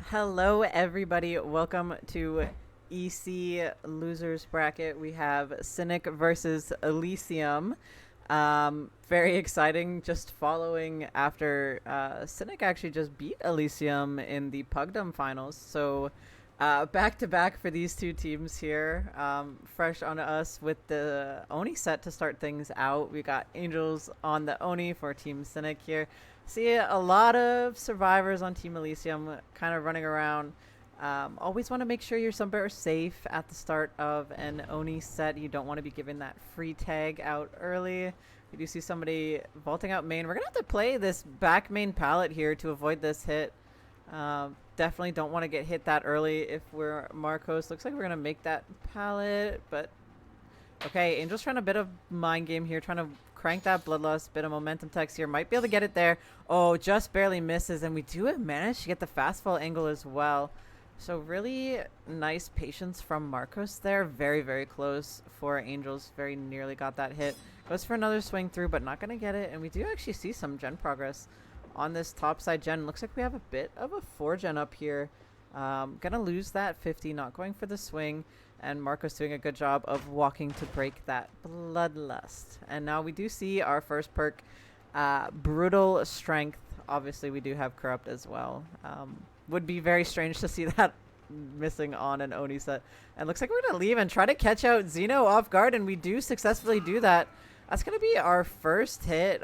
Hello, everybody. Welcome to EC Losers Bracket. We have Cynic versus Elysium. Very exciting. Just following after Cynic actually just beat Elysium in the Pugdom finals. So, back to back for these two teams here. Fresh on us with the Oni set to start things out. We got Angels on the Oni for Team Cynic here. See a lot of survivors on Team Elysium kind of running around. Always want to make sure you're somewhere safe at the start of an Oni set. You don't want to be giving that free tag out early. We do see somebody vaulting out main. We're going to have to play this back main pallet here to avoid this hit. Definitely don't want to get hit that early if we're Marcos. Looks like we're going to make that pallet, but okay, Angel's trying a bit of mind game here, trying to crank that Bloodlust, bit of momentum text here. Might be able to get it there. Oh, just barely misses, and we do manage to get the fast fall angle as well. So really nice patience from Marcos there. Very, very close for Angels. Very nearly got that hit. Goes for another swing through, but not going to get it. And we do actually see some gen progress on this top side gen. Looks like we have a bit of a 4 gen up here. Gonna lose that 50, not going for the swing. And Marco's doing a good job of walking to break that Bloodlust. And now we do see our first perk, Brutal Strength. Obviously, we do have Corrupt as well. Would be very strange to see that missing on an Oni set. And looks like we're going to leave and try to catch out Xeno off guard. And we do successfully do that. That's going to be our first hit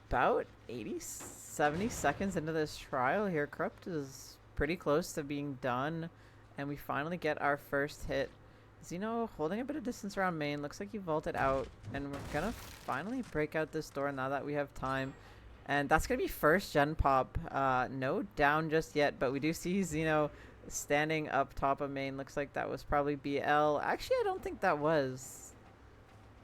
about 80, 70 seconds into this trial here. Corrupt is pretty close to being done. And we finally get our first hit. Xeno holding a bit of distance around main. Looks like he vaulted out. And we're going to finally break out this door now that we have time. And that's going to be first gen pop. No down just yet. But we do see Xeno standing up top of main. Looks like that was probably BL. Actually, I don't think that was.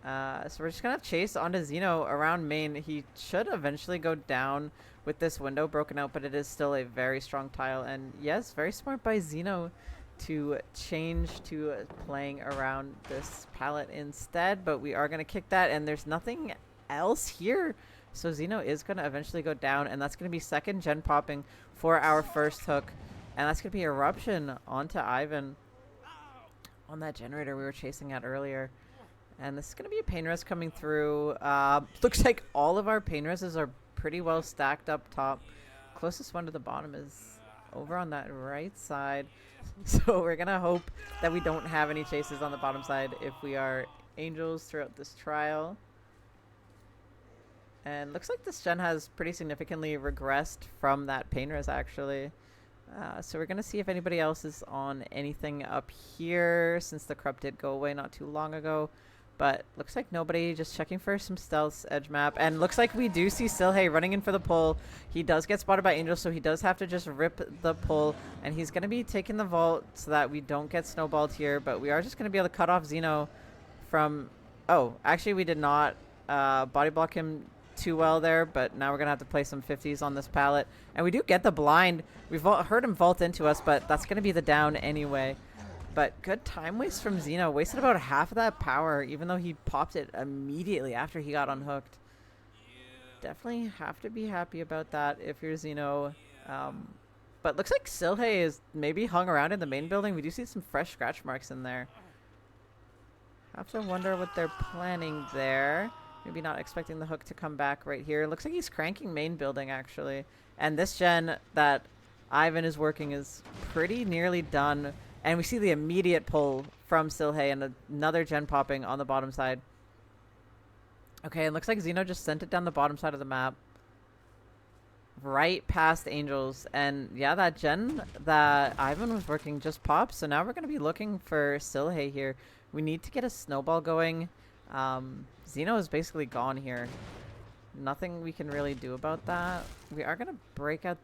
So we're just going to chase onto Xeno around main. He should eventually go down with this window broken out. But it is still a very strong tile. And yes, very smart by Xeno to change to playing around this palette instead, but we are going to kick that, and there's nothing else here. So Xeno is going to eventually go down, and that's going to be second gen popping for our first hook, and that's going to be Eruption onto Ivan on that generator we were chasing at earlier. And this is going to be a pain res coming through. Looks like all of our pain reses are pretty well stacked up top. Closest one to the bottom is over on that right side. So we're going to hope that we don't have any chases on the bottom side if we are Angels throughout this trial. And looks like this gen has pretty significantly regressed from that pain res actually. So we're going to see if anybody else is on anything up here since the corrupt did go away not too long ago. But looks like nobody, just checking for some stealth edge map. And looks like we do see Silhey running in for the pull. He does get spotted by Angel, so he does have to just rip the pull. And he's going to be taking the vault so that we don't get snowballed here. But we are just going to be able to cut off Xeno from... Oh, actually we did not body block him too well there. But now we're going to have to play some 50s on this pallet. And we do get the blind. We've heard him vault into us, but that's going to be the down anyway. But good time waste from Xeno. Wasted about half of that power, even though he popped it immediately after he got unhooked. Definitely have to be happy about that if you're Xeno. But looks like Silhey is maybe hung around in the main building. We do see some fresh scratch marks in there. Have to wonder what they're planning there. Maybe not expecting the hook to come back right here. Looks like he's cranking main building, actually. And this gen that Ivan is working is pretty nearly done. And we see the immediate pull from Silhey and another gen popping on the bottom side. Okay, it looks like Xeno just sent it down the bottom side of the map. Right past Angels. And yeah, that gen that Ivan was working just popped. So now we're going to be looking for Silhey here. We need to get a snowball going. Xeno is basically gone here. Nothing we can really do about that. We are going to break out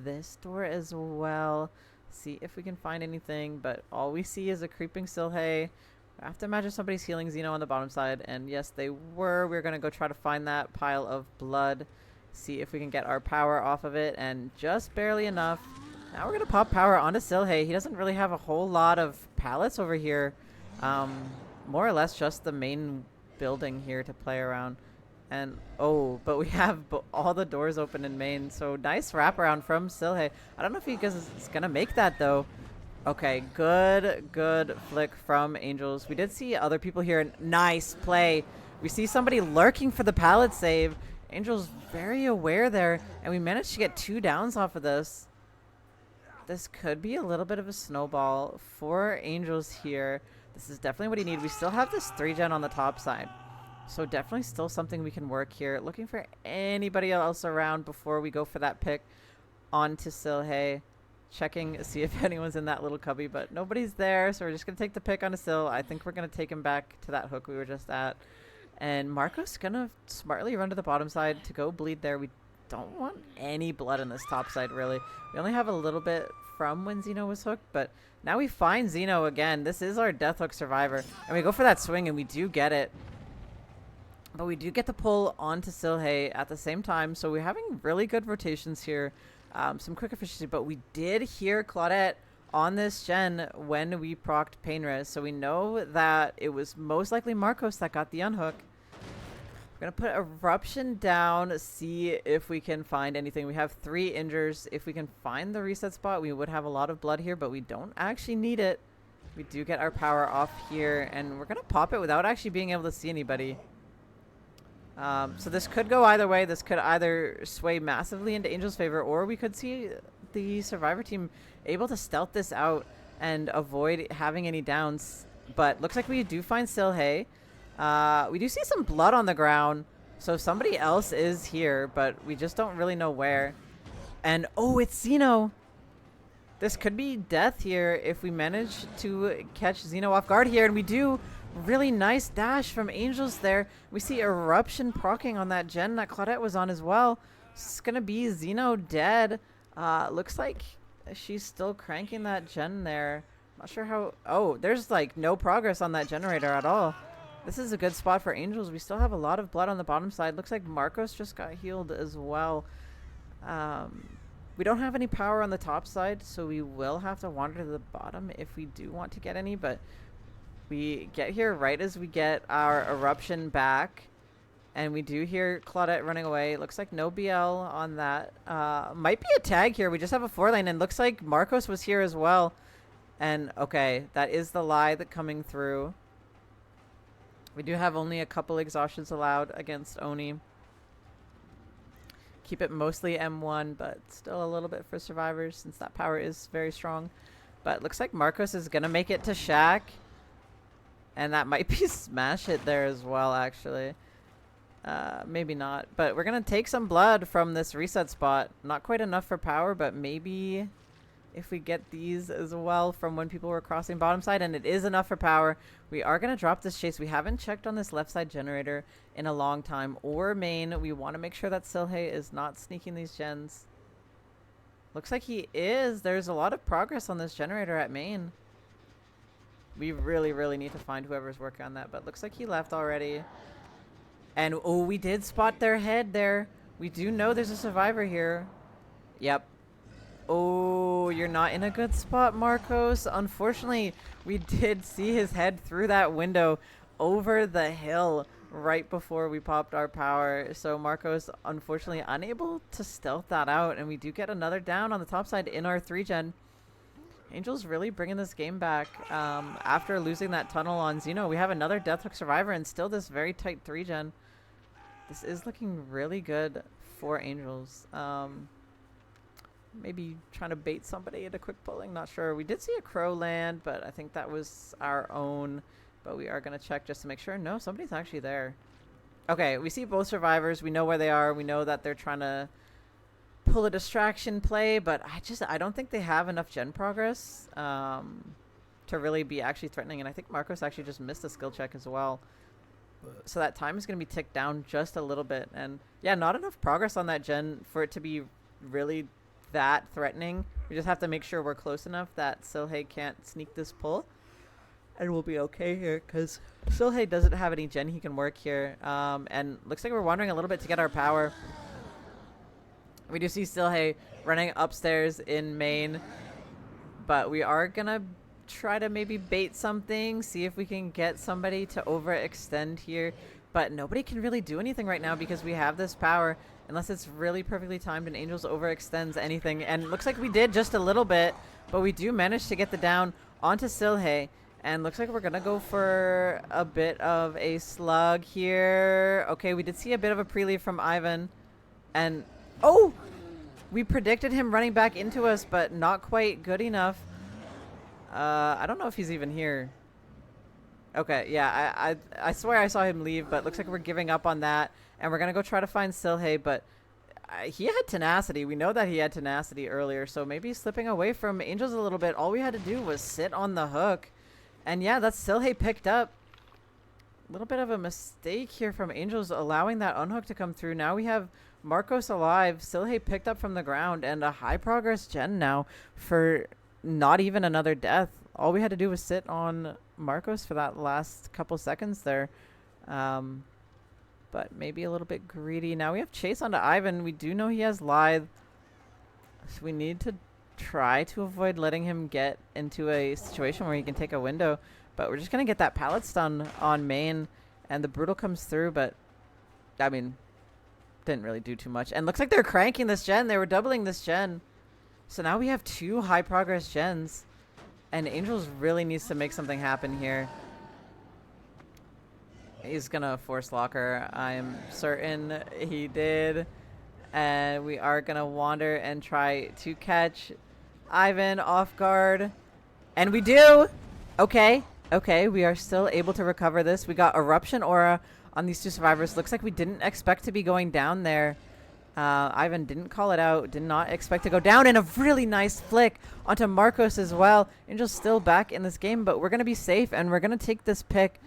this door as well. See if we can find anything, but all we see is a creeping Silhey. I have to imagine somebody's healing Xeno on the bottom side, and yes, they were. We're going to go try to find that pile of blood, see if we can get our power off of it, and just barely enough. Now we're going to pop power onto Silhey. He doesn't really have a whole lot of pallets over here. More or less just the main building here to play around. And, oh, but we have all the doors open in main. So nice wraparound from Silhe. I don't know if he is going to make that, though. Okay, good flick from Angels. We did see other people here. Nice play. We see somebody lurking for the pallet save. Angels very aware there. And we managed to get 2 downs off of this. This could be a little bit of a snowball for Angels here. This is definitely what he needs. We still have this 3-gen on the top side. So definitely still something we can work here. Looking for anybody else around before we go for that pick onto Silhe. Checking, see if anyone's in that little cubby, but nobody's there. So we're just going to take the pick on a Sil. I think we're going to take him back to that hook we were just at. And Marco's going to smartly run to the bottom side to go bleed there. We don't want any blood in this top side, really. We only have a little bit from when Xeno was hooked, but now we find Xeno again. This is our death hook survivor. And we go for that swing, and we do get it. But we do get the pull onto Silhe at the same time, so we're having really good rotations here. Some quick efficiency, but we did hear Claudette on this gen when we procced Pain Res, so we know that it was most likely Marcos that got the unhook. We're going to put Eruption down, see if we can find anything. We have 3 injures. If we can find the reset spot, we would have a lot of blood here, but we don't actually need it. We do get our power off here, and we're going to pop it without actually being able to see anybody. So this could go either way. This could either sway massively into Angel's favor, or we could see the Survivor team able to stealth this out and avoid having any downs. But looks like we do find Silhe. We do see some blood on the ground, so somebody else is here, but we just don't really know where. And, oh, it's Xeno. This could be death here if we manage to catch Xeno off guard here, and we do. Really nice dash from Angels there. We see Eruption proccing on that gen that Claudette was on as well. It's going to be Xeno dead. Looks like she's still cranking that gen there. Not sure how... Oh, there's like no progress on that generator at all. This is a good spot for Angels. We still have a lot of blood on the bottom side. Looks like Marcos just got healed as well. We don't have any power on the top side, so we will have to wander to the bottom if we do want to get any, but... We get here right as we get our Eruption back, and we do hear Claudette running away. Looks like no BL on that. Might be a tag here. We just have a 4-lane, and looks like Marcos was here as well. And, okay, that is the lie that coming through. We do have only a couple exhaustions allowed against Oni. Keep it mostly M1, but still a little bit for survivors since that power is very strong. But looks like Marcos is going to make it to Shack. And that might be Smash Hit there as well, actually. Maybe not. But we're going to take some blood from this reset spot. Not quite enough for power, but maybe if we get these as well from when people were crossing bottom side, and it is enough for power, we are going to drop this chase. We haven't checked on this left side generator in a long time. Or main. We want to make sure that Silhe is not sneaking these gens. Looks like he is. There's a lot of progress on this generator at main. We really need to find whoever's working on that, but looks like he left already. And, oh, we did spot their head there. We do know there's a survivor here. Yep. Oh, you're not in a good spot, Marcos. Unfortunately, we did see his head through that window over the hill right before we popped our power. So Marcos, unfortunately, unable to stealth that out, and we do get another down on the top side in our 3-gen. Angel's really bringing this game back. After losing that tunnel on Xeno, we have another Death Hook survivor and still this very tight 3-gen. This is looking really good for Angels. Maybe trying to bait somebody into quick pulling. Not sure. We did see a crow land, but I think that was our own. But we are going to check just to make sure. No, somebody's actually there. Okay, we see both survivors. We know where they are. We know that they're trying to pull a distraction play, but I don't think they have enough gen progress to really be actually threatening. And I think Marcos actually just missed a skill check as well. So that time is going to be ticked down just a little bit. And yeah, not enough progress on that gen for it to be really that threatening. We just have to make sure we're close enough that Silhe can't sneak this pull. And we'll be okay here because Silhe doesn't have any gen he can work here. And looks like we're wandering a little bit to get our power. We do see Silhe running upstairs in main, but we are going to try to maybe bait something, see if we can get somebody to overextend here. But nobody can really do anything right now because we have this power, unless it's really perfectly timed and Angels overextends anything. And it looks like we did just a little bit, but we do manage to get the down onto Silhe. And looks like we're going to go for a bit of a slug here. Okay, we did see a bit of a pre-leave from Ivan. And, oh! We predicted him running back into us, but not quite good enough. I don't know if he's even here. Okay, yeah, I swear I saw him leave, but looks like we're giving up on that. And we're going to go try to find Silhe, but he had tenacity. We know that he had tenacity earlier, so maybe slipping away from Angels a little bit. All we had to do was sit on the hook. And yeah, that's Silhe picked up. A little bit of a mistake here from Angels allowing that unhook to come through. Now we have Marcos alive. Silhe picked up from the ground and a high progress gen now for not even another death. All we had to do was sit on Marcos for that last couple seconds there. But maybe a little bit greedy. Now we have Chase onto Ivan. We do know he has Lithe. So we need to try to avoid letting him get into a situation where he can take a window. But we're just going to get that pallet stun on main. And the Brutal comes through, but I mean, didn't really do too much. And looks like they're cranking this gen. They were doubling this gen. So now we have 2 high progress gens. And Angels really needs to make something happen here. He's going to force locker. I am certain he did. And we are going to wander and try to catch Ivan off guard. And we do! Okay. Okay, we are still able to recover this. We got Eruption Aura on these 2 survivors. Looks like we didn't expect to be going down there. Ivan didn't call it out. Did not expect to go down. And a really nice flick onto Marcos as well. Angel's still back in this game, but we're going to be safe. And we're going to take this pick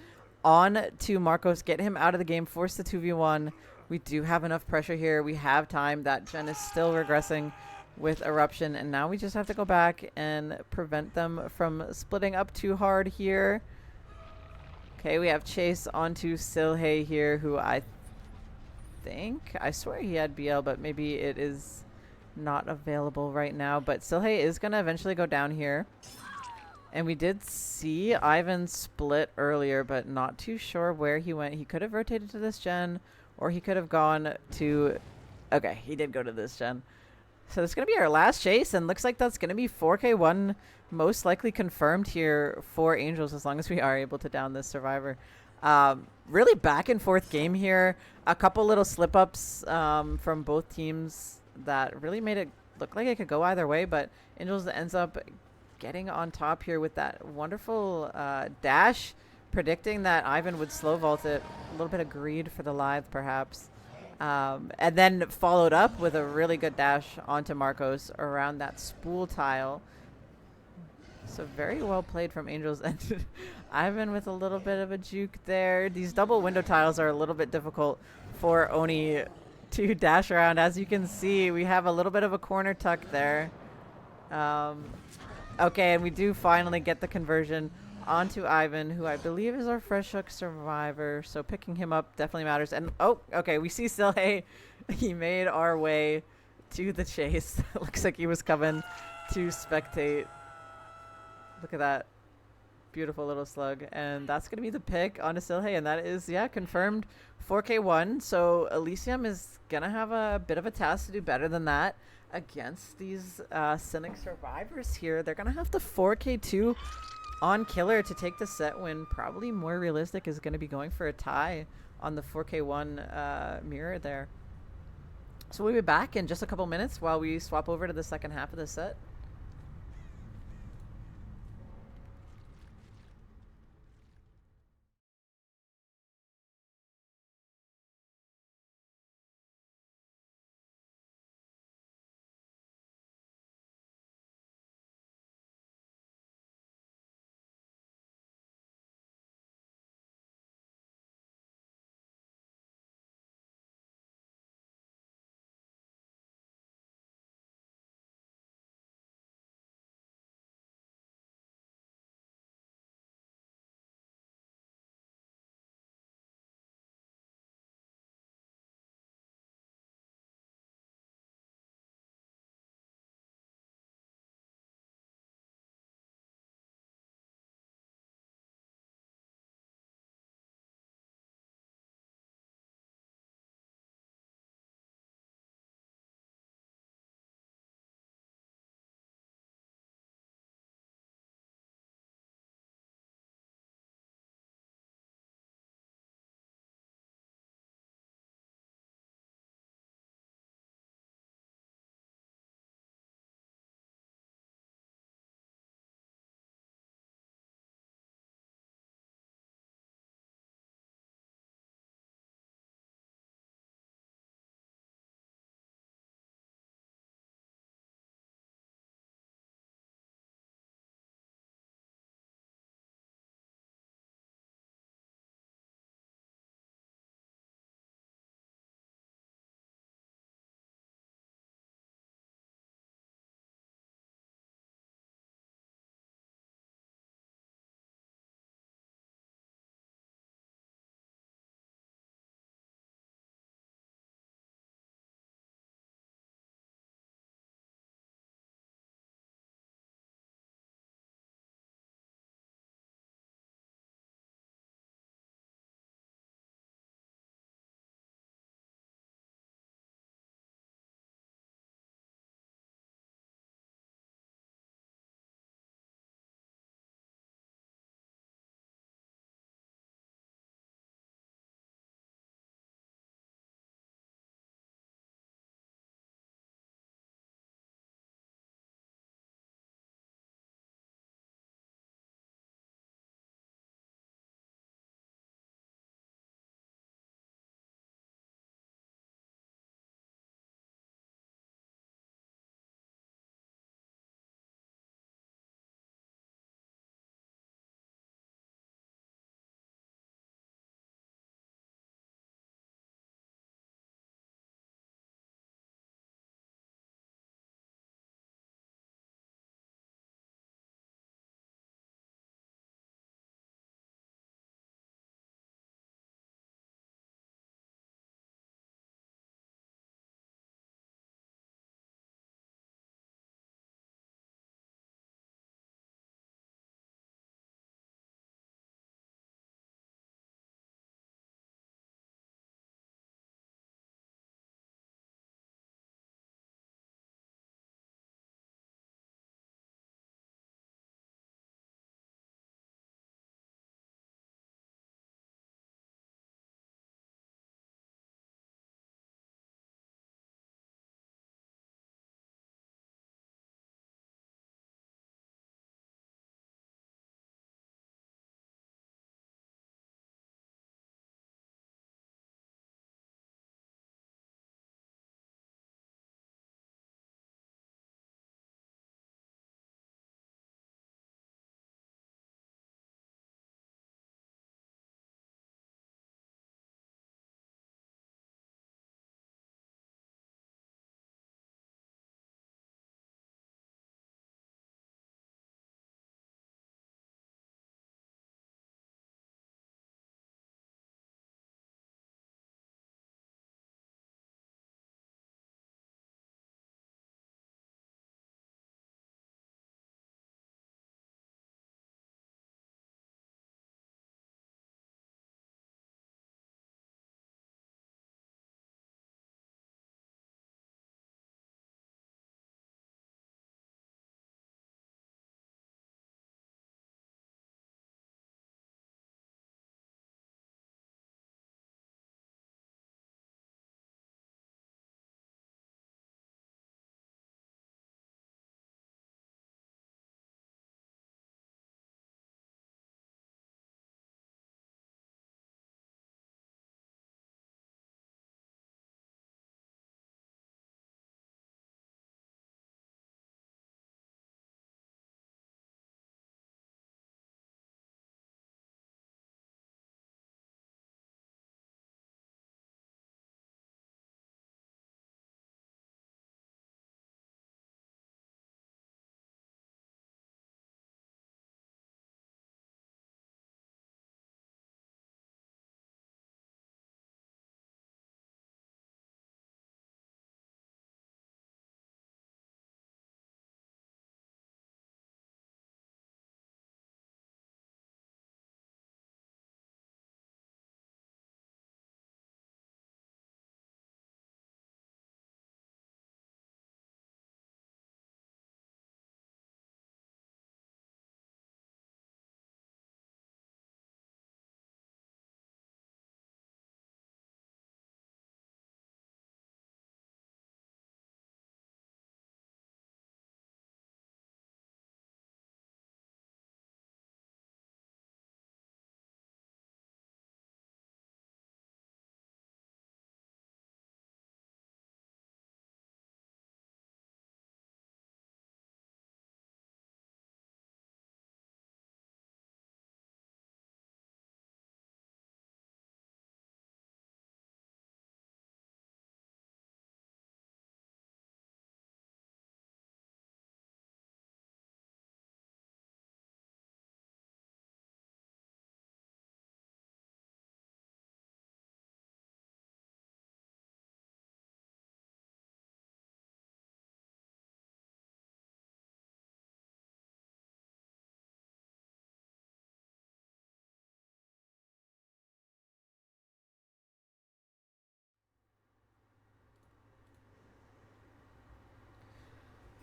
on to Marcos. Get him out of the game. Force the 2v1. We do have enough pressure here. We have time. That gen is still regressing with Eruption, and now we just have to go back and prevent them from splitting up too hard here. Okay, we have Chase onto Silhe here, who I swear he had BL, but maybe it is not available right now. But Silhe is going to eventually go down here. And we did see Ivan split earlier, but not too sure where he went. He could have rotated to this gen, or he could have gone to... Okay, he did go to this gen. So this is going to be our last chase, and looks like that's going to be 4K1 most likely confirmed here for Angels, as long as we are able to down this survivor. Really back and forth game here. A couple little slip-ups from both teams that really made it look like it could go either way, but Angels ends up getting on top here with that wonderful dash, predicting that Ivan would slow vault it. A little bit of greed for the Lithe, perhaps. And then followed up with a really good dash onto Marcos around that spool tile. So very well played from Angels. And Ivan with a little bit of a juke there. These double window tiles are a little bit difficult for Oni to dash around. As you can see, we have a little bit of a corner tuck there. Okay, and we do finally get the conversion onto Ivan, who I believe is our fresh hook survivor. So picking him up definitely matters. And oh, okay, we see Silhe. He made our way to the chase. Looks like he was coming to spectate. Look at that beautiful little slug. And that's going to be the pick onto Silhe. And that is, yeah, confirmed 4K1. So Elysium is going to have a bit of a task to do better than that against these Cynic survivors here. They're going to have to 4K2 on Killer to take the set win. Probably more realistic is going to be going for a tie on the 4K1 mirror there. So we'll be back in just a couple minutes while we swap over to the second half of the set.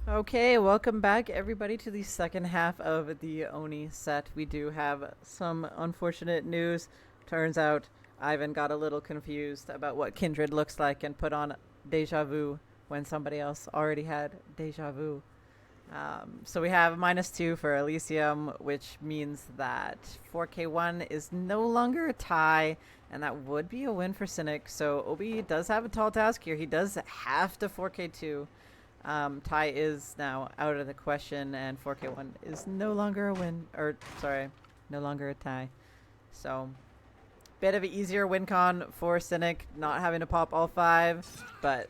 Okay, welcome back everybody to the second half of the Oni set. We do have some unfortunate news. Turns out Ivan got a little confused about what Kindred looks like and put on Deja Vu when somebody else already had Deja Vu. So we have -2 for Elysium, which means that 4K1 is no longer a tie, and that would be a win for Cynic. So Obi does have a tall task here. He does have to 4K2. Tie is now out of the question, and 4K1 is no longer a win, or sorry, no longer a tie. So, bit of an easier win con for Cynic, not having to pop all 5, but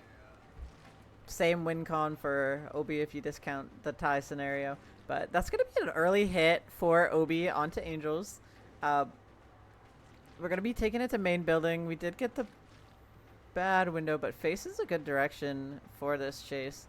same win con for Obi if you discount the tie scenario. But that's going to be an early hit for Obi onto Angels. We're going to be taking it to main building. We did get the bad window, but face is a good direction for this chase.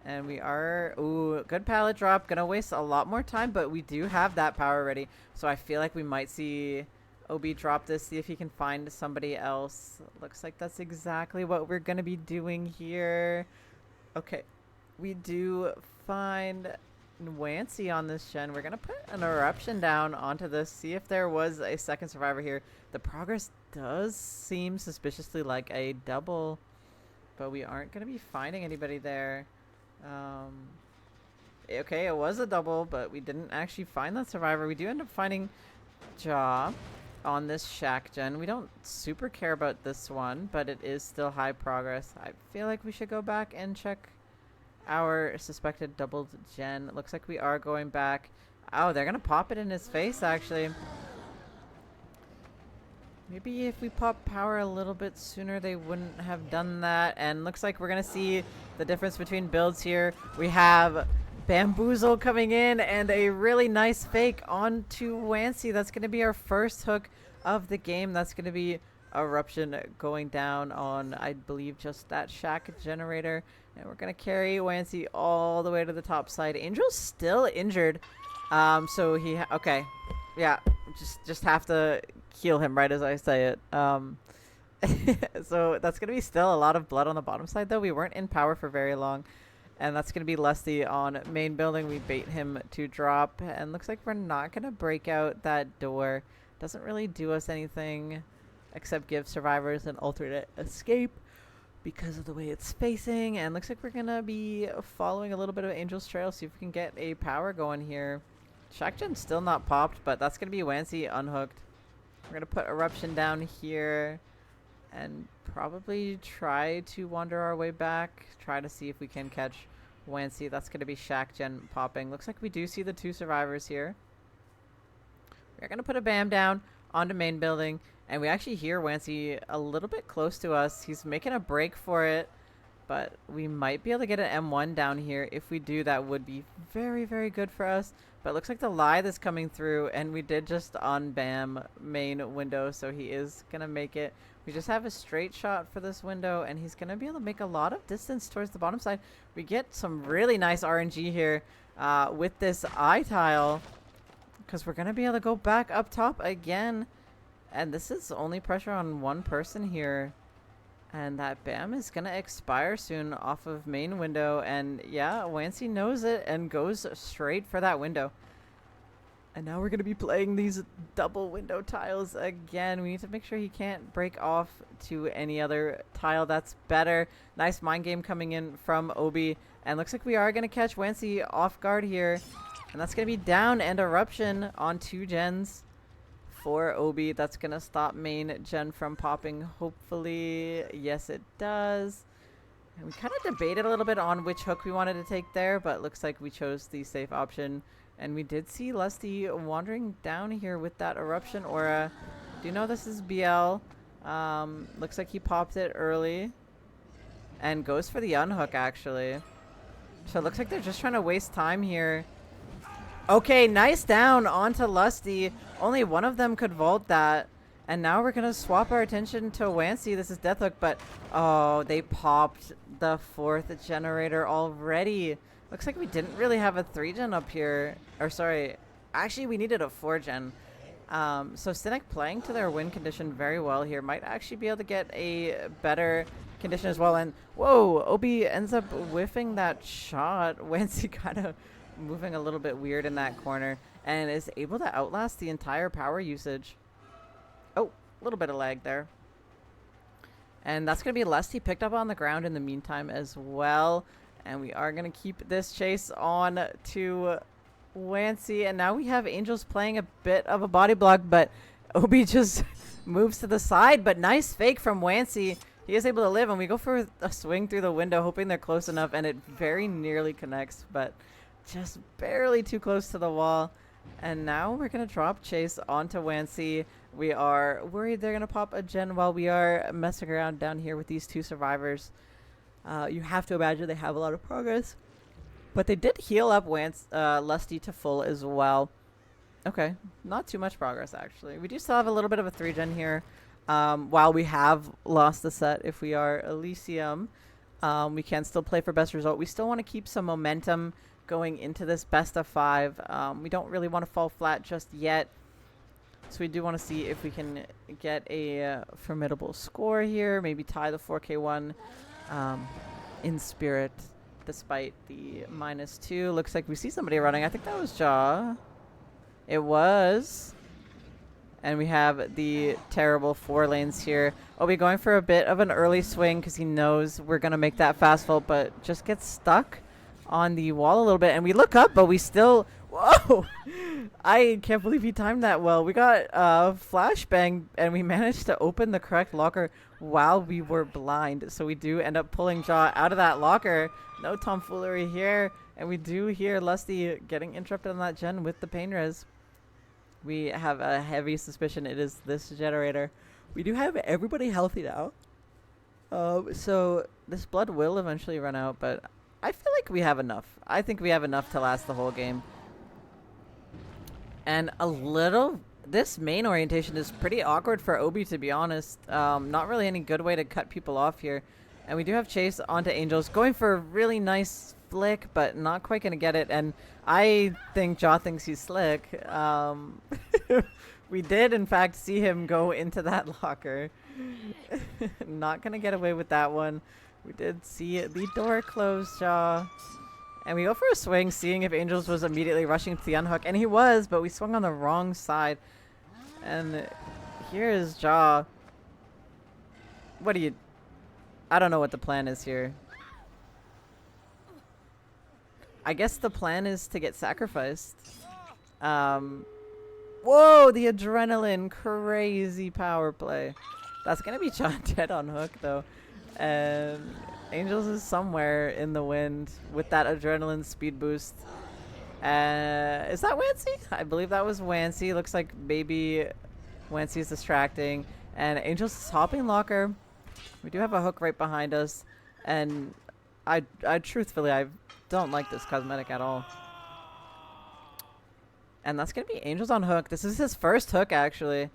And we are, ooh, good pallet drop. Gonna waste a lot more time, but we do have that power ready. So I feel like we might see Obi drop this, see if he can find somebody else. Looks like that's exactly what we're gonna be doing here. Okay, we do find Wancy on this gen. We're gonna put an eruption down onto this, see if there was a second survivor here. The progress does seem suspiciously like a double, but we aren't gonna be finding anybody there. Okay, it was a double, but we didn't actually find that survivor. We do end up finding Jaw on this shack gen. We don't super care about this one, but it is still high progress. I feel like we should go back and check our suspected doubled gen. It looks like we are going back. Oh, they're gonna pop it in his face, actually. Maybe if we pop power a little bit sooner, they wouldn't have done that. And looks like we're going to see the difference between builds here. We have Bamboozle coming in and a really nice fake onto Wancy. That's going to be our first hook of the game. That's going to be Eruption going down on, I believe, just that shack generator. And we're going to carry Wancy all the way to the top side. Angel's still injured. So he, okay. Yeah, just have to heal him right as I say it. So that's going to be still a lot of blood on the bottom side, though. We weren't in power for very long. And that's going to be Lusty on main building. We bait him to drop. And looks like we're not going to break out that door. Doesn't really do us anything except give survivors an alternate escape because of the way it's facing. And looks like we're going to be following a little bit of Angel's Trail. See if we can get a power going here. Shack Gen's still not popped, but that's going to be Wancy unhooked. We're going to put Eruption down here and probably try to wander our way back. Try to see if we can catch Wancy. That's going to be Shack Gen popping. Looks like we do see the 2 survivors here. We're going to put a BAM down onto main building, and we actually hear Wancy a little bit close to us. He's making a break for it, but we might be able to get an M1 down here. If we do, that would be very, very good for us. But it looks like the Lithe is coming through, and we did just unbam main window, so he is going to make it. We just have a straight shot for this window, and he's going to be able to make a lot of distance towards the bottom side. We get some really nice RNG here with this eye tile, because we're going to be able to go back up top again. And this is only pressure on one person here. And that BAM is going to expire soon off of main window. And yeah, Wancy knows it and goes straight for that window. And now we're going to be playing these double window tiles again. We need to make sure he can't break off to any other tile that's better. Nice mind game coming in from Obi. And looks like we are going to catch Wancy off guard here. And that's going to be down and Eruption on 2 gens. For Obi, that's gonna stop main gen from popping, hopefully. Yes, it does. And we kind of debated a little bit on which hook we wanted to take there, but looks like we chose the safe option. And we did see Lusty wandering down here with that Eruption aura. Do you know this is BL? Looks like he popped it early and goes for the unhook, actually. So it looks like they're just trying to waste time here. Okay, nice down onto Lusty. Only one of them could vault that. And now we're going to swap our attention to Wancy. This is Death Hook, but oh, they popped the 4th generator already. Looks like we didn't really have a 3-gen up here. Or sorry, actually we needed a 4-gen. So Cynic playing to their win condition very well here. Might actually be able to get a better condition as well. And whoa, Obi ends up whiffing that shot. Wancy kind of moving a little bit weird in that corner and is able to outlast the entire power usage. Oh, a little bit of lag there. And that's going to be Lusty picked up on the ground in the meantime as well. And we are going to keep this chase on to Wancy. And now we have Angels playing a bit of a body block, but Obi just moves to the side. But nice fake from Wancy. He is able to live, and we go for a swing through the window, hoping they're close enough, and it very nearly connects, but just barely too close to the wall. And now we're going to drop chase onto Wancy. We are worried they're going to pop a gen while we are messing around down here with these two survivors. You have to imagine they have a lot of progress. But they did heal up Lusty to full as well. Okay, not too much progress, actually. We do still have a little bit of a 3-gen here. While we have lost the set, if we are Elysium, we can still play for best result. We still want to keep some momentum going into this best of 5. We don't really want to fall flat just yet. So we do want to see if we can get a formidable score here. Maybe tie the 4K1 in spirit despite the -2. Looks like we see somebody running. I think that was Jaw. It was. And we have the terrible 4 lanes here. Obi going for a bit of an early swing because he knows we're going to make that fast vault, but just gets stuck on the wall a little bit. And we look up, but we still... Whoa! I can't believe he timed that well. We got flashbang, and we managed to open the correct locker while we were blind. So we do end up pulling Jaw out of that locker. No tomfoolery here. And we do hear Lusty getting interrupted on that gen with the pain res. We have a heavy suspicion it is this generator. We do have everybody healthy now. So this blood will eventually run out, but I feel like we have enough. I think we have enough to last the whole game. And this main orientation is pretty awkward for Obi, to be honest. Not really any good way to cut people off here. And we do have Chase onto Angels, going for a really nice flick, but not quite going to get it. And I think Jaw thinks he's slick. We did, in fact, see him go into that locker. Not going to get away with that one. We did see the door close, Jaw. And we go for a swing, seeing if Angels was immediately rushing to the unhook. And he was, but we swung on the wrong side. And here is Jaw. What do you... I don't know what the plan is here. I guess the plan is to get sacrificed. Whoa, the adrenaline. Crazy power play. That's going to be John dead on hook, though. And Angels is somewhere in the wind with that adrenaline speed boost. Is that Wancy? I believe that was Wancy. Looks like maybe Wancy is distracting. And Angels is hopping locker. We do have a hook right behind us. And I truthfully, I don't like this cosmetic at all. And that's going to be Angels on hook. This is his first hook, actually.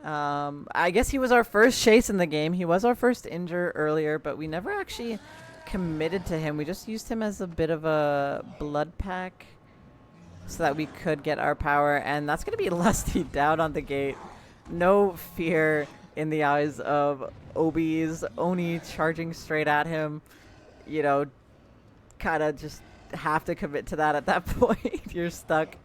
I guess he was our first chase in the game. He was our first injure earlier, but we never actually committed to him. We just used him as a bit of a blood pack so that we could get our power. And that's going to be Lusty down on the gate. No fear in the eyes of Obi's Oni charging straight at him. You know, kind of just have to commit to that at that point. You're stuck.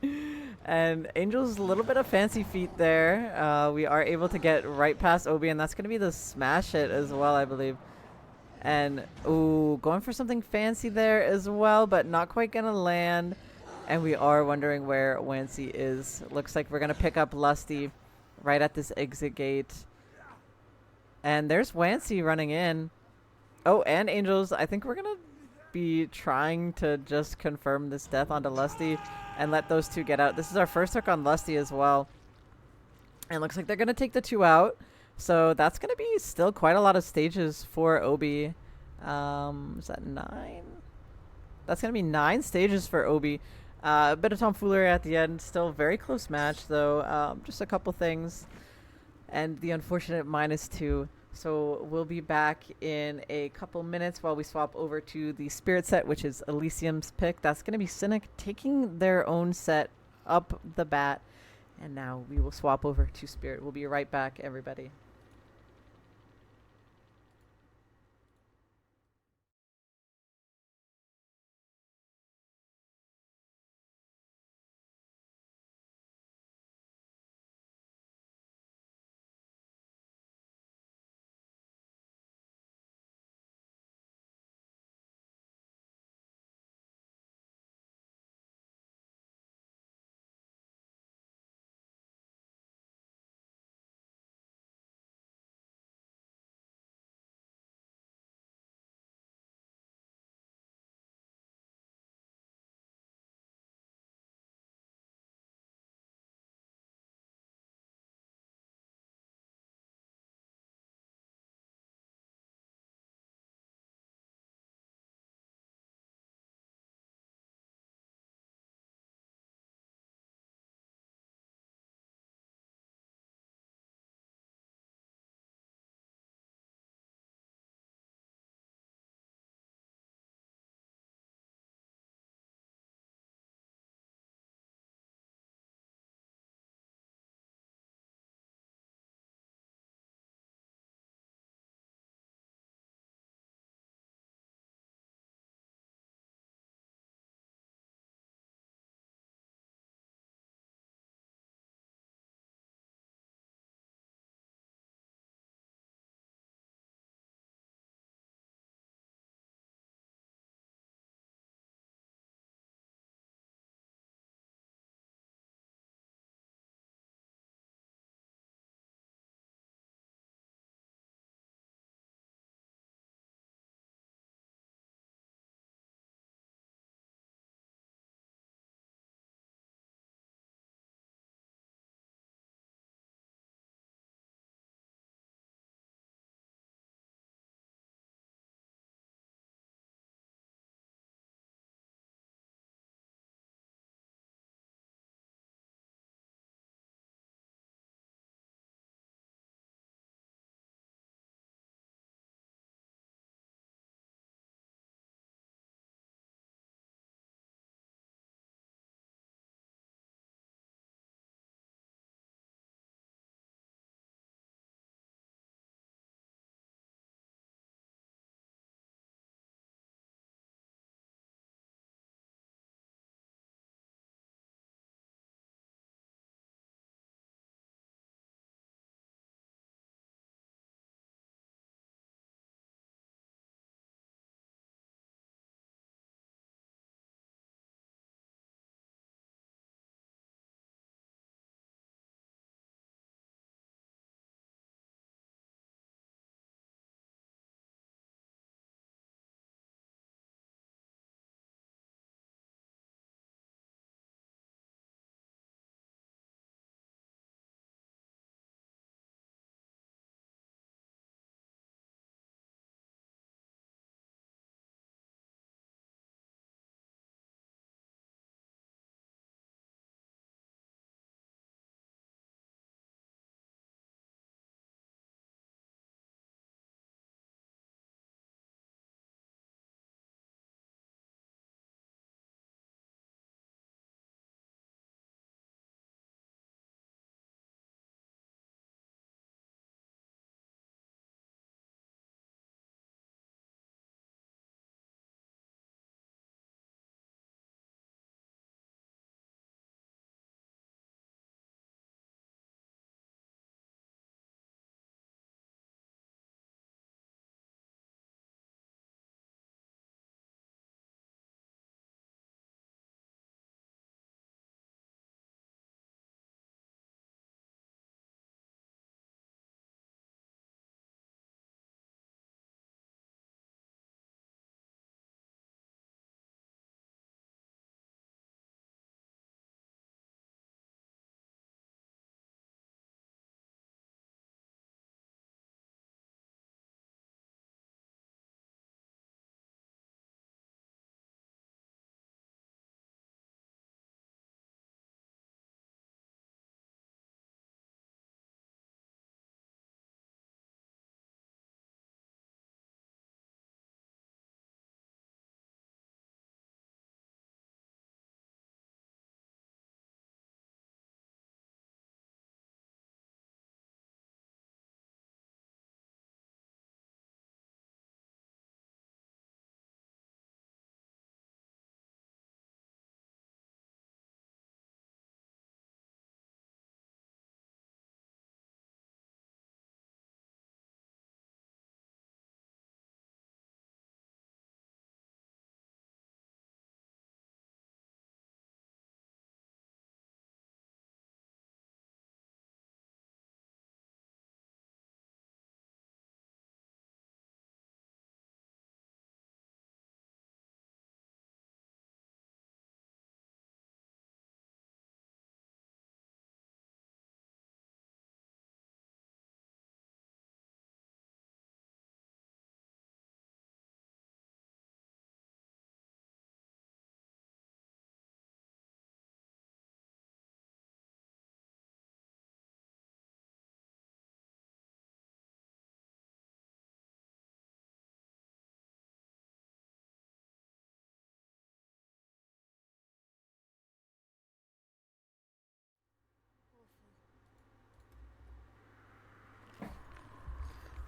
And Angel's a little bit of fancy feet there. We are able to get right past Obi, and that's going to be the smash hit as well, I believe. And, ooh, going for something fancy there as well, but not quite going to land. And we are wondering where Wancy is. Looks like we're going to pick up Lusty right at this exit gate. And there's Wancy running in. Oh, and Angels. I think we're going to be trying to just confirm this death onto Lusty and let those two get out. This is our first hook on Lusty as well. And looks like they're going to take the 2 out. So that's going to be still quite a lot of stages for Obi. Is that 9? That's going to be 9 stages for Obi. A bit of tomfoolery at the end. Still very close match, though. Just a couple things. And the unfortunate -2. So we'll be back in a couple minutes while we swap over to the Spirit set, which is Elysium's pick. That's going to be Cynic taking their own set up the bat. And now we will swap over to Spirit. We'll be right back, everybody.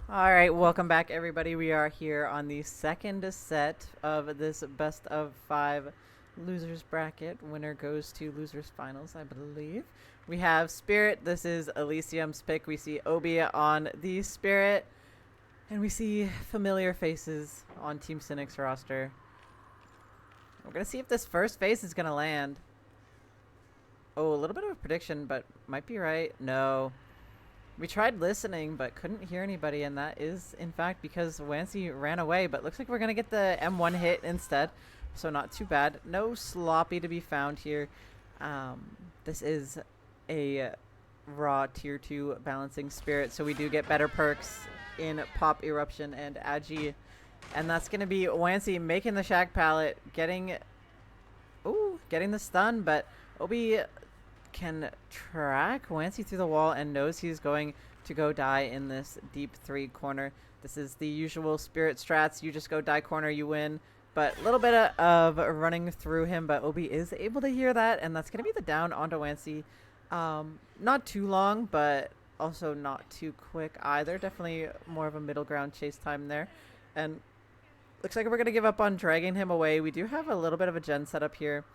All right, welcome back, everybody. We are here on the second set of this best of 5 losers bracket. Winner goes to losers finals, I believe. We have Spirit. This is Elysium's pick. We see Obi on the Spirit, and we see familiar faces on Team Cynic's roster. We're gonna see if this first face is gonna land. Oh, a little bit of a prediction, but might be right. No. We tried listening, but couldn't hear anybody, and that is, in fact, because Wancy ran away. But looks like we're going to get the M1 hit instead, so not too bad. No sloppy to be found here. This is a raw Tier 2 balancing Spirit, so we do get better perks in Pop, Eruption, and Agi. And that's going to be Wancy making the Shack Pallet, getting the stun, but Obi can track Wancy through the wall and knows he's going to go die in this deep 3 corner. This is the usual Spirit strats. You just go die corner, you win. But a little bit of running through him, but Obi is able to hear that, and that's going to be the down onto Wancy. Not too long, but also not too quick either. Definitely more of a middle ground chase time there. And looks like we're going to give up on dragging him away. We do have a little bit of a gen setup here.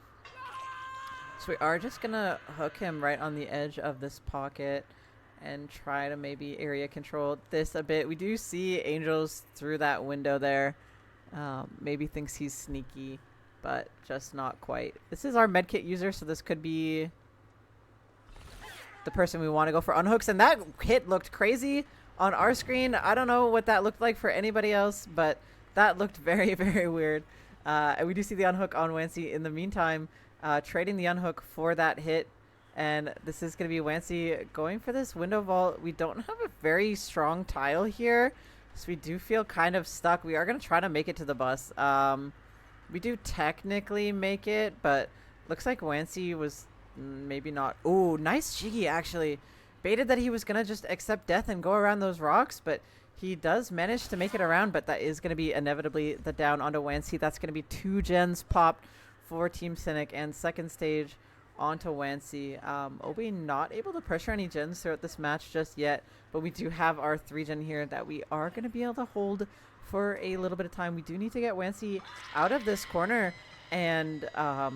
So we are just going to hook him right on the edge of this pocket and try to maybe area control this a bit. We do see Angels through that window there. Maybe thinks he's sneaky, but just not quite. This is our medkit user, so this could be the person we want to go for unhooks. And that hit looked crazy on our screen. I don't know what that looked like for anybody else, but that looked very, very weird. And we do see the unhook on Wancy in the meantime. Trading the unhook for that hit, and this is going to be Wancy going for this window vault. We don't have a very strong tile here, so we do feel kind of stuck. We are going to try to make it to the bus. We do technically make it, but looks like Wancy was maybe not. Ooh, nice jiggy, actually. Baited that he was going to just accept death and go around those rocks, but he does manage to make it around, but that is going to be inevitably the down onto Wancy. That's going to be 2 gens popped for Team Cynic, and second stage onto Wancy. Obi not able to pressure any gens throughout this match just yet, but we do have our 3 gen here that we are going to be able to hold for a little bit of time. We do need to get Wancy out of this corner and have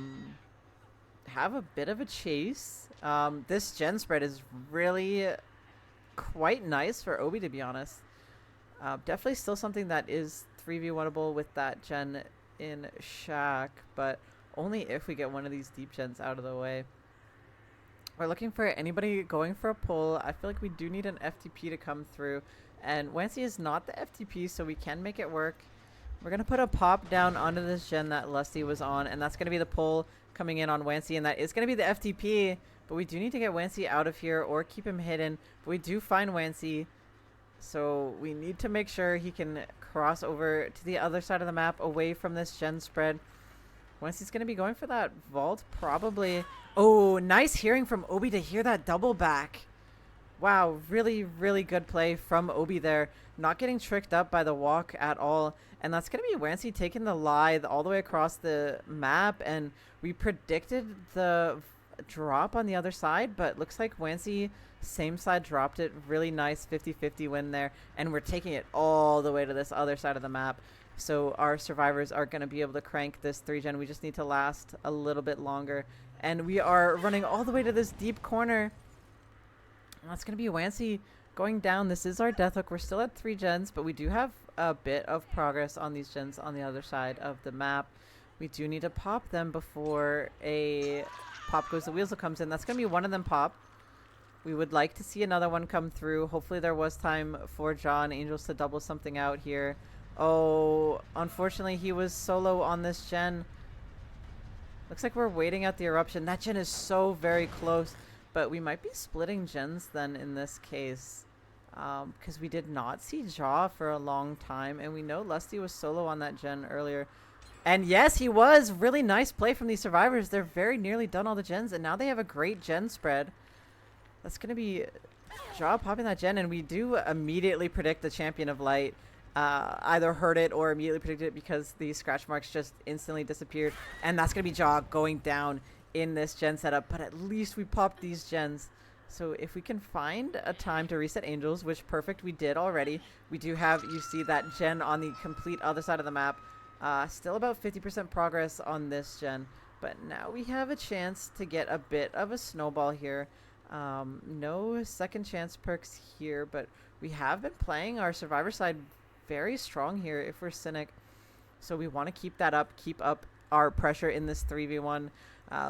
a bit of a chase. This gen spread is really quite nice for Obi, to be honest. Definitely still something that is 3v1able with that gen in Shack, but only if we get one of these deep gens out of the way. We're looking for anybody going for a pull. I feel like we do need an FTP to come through, and Wancy is not the FTP, so we can make it work. We're going to put a pop down onto this gen that Lusty was on, and that's going to be the pull coming in on Wancy, and that is going to be the FTP, but we do need to get Wancy out of here or keep him hidden. But we do find Wancy, so we need to make sure he can cross over to the other side of the map away from this gen spread. Wancy's going to be going for that vault, probably. Oh, nice hearing from Obi to hear that double back. Wow, really, really good play from Obi there. Not getting tricked up by the walk at all. And that's going to be Wancy taking the lithe all the way across the map. And we predicted the drop on the other side, but looks like Wancy, same side, dropped it. Really nice 50-50 win there. And we're taking it all the way to this other side of the map. So our survivors are going to be able to crank this 3 gen. We just need to last a little bit longer. And we are running all the way to this deep corner. And that's going to be Wancy going down. This is our death hook. We're still at 3 gens, but we do have a bit of progress on these gens on the other side of the map. We do need to pop them before a pop goes the weasel comes in. That's going to be one of them pop. We would like to see another one come through. Hopefully there was time for John Angels to double something out here. Oh, unfortunately, he was solo on this gen. Looks like we're waiting out the eruption. That gen is so very close, but we might be splitting gens then in this case, because we did not see Jaw for a long time, and we know Lusty was solo on that gen earlier. And yes, he was. Really nice play from these survivors. They're very nearly done all the gens, and now they have a great gen spread. That's going to be Jaw popping that gen, and we do immediately predict the champion of light. Either heard it or immediately predicted it because the scratch marks just instantly disappeared. And that's going to be Jaw going down in this gen setup. But at least we popped these gens. So if we can find a time to reset angels, which perfect, we did already. We do have, you see that gen on the complete other side of the map. Still about 50% progress on this gen. But now we have a chance to get a bit of a snowball here. No second chance perks here, but we have been playing our survivor side very strong here if we're Cynic. So we want to keep that up, keep up our pressure in this 3v1,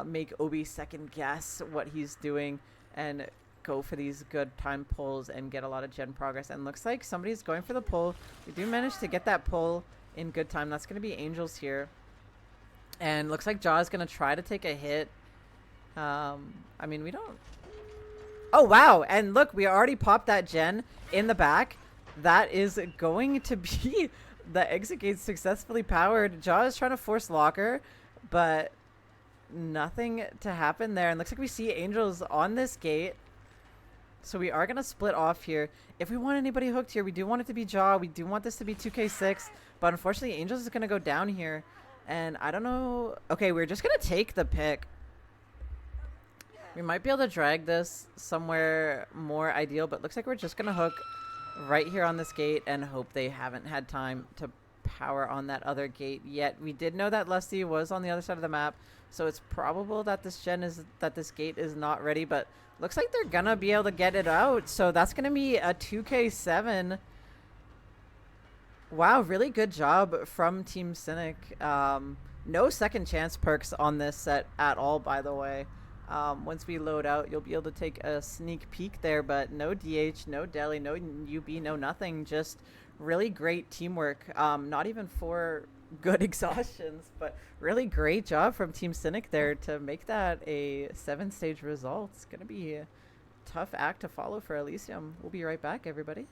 make Obi second guess what he's doing, and go for these good time pulls and get a lot of gen progress. And looks like somebody's going for the pull. We do manage to get that pull in good time. That's going to be Angels here. And looks like Jaw is going to try to take a hit. I mean, we don't... Oh, wow. And look, we already popped that gen in the back. That is going to be the exit gate successfully powered. Jaw is trying to force locker, but nothing to happen there. And looks like we see Angels on this gate. So we are going to split off here. If we want anybody hooked here, we do want it to be Jaw. We do want this to be 2k6. But unfortunately, Angels is going to go down here. And I don't know. Okay, we're just going to take the pick. We might be able to drag this somewhere more ideal. But looks like we're just going to hook right here on this gate and hope they haven't had time to power on that other gate yet. We did know that Lusty was on the other side of the map. So it's probable that this gate is not ready. But looks like they're going to be able to get it out. So that's going to be a 2k7. Wow, really good job from Team Cynic. No second chance perks on this set at all, by the way. Once we load out, you'll be able to take a sneak peek there, but no DH, no deli, no UB, no nothing. Just really great teamwork. Not even 4 good exhaustions, but really great job from Team Cynic there to make that a 7-stage result. It's going to be a tough act to follow for Elysium. We'll be right back, everybody.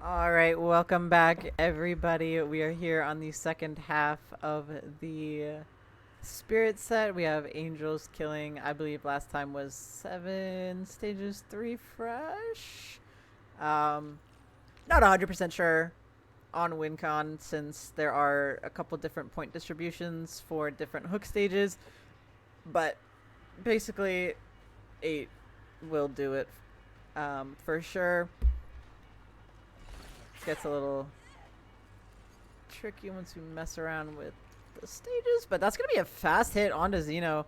All right, welcome back, everybody. We are here on the second half of the spirit set. We have angels killing. I believe last time was 7 stages, 3 fresh. Not 100% sure on WinCon since there are a couple different point distributions for different hook stages, but basically 8 will do it for sure. Gets a little tricky once we mess around with the stages, but that's gonna be a fast hit onto Xeno.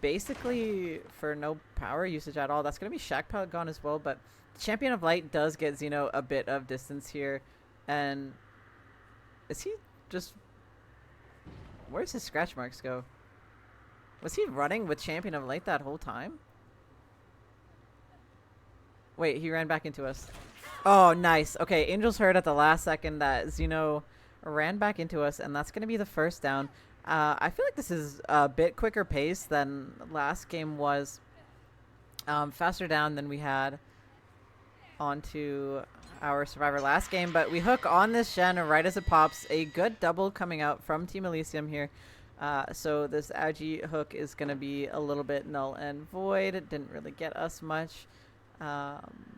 Basically for no power usage at all. That's gonna be Shack Pallet gone as well, but Champion of Light does get Xeno a bit of distance here. And is he just, where's his scratch marks go? Was he running with Champion of Light that whole time? Wait, he ran back into us. Oh, nice. Okay, Angels heard at the last second that Xeno ran back into us, and that's going to be the first down. I feel like this is a bit quicker pace than last game was. Faster down than we had onto our Survivor last game, but we hook on this gen right as it pops. A good double coming out from Team Elysium here. So this Agi hook is going to be a little bit null and void. It didn't really get us much.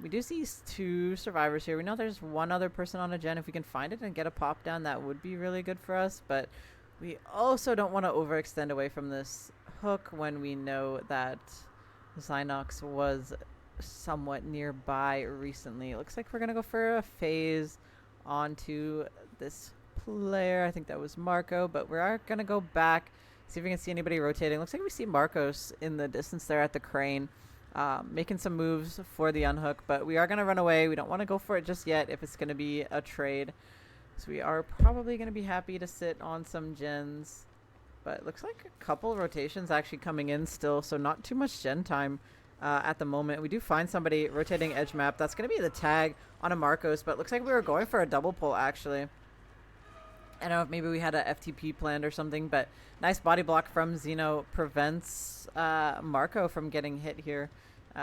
We do see 2 survivors here. We know there's one other person on a gen. If we can find it and get a pop down, that would be really good for us. But we also don't want to overextend away from this hook when we know that Cynox was somewhat nearby recently. It looks like we're going to go for a phase onto this player. I think that was Marco, but we are going to go back, see if we can see anybody rotating. Looks like we see Marcos in the distance there at the crane. Making some moves for the unhook, but we are going to run away. We don't want to go for it just yet if it's going to be a trade. So we are probably going to be happy to sit on some gens. But it looks like a couple rotations actually coming in still, so not too much gen time at the moment. We do find somebody rotating edge map. That's going to be the tag on a Marcos, but it looks like we were going for a double pull actually. I don't know if maybe we had a FTP planned or something, but nice body block from Xeno prevents Marco from getting hit here.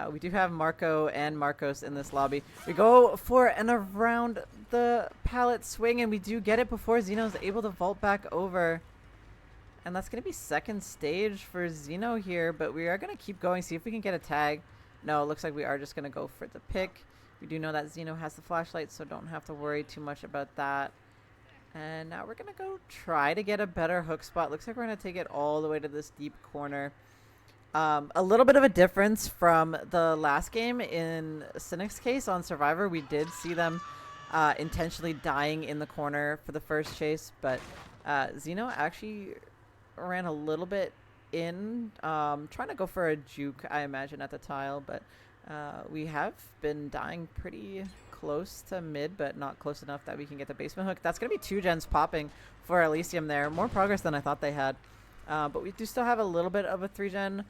We do have Marco and Marcos in this lobby. We go for an around the pallet swing, and we do get it before Xeno's able to vault back over. And that's going to be second stage for Xeno here, but we are going to keep going, see if we can get a tag. No, it looks like we are just going to go for the pick. We do know that Xeno has the flashlight, so don't have to worry too much about that. And now we're going to go try to get a better hook spot. Looks like we're going to take it all the way to this deep corner. A little bit of a difference from the last game. In Cynic's case on Survivor, we did see them intentionally dying in the corner for the first chase, but Xeno actually ran a little bit in, trying to go for a juke, I imagine, at the tile, but we have been dying pretty close to mid, but not close enough that we can get the basement hook. That's going to be 2 gens popping for Elysium there. More progress than I thought they had. But we do still have a little bit of a 3-gen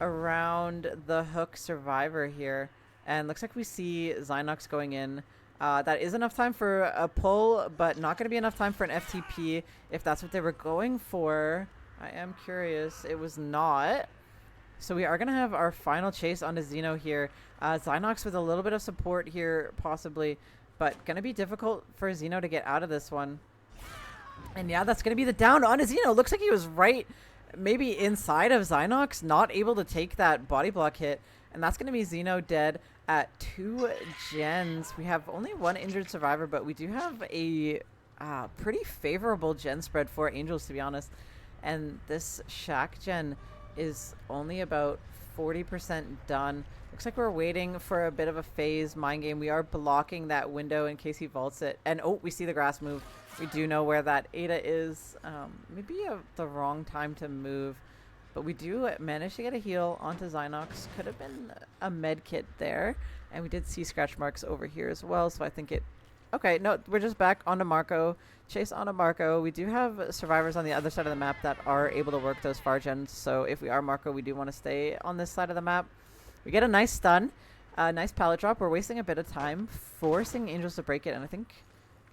around the hook survivor here. And looks like we see Xynox going in. That is enough time for a pull, but not going to be enough time for an FTP if that's what they were going for. I am curious. It was not. So we are going to have our final chase onto Xeno here. Xynox with a little bit of support here, possibly, but going to be difficult for Xeno to get out of this one. And yeah, that's going to be the down onto Xeno. Looks like he was right, maybe inside of Xynox, not able to take that body block hit. And that's going to be Xeno dead at 2 gens. We have only 1 injured survivor, but we do have a pretty favorable gen spread for Angels, to be honest. And this Shack gen is only about 40% done. Looks like we're waiting for a bit of a phase mind game. We are blocking that window in case he vaults it. And oh, we see the grass move. We do know where that Ada is. Maybe the wrong time to move. But we do manage to get a heal onto Xynox. Could have been a med kit there. And we did see scratch marks over here as well. So I think it... Okay, no, we're just back onto Marco. Chase onto Marco. We do have survivors on the other side of the map that are able to work those far gens. So if we are Marco, we do want to stay on this side of the map. We get a nice stun. Nice pallet drop. We're wasting a bit of time, forcing Angels to break it. And I think...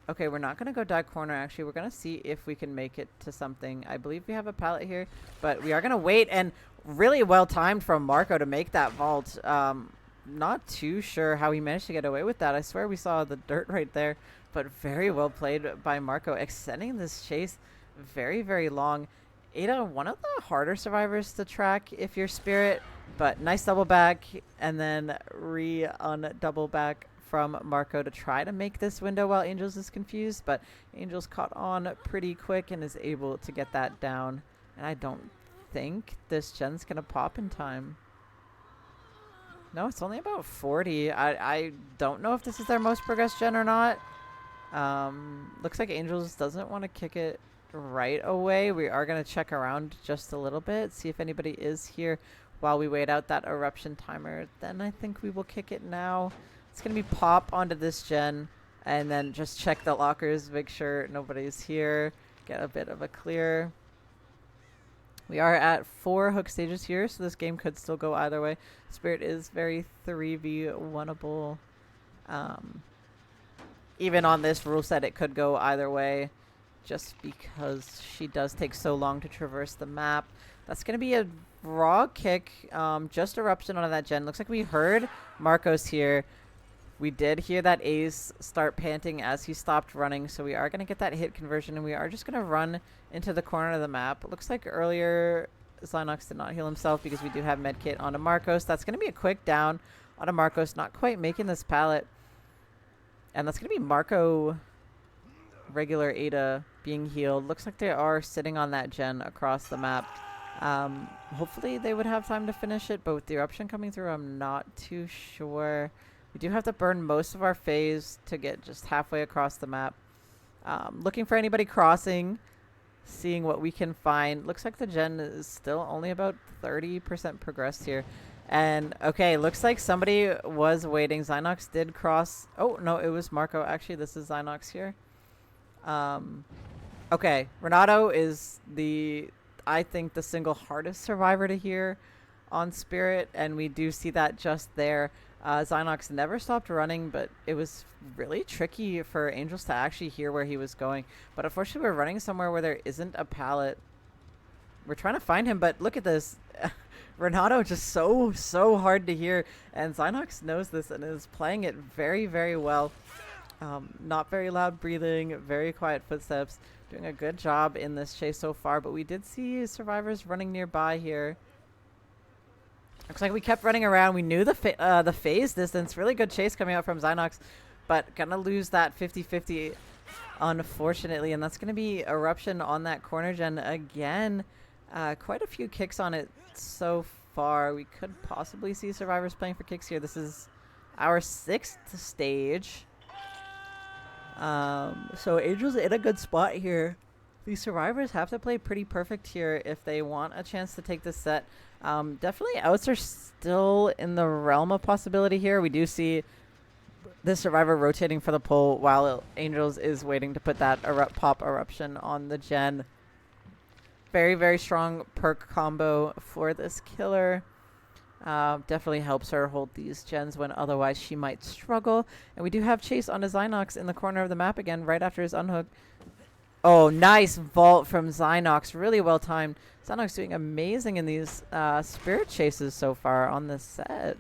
Okay, we're not going to go dive corner, actually. We're going to see if we can make it to something. I believe we have a pallet here, but we are going to wait. And really well timed from Marco to make that vault. not too sure how he managed to get away with that. I swear we saw the dirt right there, but very well played by Marco, extending this chase very, very long. Ada, one of the harder survivors to track if you're Spirit, but nice double back and then double back from Marco to try to make this window while Angels is confused, but Angels caught on pretty quick and is able to get that down. And I don't think this gen's gonna pop in time. No, it's only about 40. I don't know if this is their most progressed gen or not. Looks like Angels doesn't want to kick it right away. We are going to check around just a little bit, see if anybody is here while we wait out that eruption timer. Then I think we will kick it now. It's going to be pop onto this gen and then just check the lockers, make sure nobody's here, get a bit of a clear. We are at 4 hook stages here, so this game could still go either way. Spirit is very 3v1able. Even on this rule set, it could go either way, just because she does take so long to traverse the map. That's going to be a raw kick, just eruption onto that gen. Looks like we heard Marcos here. We did hear that Ace start panting as he stopped running, so we are going to get that hit conversion, and we are just going to run into the corner of the map. It looks like earlier Cynox did not heal himself because we do have medkit onto Marcos. That's going to be a quick down onto Marcos, not quite making this pallet. And that's going to be Marco, regular Ada, being healed. Looks like they are sitting on that gen across the map. Hopefully they would have time to finish it, but with the eruption coming through, I'm not too sure. We do have to burn most of our phase to get just halfway across the map. Looking for anybody crossing, seeing what we can find. Looks like the gen is still only about 30% progressed here. And, okay, looks like somebody was waiting. Cynox did cross. Oh, no, it was Marco. Actually, this is Cynox here. Okay, Renato is I think, the single hardest survivor to hear on Spirit, and we do see that just there. Cynox never stopped running, but it was really tricky for Angels to actually hear where he was going. But unfortunately, we're running somewhere where there isn't a pallet. We're trying to find him, but look at this. Renato just so hard to hear, and Cynox knows this and is playing it very, very well. Not very loud breathing, very quiet footsteps, doing a good job in this chase so far, but we did see survivors running nearby here. Looks like we kept running around. We knew the phase distance. Really good chase coming out from Cynox, but gonna lose that 50-50, unfortunately, and that's gonna be eruption on that corner gen again. Quite a few kicks on it so far. We could possibly see survivors playing for kicks here. This is our 6th stage. So Angel's in a good spot here. These survivors have to play pretty perfect here if they want a chance to take this set. Definitely outs are still in the realm of possibility here. We do see the survivor rotating for the pull while Angels is waiting to put that pop eruption on the gen. Very, very strong perk combo for this killer. Definitely helps her hold these gens when otherwise she might struggle. And we do have Chase onto Cynox in the corner of the map again right after his unhook. Oh, nice vault from Cynox. Really well timed. Cynox doing amazing in these spirit chases so far on this set.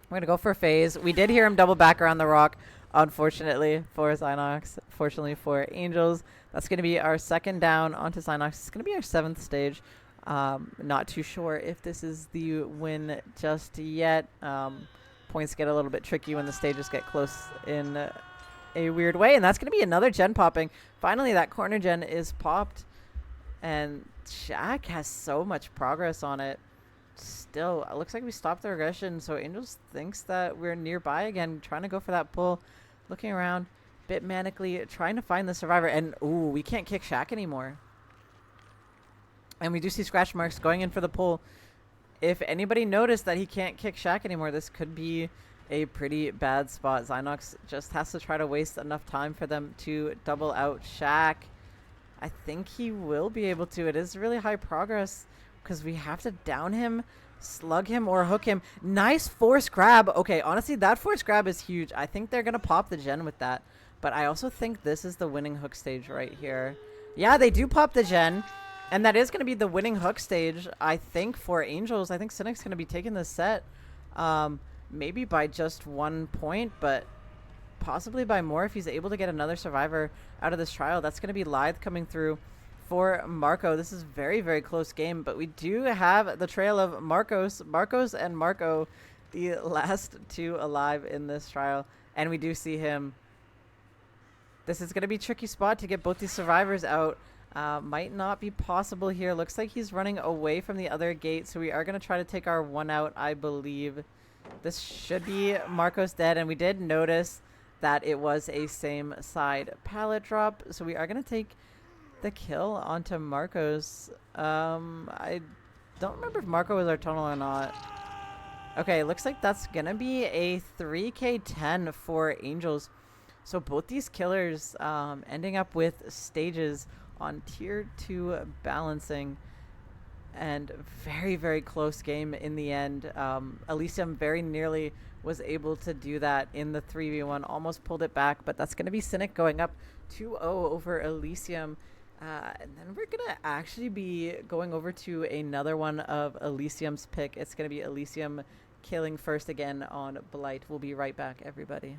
We're going to go for a phase. We did hear him double back around the rock, unfortunately, for Cynox. Fortunately for Angels. That's going to be our 2nd down onto Cynox. It's going to be our 7th stage. Not too sure if this is the win just yet. Points get a little bit tricky when the stages get close in a weird way, and that's going to be another gen popping. Finally, that corner gen is popped, and Jack has so much progress on it. Still, it looks like we stopped the regression, so Angels thinks that we're nearby again, trying to go for that pull. Looking around, bit manically, trying to find the survivor, and ooh, we can't kick Shaq anymore. And we do see scratch marks going in for the pull. If anybody noticed that he can't kick Shaq anymore, this could be a pretty bad spot. Cynox just has to try to waste enough time for them to double out Shaq. I think he will be able to. It is really high progress because we have to down him, slug him, or hook him. Nice force grab. Okay, honestly, that force grab is huge. I think they're going to pop the gen with that. But I also think this is the winning hook stage right here. Yeah, they do pop the gen. And that is going to be the winning hook stage, I think, for Angels. I think Cynic's going to be taking this set. Maybe by just 1 point, but possibly by more if he's able to get another survivor out of this trial. That's going to be Lithe coming through for Marco. This is very, very close game, but we do have the trail of Marcos and Marco, the last two alive in this trial, and we do see him. This is going to be a tricky spot to get both these survivors out. Might not be possible here. Looks like he's running away from the other gate, so we are going to try to take our one out, I believe. This should be Marcos dead, and we did notice that it was a same side pallet drop, so we are going to take the kill onto Marcos. I don't remember if Marco was our tunnel or not. Okay, looks like that's going to be a 3k10 for Angels. So both these killers ending up with stages on tier 2 balancing, and very, very close game in the end. Elysium very nearly was able to do that in the 3v1, almost pulled it back, but that's going to be Cynic going up 2-0 over Elysium. And then we're going to actually be going over to another one of Elysium's pick. It's going to be Elysium killing first again on Blight. We'll be right back, everybody.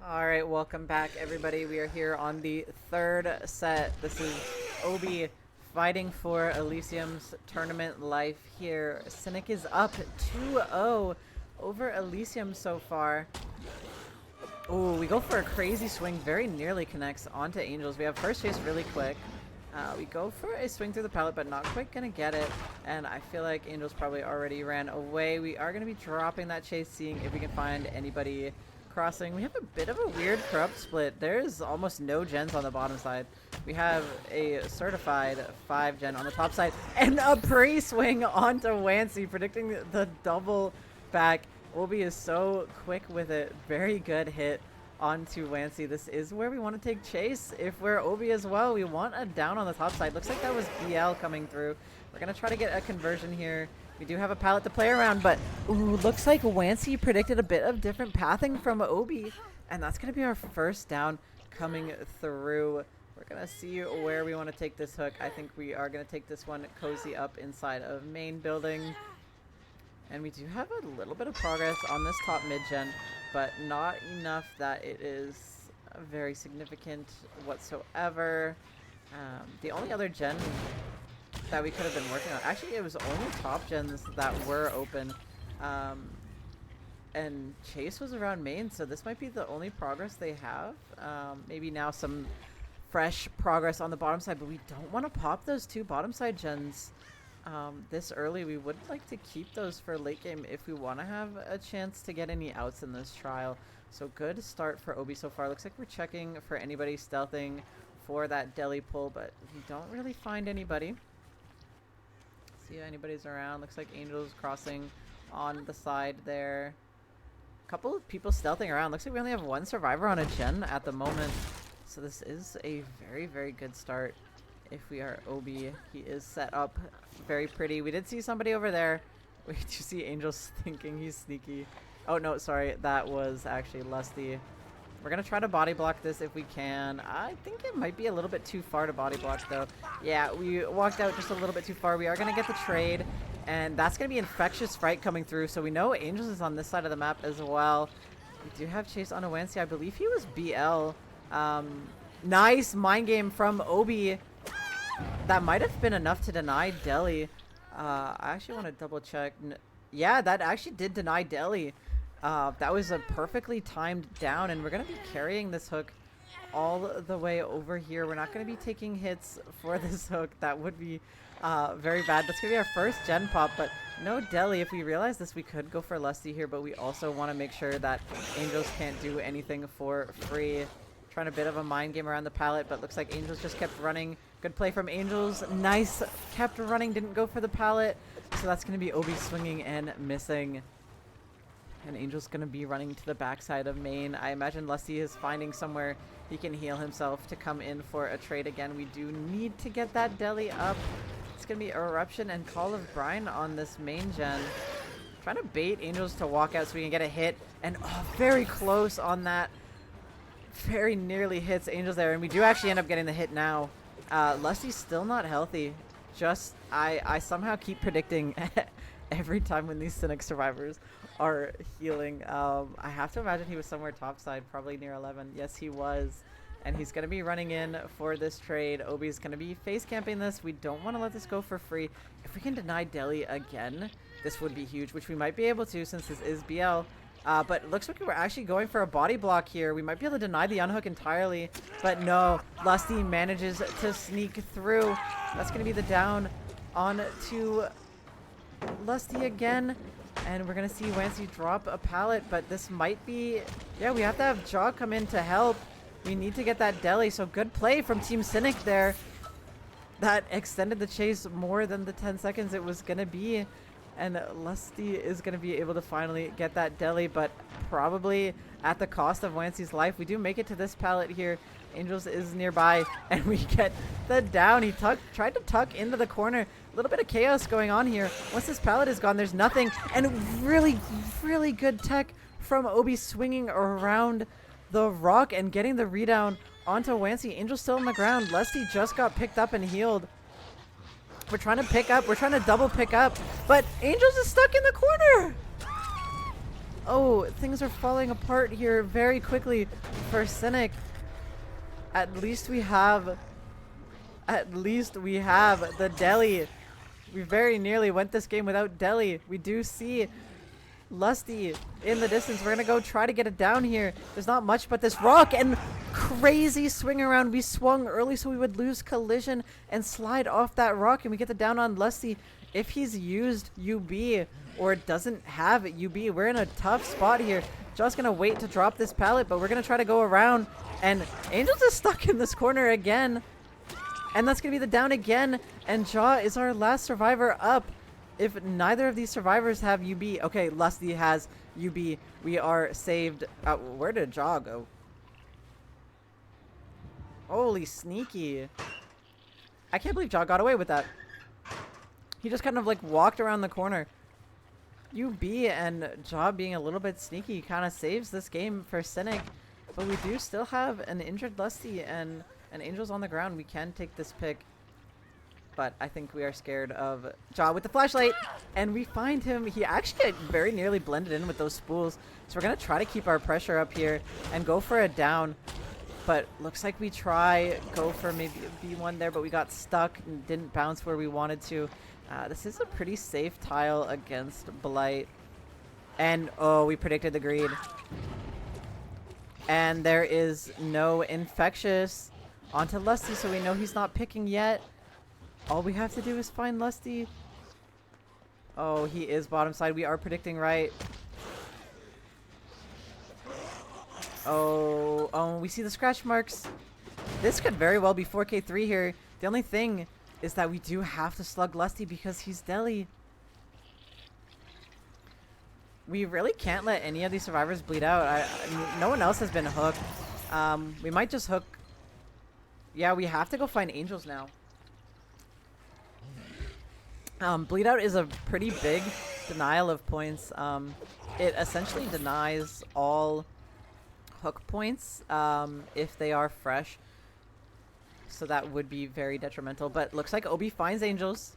All right, welcome back, everybody. We are here on the third set. This is Obi fighting for Elysium's tournament life here. Cynic is up 2-0 over Elysium so far. Ooh, we go for a crazy swing, very nearly connects onto Angels. We have first chase really quick. We go for a swing through the pallet, but not quite going to get it. And I feel like Angels probably already ran away. We are going to be dropping that chase, seeing if we can find anybody crossing. We have a bit of a weird corrupt split. There's almost no gens on the bottom side. We have a certified 5 gen on the top side and a pre-swing onto Wancy, predicting the double back. Obi is so quick with it. Very good hit onto Wancy. This is where we want to take chase. If we're Obi as well, we want a down on the top side. Looks like that was BL coming through. We're going to try to get a conversion here. We do have a pallet to play around, but ooh, looks like Wancy predicted a bit of different pathing from Obi, and that's going to be our first down coming through. We're going to see where we want to take this hook. I think we are going to take this one cozy up inside of main building. And we do have a little bit of progress on this top mid-gen, but not enough that it is very significant whatsoever. The only other gen that we could have been working on, actually it was only top gens that were open, and chase was around main, so this might be the only progress they have. Maybe now some fresh progress on the bottom side, but we don't want to pop those 2 bottom side gens this early. We would like to keep those for late game if we want to have a chance to get any outs in this trial. So good start for Obi so far. Looks like we're checking for anybody stealthing for that deli pull, but we don't really find anybody. See if anybody's around. Looks like Angel's crossing on the side there. A couple of people stealthing around. Looks like we only have 1 survivor on a gen at the moment. So this is a very, very good start if we are Obi. He is set up very pretty. We did see somebody over there. We do see Angel's thinking he's sneaky. Oh, no, sorry. That was actually Lusty. We're going to try to body block this if we can. I think it might be a little bit too far to body block, though. Yeah, we walked out just a little bit too far. We are going to get the trade, and that's going to be Infectious Fright coming through. So we know Angels is on this side of the map as well. We do have Chase on Wancy. I believe he was BL. Nice mind game from Obi. That might have been enough to deny Deli. I actually want to double check. Yeah, that actually did deny Deli. That was a perfectly timed down, and we're going to be carrying this hook all the way over here. We're not going to be taking hits for this hook. That would be very bad. That's going to be our first gen pop, but no Deli. If we realize this, we could go for Lusty here, but we also want to make sure that Angels can't do anything for free. Trying a bit of a mind game around the pallet, but looks like Angels just kept running. Good play from Angels. Nice. Kept running. Didn't go for the pallet. So that's going to be Obi swinging and missing. And Angel's going to be running to the backside of main. I imagine Lusty is finding somewhere he can heal himself to come in for a trade again. We do need to get that deli up. It's going to be Eruption and Call of Brine on this main gen. Trying to bait Angels to walk out so we can get a hit. And oh, very close on that. Very nearly hits Angels there. And we do actually end up getting the hit now. Lusty's still not healthy. Just, I somehow keep predicting every time when these Cynic survivors are healing. I have to imagine he was somewhere topside, probably near 11. Yes, he was. And he's going to be running in for this trade. Obi's going to be face camping this. We don't want to let this go for free. If we can deny Deli again, this would be huge, which we might be able to since this is BL. But it looks like we're actually going for a body block here. We might be able to deny the unhook entirely. But no, Lusty manages to sneak through. That's going to be the down on to Lusty again. And we're going to see Wancy drop a pallet. But this might be... Yeah, we have to have Jaw come in to help. We need to get that deli. So good play from Team Cynic there. That extended the chase more than the 10 seconds it was going to be. And Lusty is going to be able to finally get that deli, but probably at the cost of Wancy's life. We do make it to this pallet here. Angels is nearby, and we get the down. He tried to tuck into the corner. A little bit of chaos going on here. Once this pallet is gone, there's nothing. And really, really good tech from Obi swinging around the rock and getting the redown onto Wancy. Angel's still on the ground. Lusty just got picked up and healed. We're trying to pick up. We're trying to double pick up. But Angels is stuck in the corner. Oh, things are falling apart here very quickly for Cynic. At least we have the deli. We very nearly went this game without deli. We do see Lusty in the distance. We're gonna go try to get it down here. There's not much but this rock and crazy swing around. We swung early so we would lose collision and slide off that rock, and we get the down on Lusty. If he's used UB or doesn't have UB, we're in a tough spot here. Just gonna wait to drop this pallet, but we're gonna try to go around, and Angel's is stuck in this corner again. And that's gonna be the down again, and Jaw is our last survivor up. If neither of these survivors have UB, okay, Lusty has UB. We are saved. Where did Jaw go? Holy sneaky. I can't believe Jaw got away with that. He just kind of like walked around the corner. UB and Jaw being a little bit sneaky kind of saves this game for Cynic. But we do still have an injured Lusty and an Angel's on the ground. We can take this pick. But I think we are scared of Jaw with the flashlight. And we find him. He actually very nearly blended in with those spools. So we're going to try to keep our pressure up here and go for a down. But looks like we go for maybe a B1 there, but we got stuck and didn't bounce where we wanted to. This is a pretty safe tile against Blight. And, oh, we predicted the greed. And there is no infectious onto Lusty, so we know he's not picking yet. All we have to do is find Lusty. Oh, he is bottom side. We are predicting right. Oh, we see the scratch marks. This could very well be 4K3 here. The only thing is that we do have to slug Lusty because he's deli. We really can't let any of these survivors bleed out. No one else has been hooked. We might just hook. Yeah, we have to go find Angels now. Bleed out is a pretty big denial of points. It essentially denies all hook points if they are fresh. So that would be very detrimental. But looks like Obi finds Angels.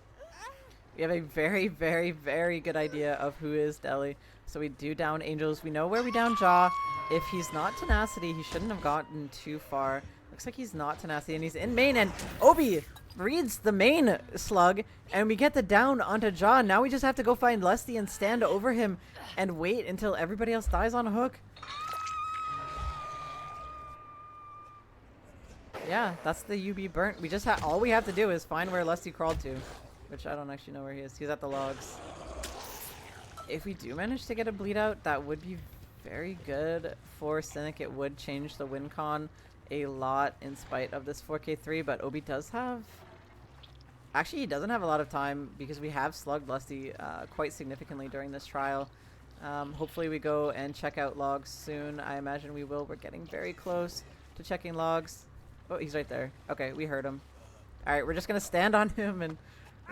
We have a very, very, very good idea of who is deli. So we do down Angels. We know where we down Jaw. If he's not Tenacity, he shouldn't have gotten too far. Looks like he's not Tenacity, and he's in main, and Obi reads the main slug, and we get the down onto Jaw. Now we just have to go find Lusty and stand over him and wait until everybody else dies on a hook. Yeah, that's the UB burnt. We just have all we have to do is find where Lusty crawled to, which I don't actually know where he is. He's at the logs. If we do manage to get a bleed out, that would be very good for Cynic. It would change the win con a lot in spite of this 4K3, but Obi does have... Actually, he doesn't have a lot of time because we have slugged Lusty quite significantly during this trial. Hopefully we go and check out logs soon. I imagine we will. We're getting very close to checking logs. Oh, he's right there. Okay, we heard him. Alright, we're just going to stand on him, and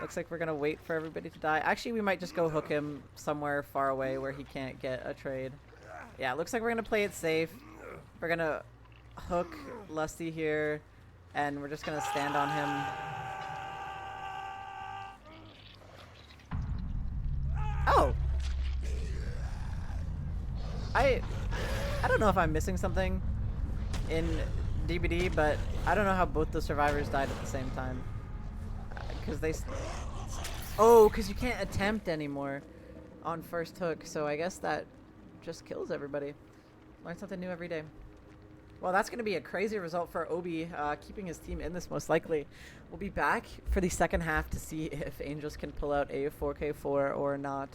looks like we're going to wait for everybody to die. Actually, we might just go hook him somewhere far away where he can't get a trade. Yeah, looks like we're going to play it safe. We're going to hook Lusty here, and we're just going to stand on him. Oh! I don't know if I'm missing something in DBD, but I don't know how both the survivors died at the same time. Because because you can't attempt anymore on first hook, so I guess that just kills everybody. Learn something new every day. Well, that's going to be a crazy result for Obi, keeping his team in this most likely. We'll be back for the second half to see if Angels can pull out a 4K4 or not.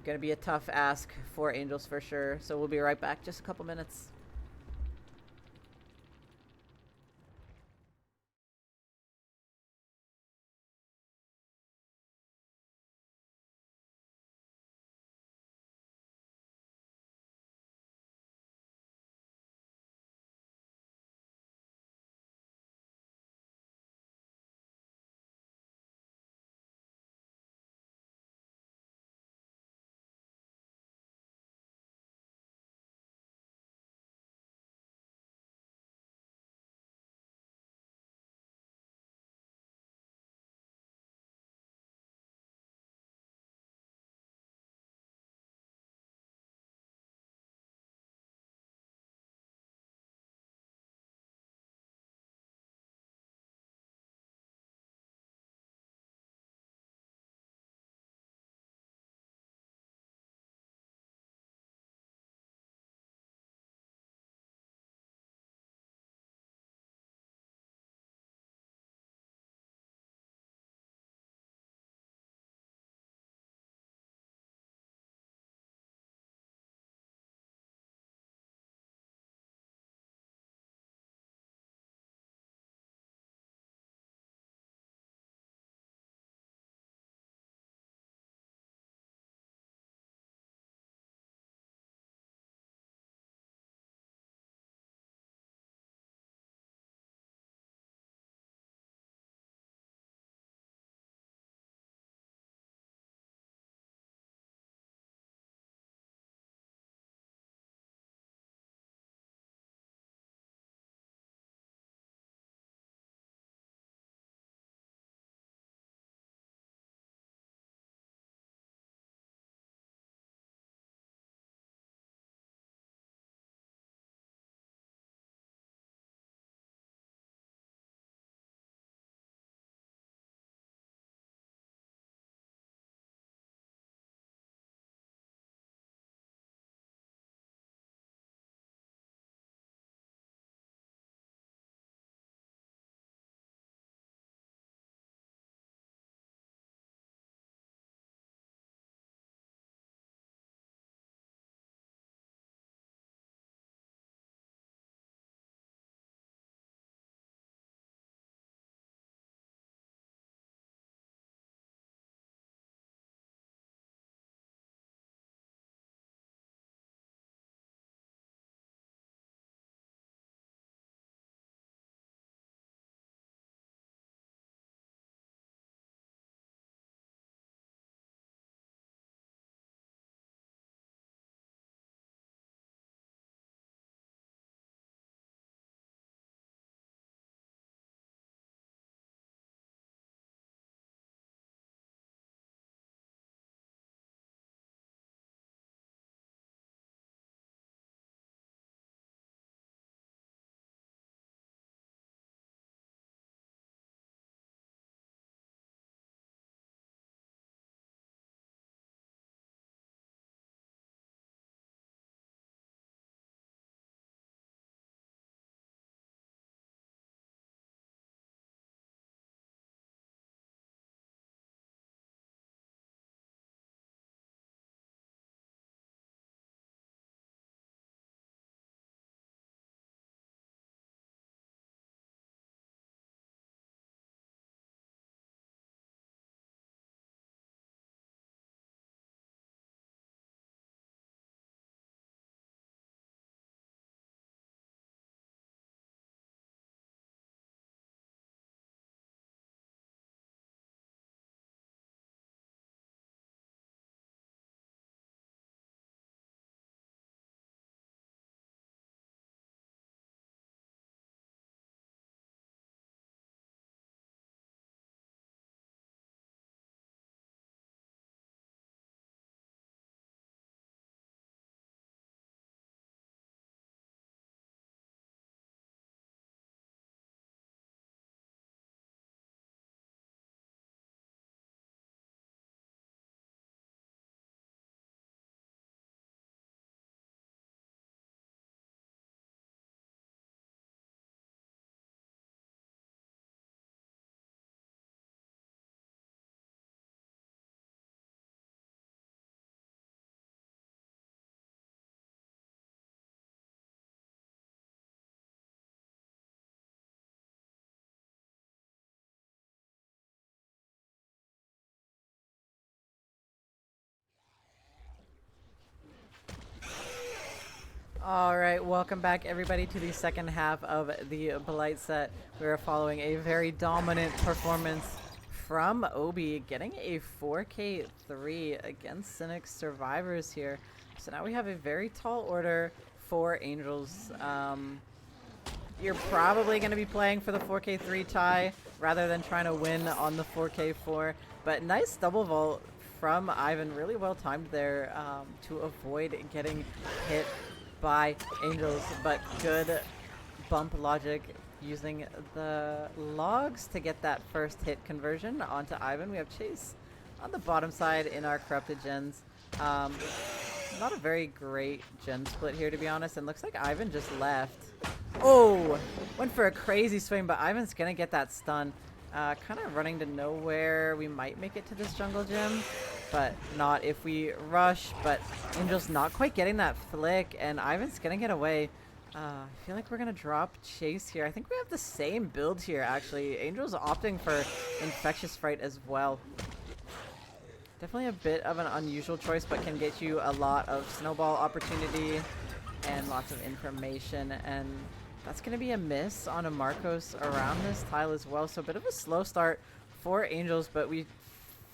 Going to be a tough ask for Angels for sure, so we'll be right back, just a couple minutes. All right, welcome back everybody to the second half of the Blight set. We are following a very dominant performance from Obi, getting a 4K3 against Cynic survivors here. So now we have a very tall order for Angels. You're probably going to be playing for the 4K3 tie rather than trying to win on the 4K4. But nice double vault from Ivan, really well timed there to avoid getting hit by Angels, but good bump logic using the logs to get that first hit conversion onto Ivan. We have Chase on the bottom side in our corrupted gens. Not a very great gen split here, to be honest, and looks like Ivan just left. Oh, went for a crazy swing, but Ivan's gonna get that stun. Kind of running to nowhere. We might make it to this jungle gym, but not if we rush. But Angel's not quite getting that flick, and Ivan's gonna get away. I feel like we're gonna drop Chase here. I think we have the same build here, actually. Angel's opting for Infectious Fright as well. Definitely a bit of an unusual choice, but can get you a lot of snowball opportunity and lots of information, and that's going to be a miss on a Marcos around this tile as well. So a bit of a slow start for Angels, but we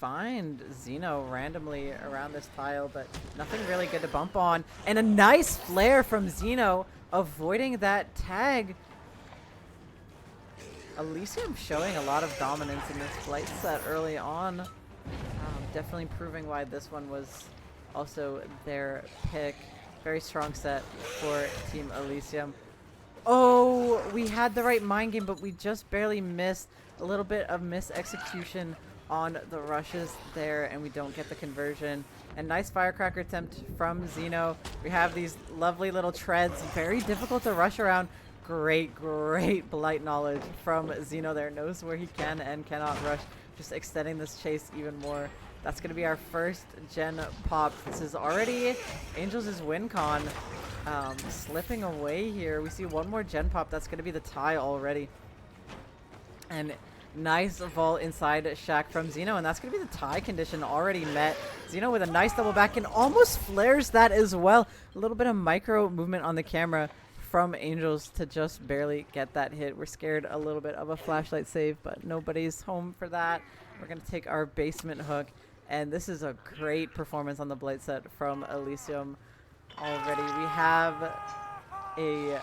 find Zeno randomly around this tile, but nothing really good to bump on. And a nice flare from Zeno, avoiding that tag. Elysium showing a lot of dominance in this Blight set early on. Definitely proving why this one was also their pick. Very strong set for Team Elysium. Oh, we had the right mind game, but we just barely missed. A little bit of mis-execution on the rushes there, and we don't get the conversion. And nice firecracker attempt from Zeno. We have these lovely little treads. Very difficult to rush around. Great Blight knowledge from Zeno there. Knows where he can and cannot rush. Just extending this chase even more. That's going to be our first gen pop. This is already Angels' win con. Slipping away here. We see one more gen pop. That's going to be the tie already. And nice vault inside Shack from Zeno. And that's going to be the tie condition already met. Zeno with a nice double back and almost flares that as well. A little bit of micro movement on the camera from Angels to just barely get that hit. We're scared a little bit of a flashlight save, but nobody's home for that. We're going to take our basement hook. And this is a great performance on the Blight set from Elysium already. We have a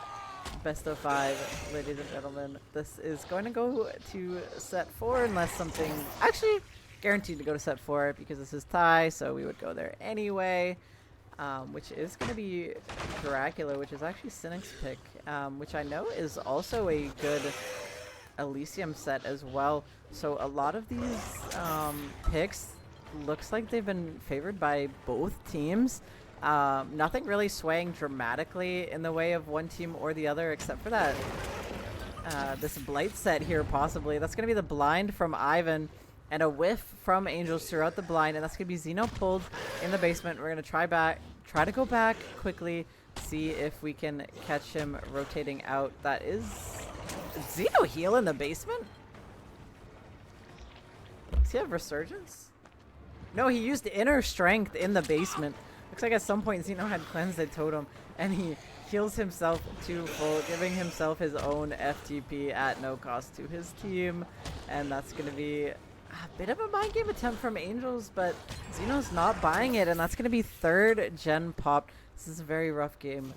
best of 5, ladies and gentlemen. This is going to go to set 4 unless something... Actually, guaranteed to go to set 4 because this is tie, so we would go there anyway. Which is going to be Dracula, which is actually Cynic's pick, which I know is also a good Elysium set as well. So a lot of these picks looks like they've been favored by both teams. Nothing really swaying dramatically in the way of one team or the other, except for that this Blight set here possibly. That's going to be the blind from Ivan and a whiff from Angels throughout the blind, and that's going to be Zeno pulled in the basement. We're going to try to go back quickly, see if we can catch him rotating out. That is Zeno heal in the basement? Does he have resurgence? No, he used inner strength in the basement. Looks like at some point Zeno had cleansed the totem, and he heals himself to full, giving himself his own FTP at no cost to his team. And that's going to be a bit of a mind game attempt from Angels, but Zeno's not buying it, and that's going to be third gen pop. This is a very rough game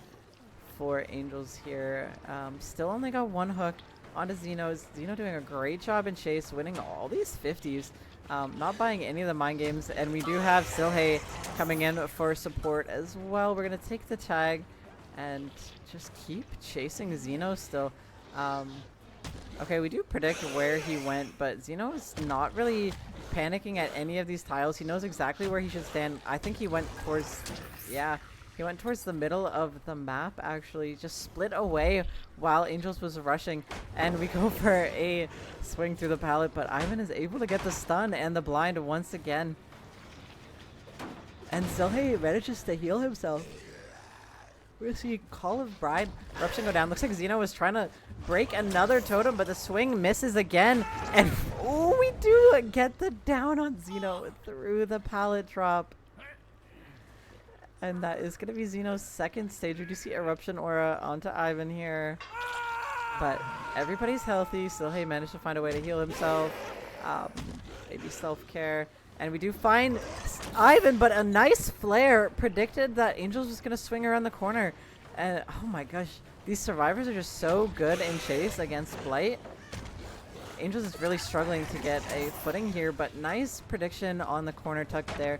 for Angels here. Still only got one hook onto Zeno. Zeno doing a great job in chase, winning all these 50s. Not buying any of the mind games, and we do have Silhei coming in for support as well. We're going to take the tag and just keep chasing Zeno still. Okay, we do predict where he went, but Zeno is not really panicking at any of these tiles. He knows exactly where he should stand. I think he went towards, yeah, he went towards the middle of the map, actually. Just split away while Angels was rushing, and we go for a swing through the pallet, but Ivan is able to get the stun and the blind once again. And Silhei manages to heal himself. We're going to see Call of Bride Eruption go down. Looks like Zeno was trying to break another totem, but the swing misses again. And oh, we do get the down on Zeno through the pallet drop. And that is going to be Xeno's second stage. We do see Eruption Aura onto Ivan here. But everybody's healthy. Still, he managed to find a way to heal himself. Um, Maybe self-care. And we do find Ivan, but a nice flare predicted that Angel's was going to swing around the corner. And oh my gosh, these survivors are just so good in chase against Blight. Angels is really struggling to get a footing here, but nice prediction on the corner tuck there.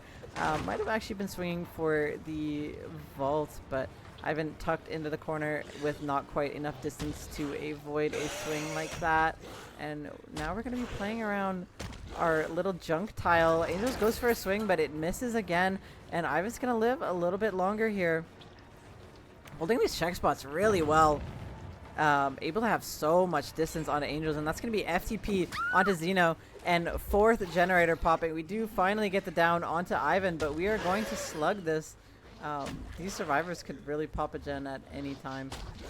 Might have actually been swinging for the vault, but Ivan tucked into the corner with not quite enough distance to avoid a swing like that. And now we're going to be playing around our little junk tile. Angels goes for a swing, but it misses again, and Ivan's going to live a little bit longer here. Holding these check spots really well. Able to have so much distance onto Angels, and that's going to be FTP onto Xeno, and fourth generator popping. We do finally get the down onto Ivan, but we are going to slug this. These survivors could really pop a gen at any time,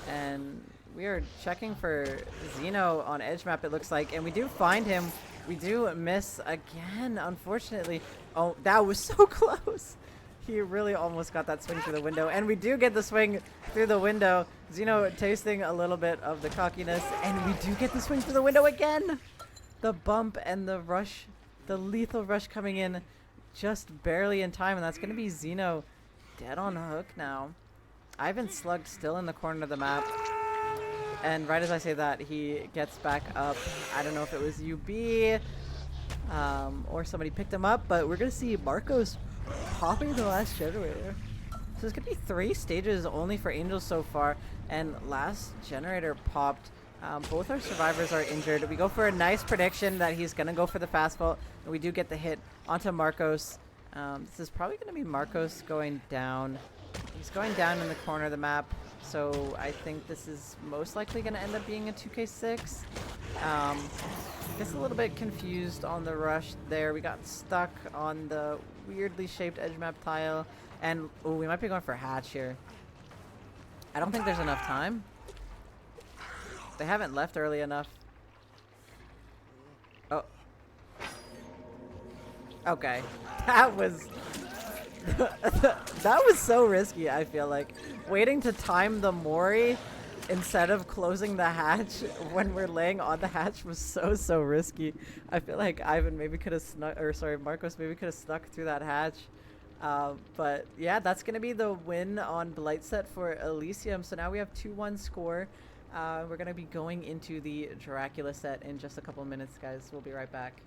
and we are checking for Xeno on edge map, it looks like, and we do find him. We do miss again, unfortunately. Oh, that was so close. He really almost got that swing through the window, and we do get the swing through the window. Xeno tasting a little bit of the cockiness, and we do get the swing through the window again. The bump and the rush, the lethal rush coming in just barely in time, and that's going to be Xeno dead on hook now. Ivan slugged still in the corner of the map, and right as I say that, he gets back up. I don't know if it was UB or somebody picked him up, but we're going to see Marcos popping the last generator. So there's gonna be 3 stages only for Angels so far, and last generator popped. Both our survivors are injured. We go for a nice prediction that he's gonna go for the fast vault, and we do get the hit onto Marcos. This is probably gonna be Marcos going down. He's going down in the corner of the map, so I think this is most likely gonna end up being a 2k6. Just a little bit confused on the rush there. We got stuck on the weirdly shaped edge map tile, and oh, we might be going for a hatch here. I don't think there's enough time. They haven't left early enough. Oh. Okay. That was that was so risky, I feel like. Waiting to time the Mori instead of closing the hatch when we're laying on the hatch was so risky. I feel like Ivan maybe could have snuck, or sorry, Marcos maybe could have snuck through that hatch. But yeah, that's going to be the win on Blight set for Elysium. So now we have 2-1 score. We're going to be going into the Dracula set in just a couple of minutes, guys. We'll be right back.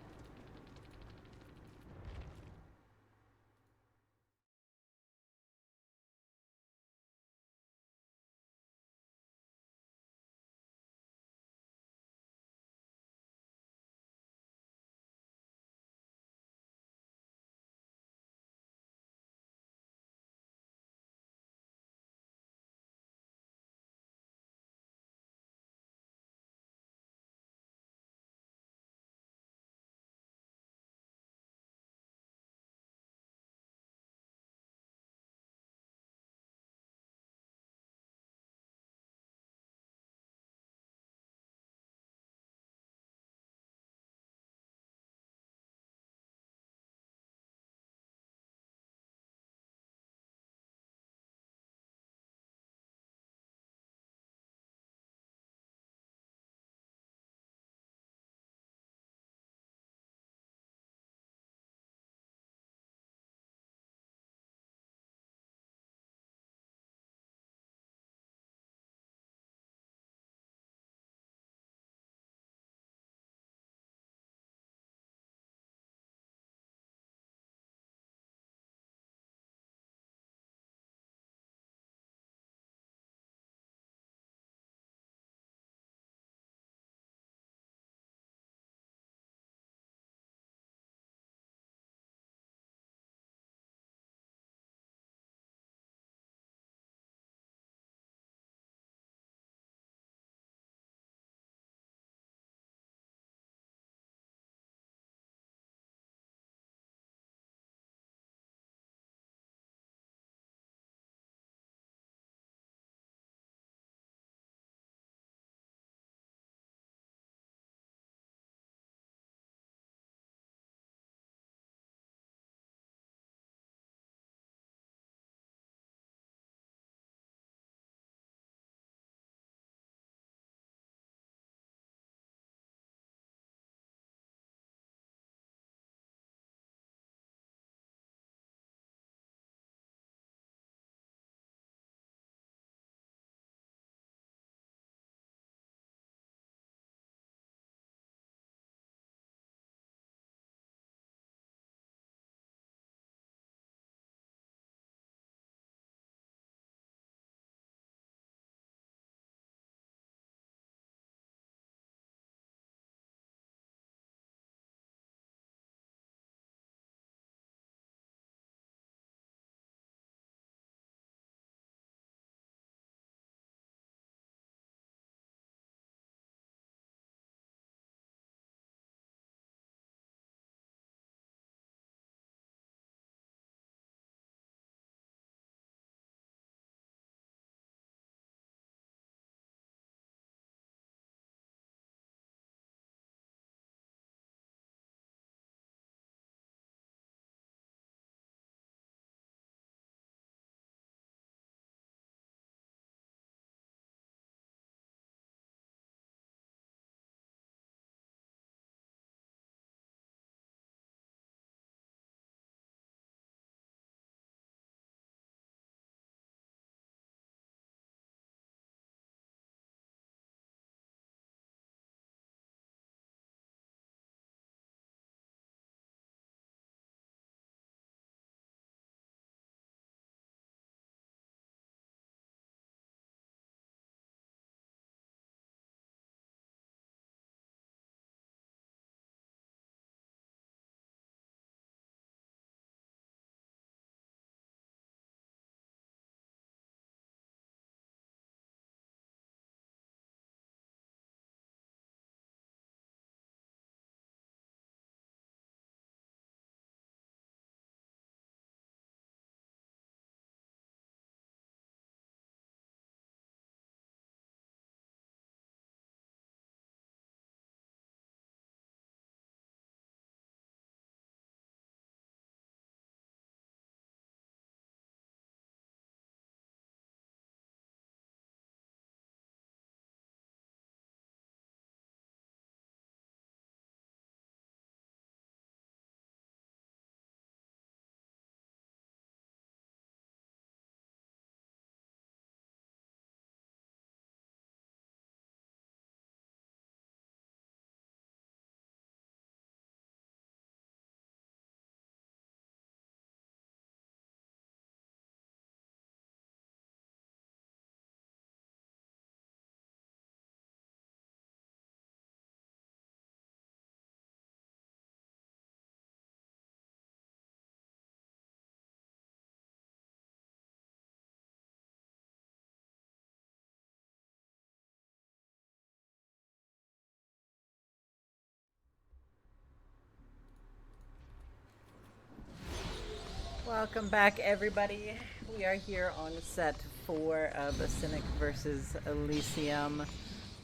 Welcome back, everybody. We are here on set 4 of Cynic versus Elysium.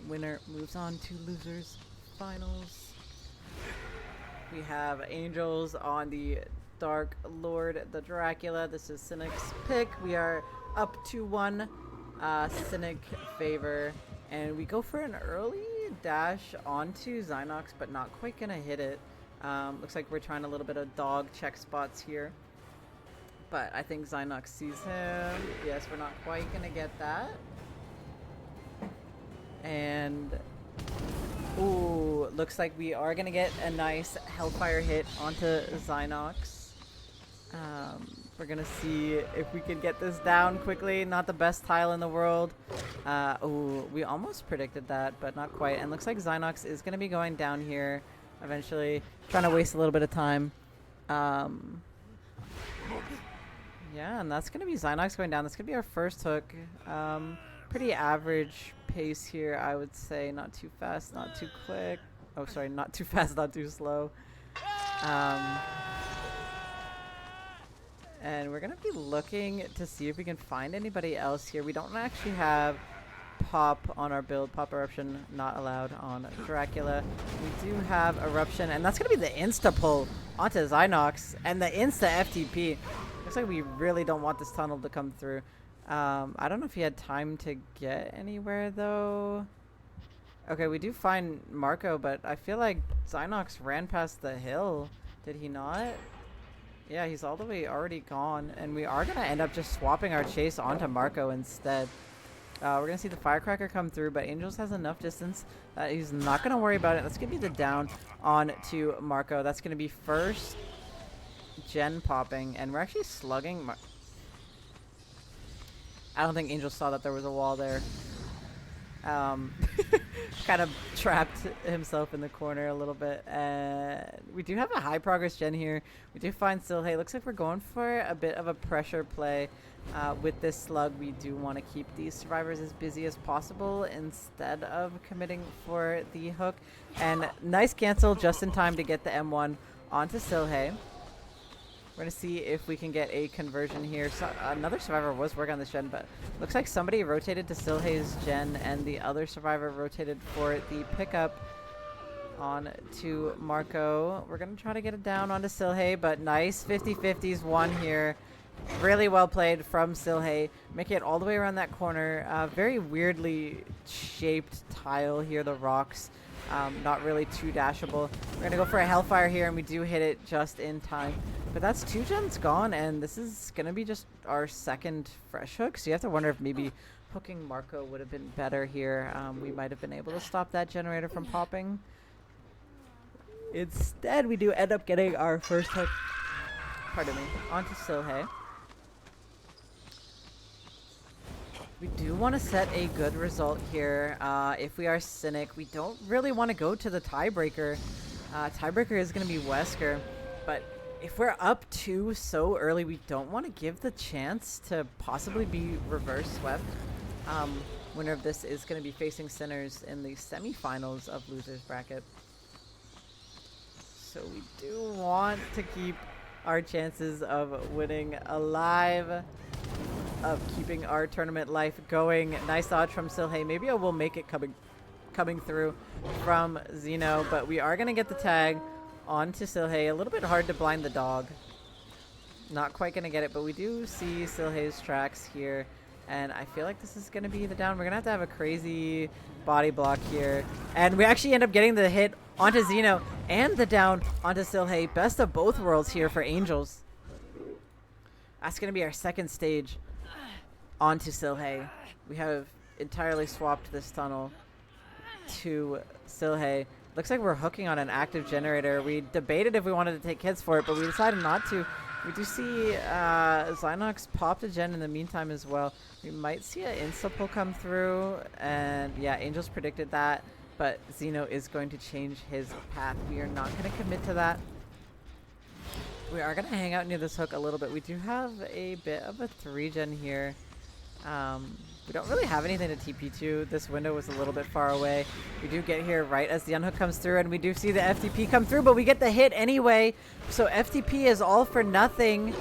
Winner moves on to losers finals. We have Angels on the Dark Lord, the Dracula. This is Cynic's pick. We are up 2-1, Cynic favor, and we go for an early dash onto Cynox, but not quite gonna hit it. Looks like we're trying a little bit of dog check spots here. But I think Cynox sees him. Yes, we're not quite gonna get that. And ooh, looks like we are gonna get a nice Hellfire hit onto Cynox. We're gonna see if we can get this down quickly. Not the best tile in the world. Ooh, we almost predicted that, but not quite. And looks like Cynox is gonna be going down here eventually. Trying to waste a little bit of time. Yeah, and that's going to be Cynox going down. That's going to be our first hook. Pretty average pace here, I would say. Not too fast, not too quick. Oh, sorry, not too fast, not too slow. And we're going to be looking to see if we can find anybody else here. We don't actually have Pop on our build. Pop Eruption not allowed on Dracula. We do have Eruption, and that's going to be the insta-pull onto Cynox and the insta-FTP. Looks like we really don't want this tunnel to come through. I don't know if he had time to get anywhere, though. Okay, we do find Marco, but I feel like Cynox ran past the hill. Did he not? Yeah, he's all the way already gone, and we are going to end up just swapping our chase onto Marco instead. We're going to see the Firecracker come through, but Angels has enough distance that he's not going to worry about it. That's going to be the down on to Marco. That's going to be first gen popping, and we're actually slugging. I don't think Angel saw that there was a wall there. Kind of trapped himself in the corner a little bit. We do have a high progress gen here. We do find Silhay. Looks like we're going for a bit of a pressure play. With this slug, we do want to keep these survivors as busy as possible instead of committing for the hook. And nice cancel just in time to get the M1 onto Silhay. We're going to see if we can get a conversion here. So, another survivor was working on this gen, but looks like somebody rotated to Silhay's gen, and the other survivor rotated for the pickup on to Marco. We're going to try to get it down onto Silhay, but nice 50-50s one here. Really well played from Silhay, making it all the way around that corner. Very weirdly shaped tile here, the rocks. Not really too dashable. We're going to go for a Hellfire here, and we do hit it just in time. But that's 2 gens gone, and this is going to be just our second fresh hook. So you have to wonder if maybe hooking Marco would have been better here. We might have been able to stop that generator from popping. Instead, we do end up getting our first hook, pardon me, onto Silhay. We do want to set a good result here. If we are Cynic, we don't really want to go to the tiebreaker. Tiebreaker is going to be Wesker, but if we're up 2 so early, we don't want to give the chance to possibly be reverse swept. Winner of this is going to be facing Sinners in the semifinals of Losers Bracket. So we do want to keep our chances of winning alive, of keeping our tournament life going. Nice dodge from Silhay. Maybe I will make it coming through from Zeno, but we are going to get the tag onto Silhay. A little bit hard to blind the dog. Not quite going to get it, but we do see Silhay's tracks here, and I feel like this is going to be the down. We're going to have a crazy body block here, and we actually end up getting the hit onto Zeno and the down onto Silhay. Best of both worlds here for Angels. That's going to be our second stage onto Silhay. We have entirely swapped this tunnel to Silhay. Looks like we're hooking on an active generator. We debated if we wanted to take hits for it, but we decided not to. We do see Cynox popped a gen in the meantime as well. We might see an insta-pull come through, and yeah, Angels predicted that, but Zeno is going to change his path. We are not going to commit to that. We are going to hang out near this hook a little bit. We do have a bit of a 3-gen here. We don't really have anything to TP to. This window was a little bit far away. We do get here right as the unhook comes through, and we do see the FTP come through, but we get the hit anyway. So FTP is all for nothing.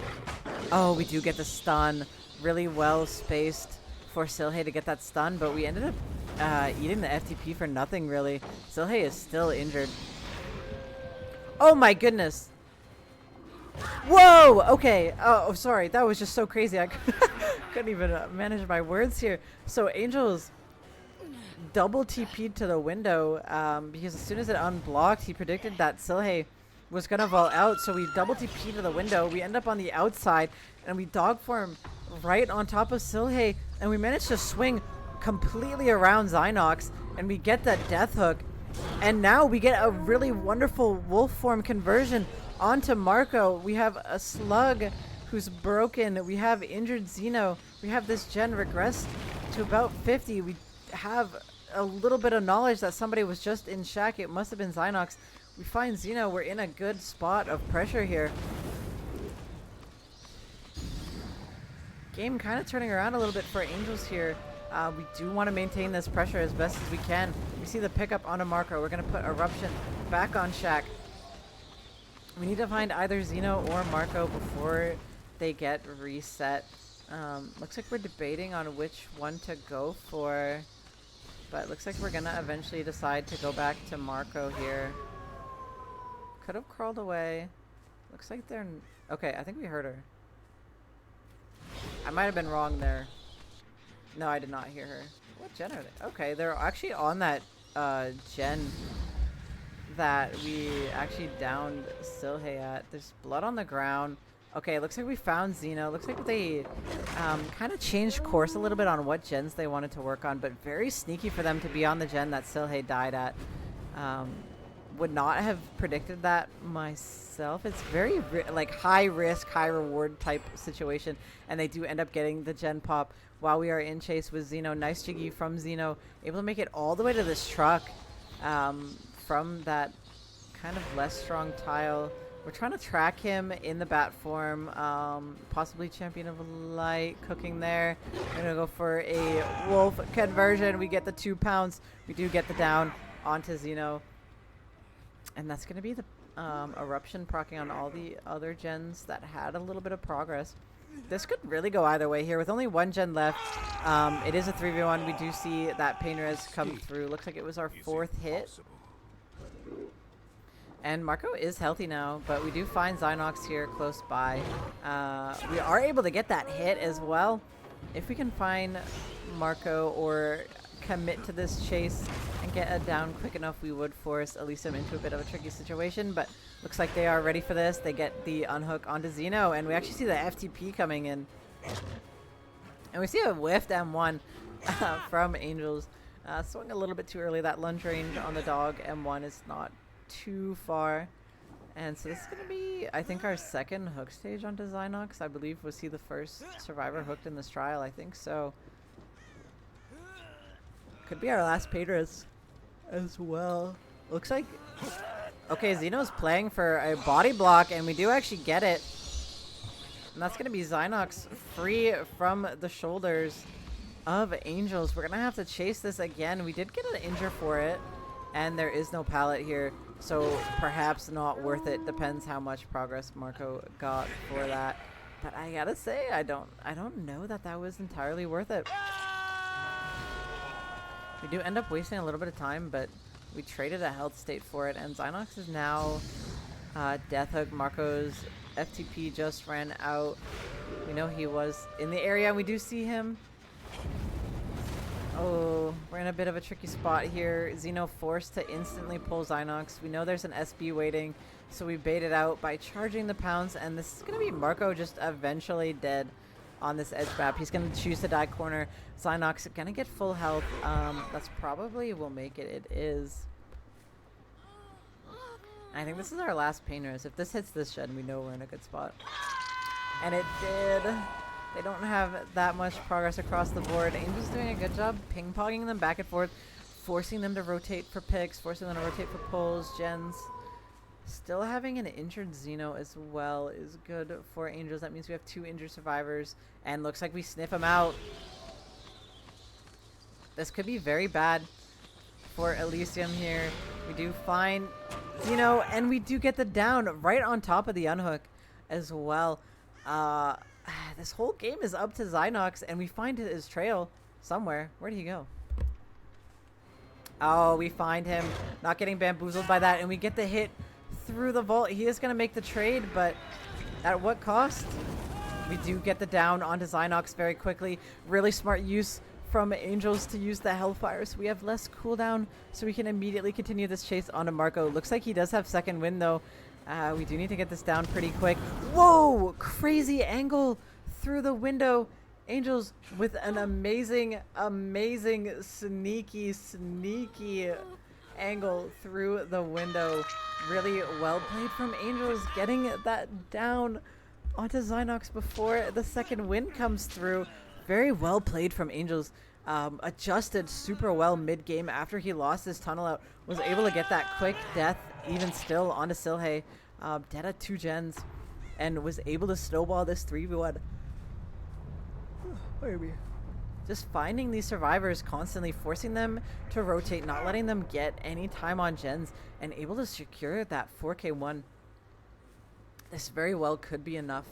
Oh, we do get the stun. Really well spaced for Silhei to get that stun, but we ended up eating the FTP for nothing, really. Silhei is still injured. Oh my goodness. Whoa! Okay. Oh, sorry. That was just so crazy. I couldn't even manage my words here. So Angel's double TP'd to the window because as soon as it unblocked, he predicted that Silhei was going to vault out. So we double TP'd to the window. We end up on the outside, and we dog form right on top of Silhei, and we managed to swing completely around Xynox, and we get that death hook. And now we get a really wonderful wolf form conversion onto Marco. We have a slug who's broken. We have injured Xeno. We have this gen regressed to about 50. We have a little bit of knowledge that somebody was just in shack. It must have been Xynox. We find Xeno. We're in a good spot of pressure here. Game kind of turning around a little bit for Angels here. We do want to maintain this pressure as best as we can. We see the pickup onto Marco. We're going to put Eruption back on Shack. We need to find either Xeno or Marco before they get reset. Looks like we're debating on which one to go for. But it looks like we're going to eventually decide to go back to Marco here. Could have crawled away. Looks like they're... Okay, I think we heard her. I might have been wrong there. No, I did not hear her. What gen are they? Okay, they're actually on that gen that we actually downed Silhei at. There's blood on the ground. Okay, looks like we found Xeno. Looks like they kind of changed course a little bit on what gens they wanted to work on, but very sneaky for them to be on the gen that Silhei died at. Would not have predicted that myself. It's very like high risk, high reward type situation, and they do end up getting the gen pop while we are in chase with Xeno. Nice jiggy from Xeno, able to make it all the way to this truck from that kind of less strong tile. We're trying to track him in the bat form, possibly Champion of Light cooking there. We're gonna go for a wolf conversion. We get the 2 pounds. We do get the down onto Xeno. And that's going to be the Eruption proccing on all the other gens that had a little bit of progress. This could really go either way here. With only one gen left, it is a 3v1. We do see that pain res come through. Looks like it was our 4th hit. And Marco is healthy now, but we do find Xynox here close by. We are able to get that hit as well. If we can find Marco or commit to this chase and get a down quick enough, we would force Elysium into a bit of a tricky situation, but looks like they are ready for this. They get the unhook onto Xeno, and we actually see the FTP coming in. And we see a whiffed M1 from Angels. Swung a little bit too early. That lunge range on the dog M1 is not too far. And so this is going to be, I think, our 2nd hook stage onto Xynox. I believe was he the first survivor hooked in this trial. I think so. Could be our last Pedras as well. Looks like... Okay, Xeno's playing for a body block, and we do actually get it. And that's going to be Xynox free from the shoulders of Angels. We're going to have to chase this again. We did get an injure for it, and there is no pallet here. So perhaps not worth it. Depends how much progress Marco got for that. But I gotta say, I don't know that that was entirely worth it. We do end up wasting a little bit of time, but we traded a health state for it, and Xynox is now death hook. Marco's FTP just ran out. We know he was in the area. We do see him. Oh, we're in a bit of a tricky spot here. Xeno forced to instantly pull Xynox. We know there's an SB waiting, so we baited out by charging the pounds, and this is going to be Marco just eventually dead on this edge map. He's going to choose to die corner. Xynox going to get full health. That's probably will make it. It is. I think this is our last painters. If this hits this shed, we know we're in a good spot. And it did. They don't have that much progress across the board. Angel's doing a good job ping-ponging them back and forth, forcing them to rotate for picks, forcing them to rotate for pulls, gens. Still having an injured Xeno as well is good for Angels. That means we have 2 injured survivors, and looks like we sniff them out. This could be very bad for Elysium here. We do find Xeno, and we do get the down right on top of the unhook as well. Uh, this whole game is up to Zynox, and we find his trail somewhere. Where did he go? Oh, we find him not getting bamboozled by that, and we get the hit through the vault. He is going to make the trade, but at what cost? We do get the down onto Zynox very quickly. Really smart use from Angels to use the Hellfire, so we have less cooldown, so we can immediately continue this chase onto Marco. Looks like he does have second wind, though. We do need to get this down pretty quick. Whoa! Crazy angle through the window. Angels with an amazing, sneaky angle through the window. Really well played from Angels, getting that down onto Zynox before the second wind comes through. Very well played from Angels. Adjusted super well mid-game after he lost his tunnel out. Was able to get that quick death even still onto Silhe. Dead at 2 gens. And was able to snowball this 3v1. Just finding these survivors, constantly forcing them to rotate, not letting them get any time on gens, and able to secure that 4k1. This very well could be enough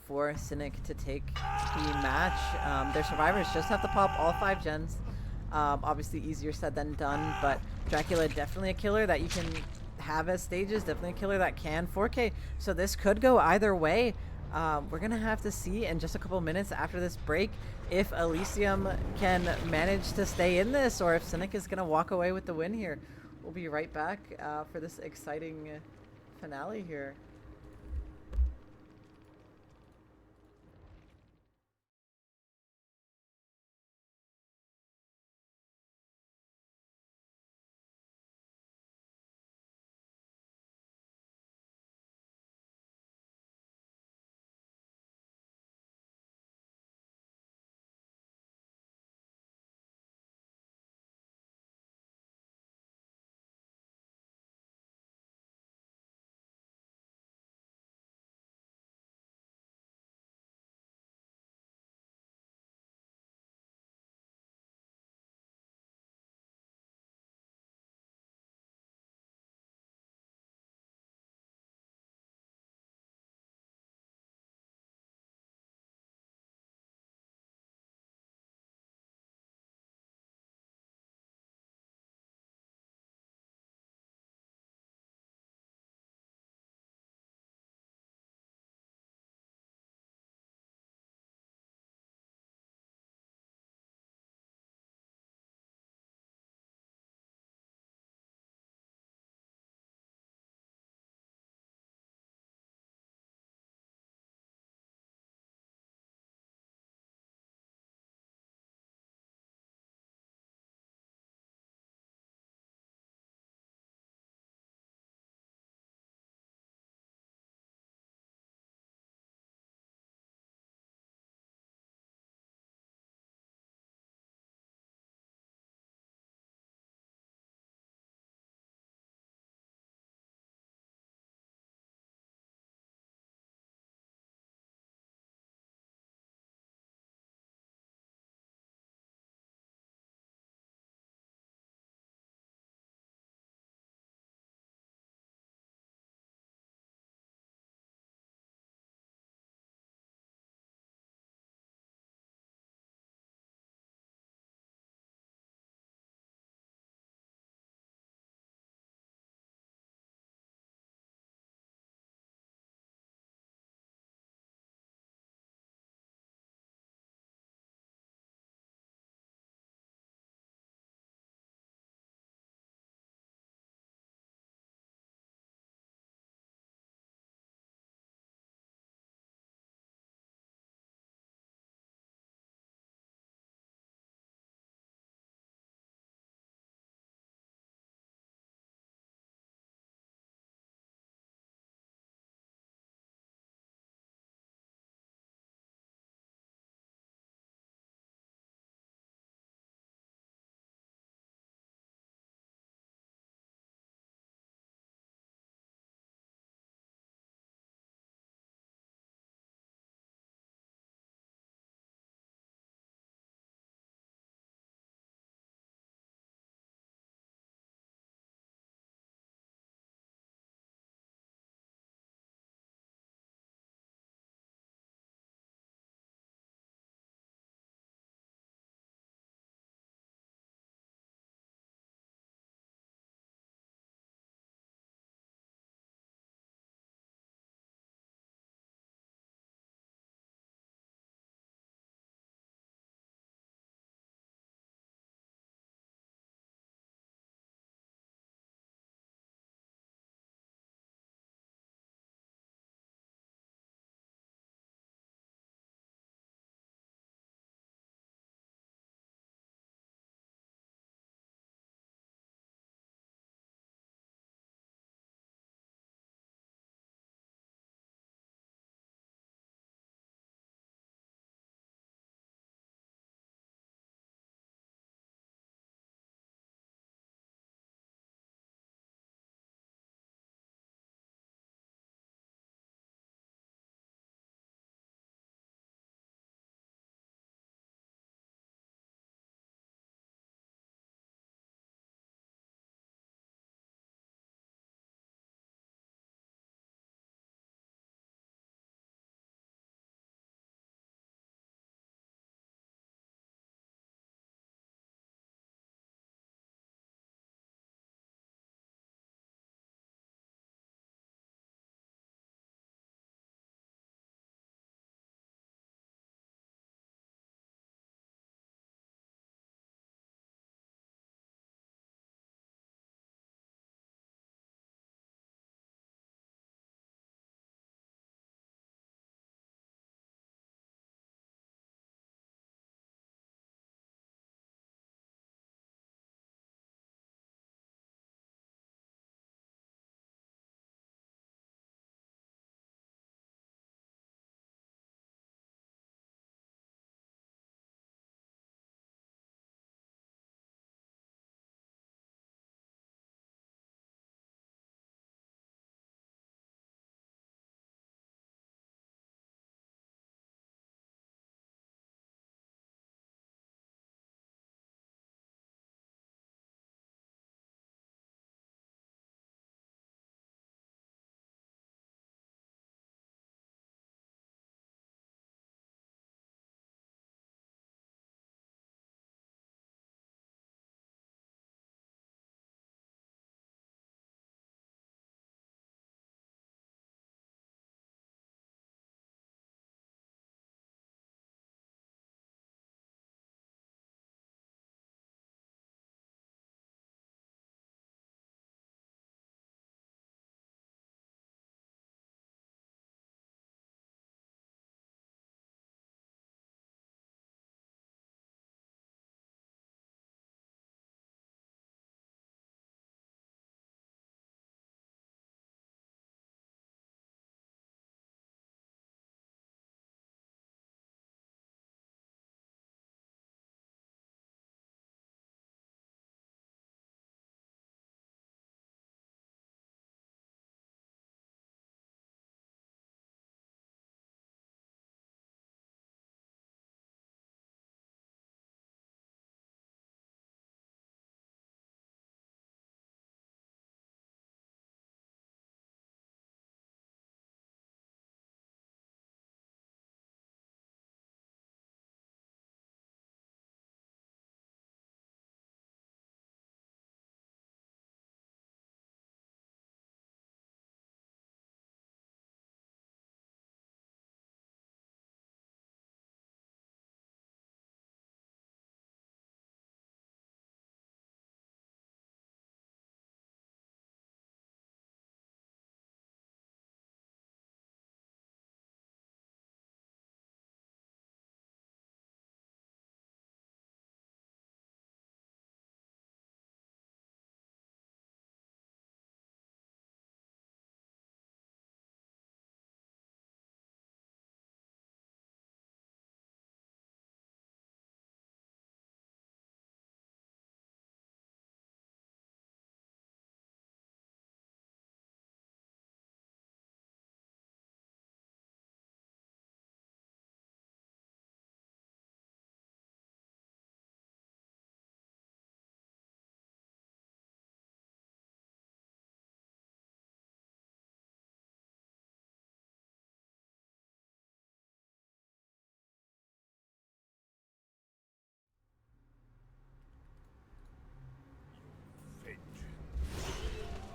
for Cynic to take the match. Their survivors just have to pop all 5 gens. Obviously easier said than done, but Dracula definitely a killer that you can have as stages, definitely a killer that can 4k. So this could go either way. We're going to have to see in just a couple minutes after this break if Elysium can manage to stay in this or if Cynic is going to walk away with the win here. We'll be right back for this exciting finale here.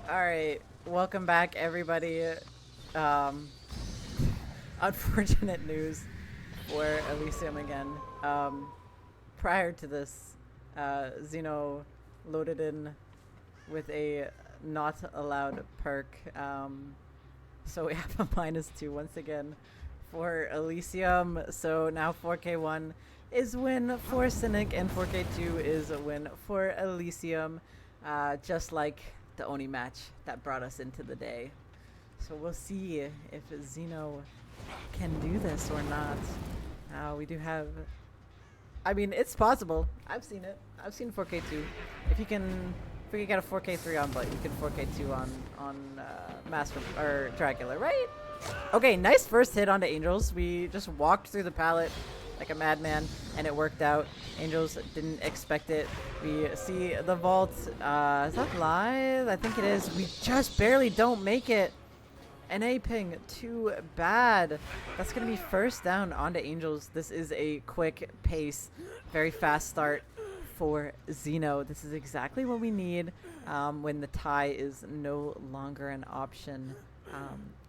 Alright, welcome back everybody. Um, Unfortunate news for Elysium again. Prior to this, Xeno loaded in with a not allowed perk. So we have a -2 once again for Elysium. So now 4K1 is win for Cynic and 4K2 is a win for Elysium. Just like the Oni match that brought us into the day. So we'll see if Xeno can do this or not. We do have... I mean, it's possible. I've seen it. I've seen 4K2. If we can get a 4K3 on Blight, we can 4K2 on Master or Dracula, right? Okay, nice first hit onto Angels. We just walked through the pallet like a madman, and it worked out. Angels didn't expect it. We see the vault. Is that live? I think it is. We just barely don't make it. An A ping, too bad. That's gonna be first down onto Angels. This is a quick pace, very fast start for Xeno. This is exactly what we need when the tie is no longer an option.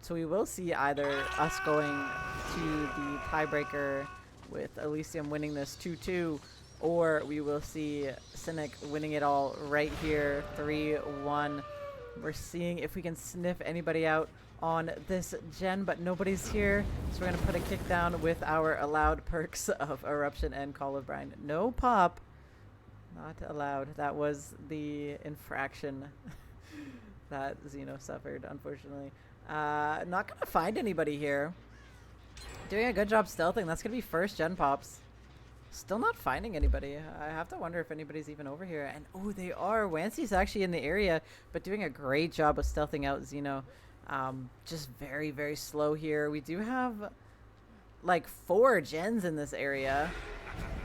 So we will see either us going to the tiebreaker with Elysium winning this 2-2, or we will see Cynic winning it all right here, 3-1. We're seeing if we can sniff anybody out on this gen, but nobody's here, so we're going to put a kick down with our allowed perks of Eruption and Call of Brine. No pop. Not allowed. That was the infraction that Xeno suffered, unfortunately. Not going to find anybody here. Doing a good job stealthing. That's going to be first gen pops. Still not finding anybody. I have to wonder if anybody's even over here. And oh, they are. Wancy's actually in the area, but doing a great job of stealthing out Xeno. Just very, very slow here. We do have like 4 gens in this area,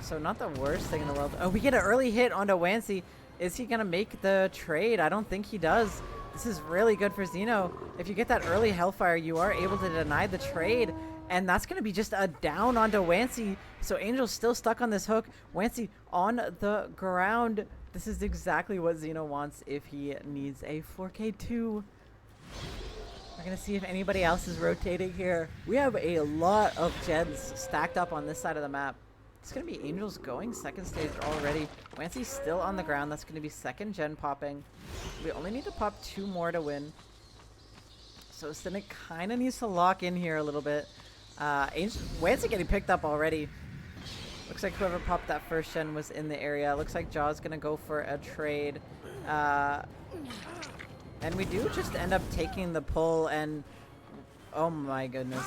so not the worst thing in the world. Oh, we get an early hit onto Wancy. Is he going to make the trade? I don't think he does. This is really good for Xeno. If you get that early Hellfire, you are able to deny the trade. And that's going to be just a down onto Wancy. So Angel's still stuck on this hook. Wancy on the ground. This is exactly what Xeno wants if he needs a 4K2. We're going to see if anybody else is rotating here. We have a lot of gens stacked up on this side of the map. It's going to be Angels going second stage already. Wancy's still on the ground. That's going to be second gen popping. We only need to pop 2 more to win. So Cynic kind of needs to lock in here a little bit. Wancy getting picked up already. Looks like whoever popped that first gen was in the area. Looks like Jaw's gonna go for a trade. And we do just end up taking the pull, and oh my goodness.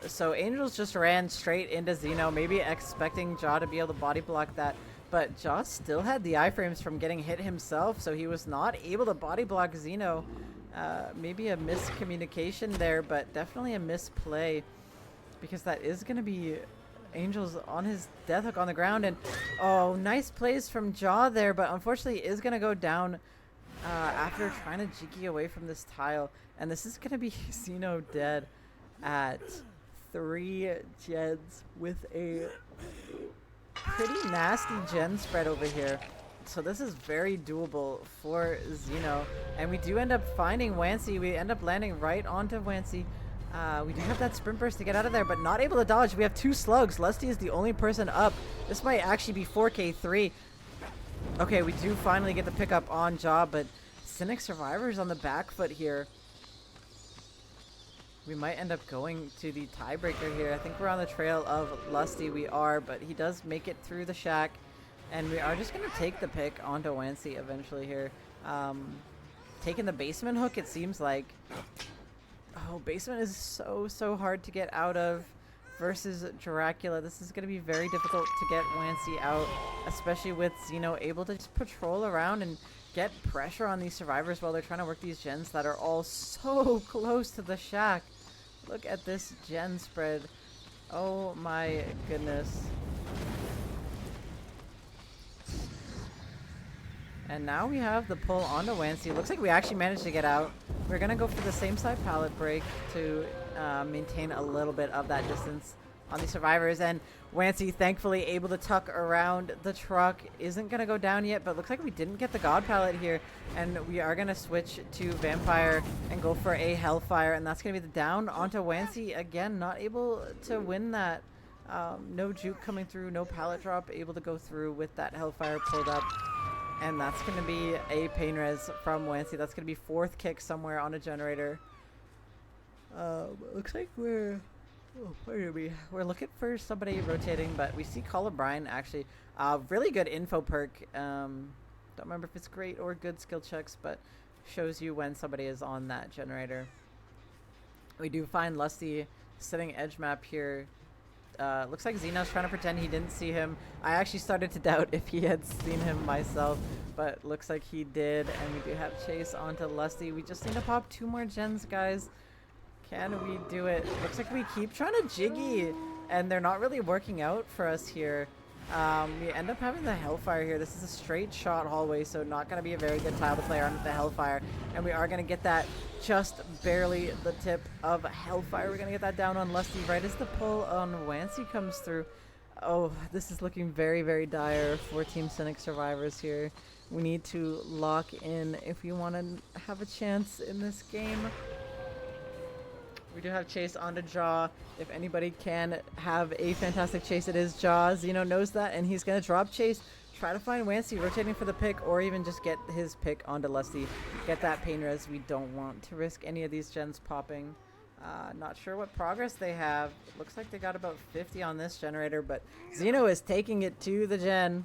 So Angels just ran straight into Xeno, maybe expecting Jaw to be able to body block that. But Jaw still had the iframes from getting hit himself, so he was not able to body block Xeno. Maybe a miscommunication there, but definitely a misplay, because that is going to be Angels on his death hook on the ground. And oh, nice plays from Jaw there, but unfortunately is going to go down after trying to jiggy away from this tile. And this is going to be Xeno dead at 3 gens with a pretty nasty gen spread over here. So this is very doable for Xeno. And we do end up finding Wancy. We end up landing right onto Wancy. We do have that sprint burst to get out of there, but not able to dodge. We have 2 slugs. Lusty is the only person up. This might actually be 4K3. Okay, we do finally get the pickup on Jaw, but Cynic Survivor's on the back foot here. We might end up going to the tiebreaker here. I think we're on the trail of Lusty. We are, but he does make it through the shack. And we are just going to take the pick onto Wancy eventually here. Taking the basement hook, it seems like. Oh, basement is so hard to get out of versus Dracula. This is going to be very difficult to get Wancy out, especially with Xeno able to just patrol around and get pressure on these survivors while they're trying to work these gens that are all so close to the shack. Look at this gen spread. Oh my goodness. And now we have the pull onto Wancy. Looks like we actually managed to get out. We're going to go for the same side pallet break to maintain a little bit of that distance on the survivors. And Wancy, thankfully, able to tuck around the truck. Isn't going to go down yet, but looks like we didn't get the God Pallet here. And we are going to switch to Vampire and go for a Hellfire. And that's going to be the down onto Wancy. Again, not able to win that. No juke coming through, no pallet drop, able to go through with that Hellfire pulled up. And that's going to be a pain res from Wancy. That's going to be fourth kick somewhere on a generator. Looks like we're looking for somebody rotating, but we see Colubrine actually. Really good info perk. Don't remember if it's great or good skill checks, but shows you when somebody is on that generator. We do find Lusty sitting edge map here. Looks like Xeno's trying to pretend he didn't see him. I actually started to doubt if he had seen him myself, but looks like he did, and we do have chase onto Lusty. We just need to pop 2 more gens, guys. Can we do it? Looks like we keep trying to jiggy, and they're not really working out for us here. We end up having the Hellfire here. This is a straight shot hallway, so not going to be a very good tile to play on with the Hellfire. And we are going to get that just barely the tip of Hellfire. We're going to get that down on Lusty right as the pull on Wancy comes through. Oh, this is looking very, very dire for Team Cynic survivors here. We need to lock in if we want to have a chance in this game. We do have chase onto Jaw. If anybody can have a fantastic chase, it is Jaw. Xeno knows that, and he's going to drop chase, try to find Wancy rotating for the pick, or even just get his pick onto Lusty. Get that pain res. We don't want to risk any of these gens popping. Not sure what progress they have. Looks like they got about 50 on this generator, but Xeno is taking it to the gen.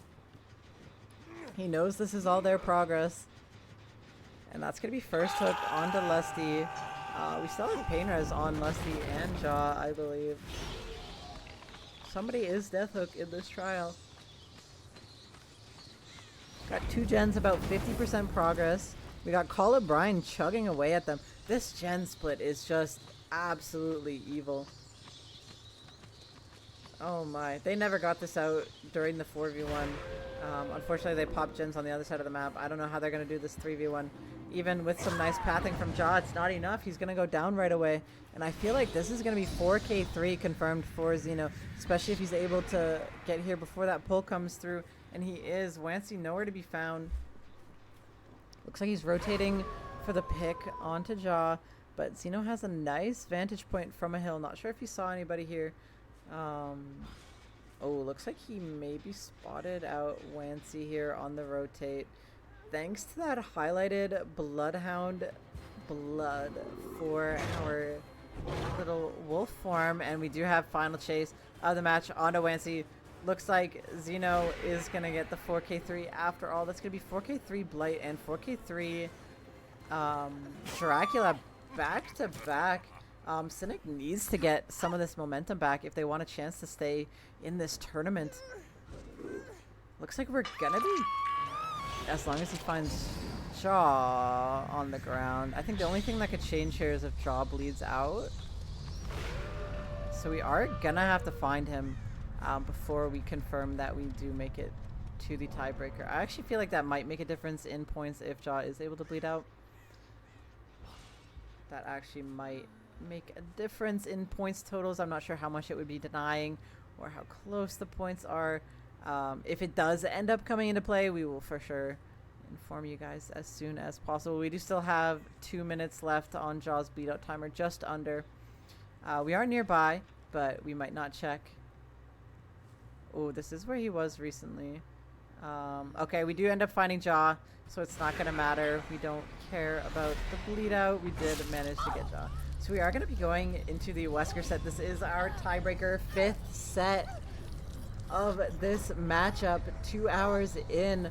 He knows this is all their progress. And that's going to be first hook onto Lusty. We still have pain res on Lusty and Jaw, I believe. Somebody is death hook in this trial. Got 2 gens, about 50% progress. We got Colubrine chugging away at them. This gen split is just absolutely evil. Oh my. They never got this out during the 4v1. Unfortunately, they popped gens on the other side of the map. I don't know how they're going to do this 3v1. Even with some nice pathing from Jaw, it's not enough. He's going to go down right away. And I feel like this is going to be 4k3 confirmed for Xeno, especially if he's able to get here before that pull comes through. And he is. Wancy nowhere to be found. Looks like he's rotating for the pick onto Jaw. But Xeno has a nice vantage point from a hill. Not sure if he saw anybody here. Oh, looks like he maybe spotted out Wancy here on the rotate. Thanks to that highlighted Bloodhound blood for our little wolf form. And we do have final chase of the match onto Wancy. Looks like Xeno is going to get the 4k3 after all. That's going to be 4k3 Blight and 4k3 Dracula back to back. Cynic needs to get some of this momentum back if they want a chance to stay in this tournament. Looks like we're going to be... As long as he finds Jaw on the ground. I think the only thing that could change here is if Jaw bleeds out. So we are going to have to find him before we confirm that we do make it to the tiebreaker. I actually feel like that might make a difference in points if Jaw is able to bleed out. That actually might make a difference in points totals. I'm not sure how much it would be denying or how close the points are. If it does end up coming into play, we will for sure inform you guys as soon as possible. We do still have 2 minutes left on Jaw's bleed out timer, just under. We are nearby, but we might not check. Oh, this is where he was recently. Okay, we do end up finding Jaw, so it's not going to matter. We don't care about the bleed out. We did manage to get Jaw. So we are going to be going into the Wesker set. This is our tiebreaker, 5th set of this matchup, 2 hours in.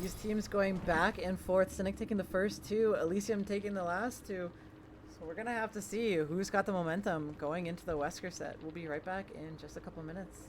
These teams going back and forth. Cynic taking the first 2, Elysium taking the last 2. So we're going to have to see who's got the momentum going into the Wesker set. We'll be right back in just a couple minutes.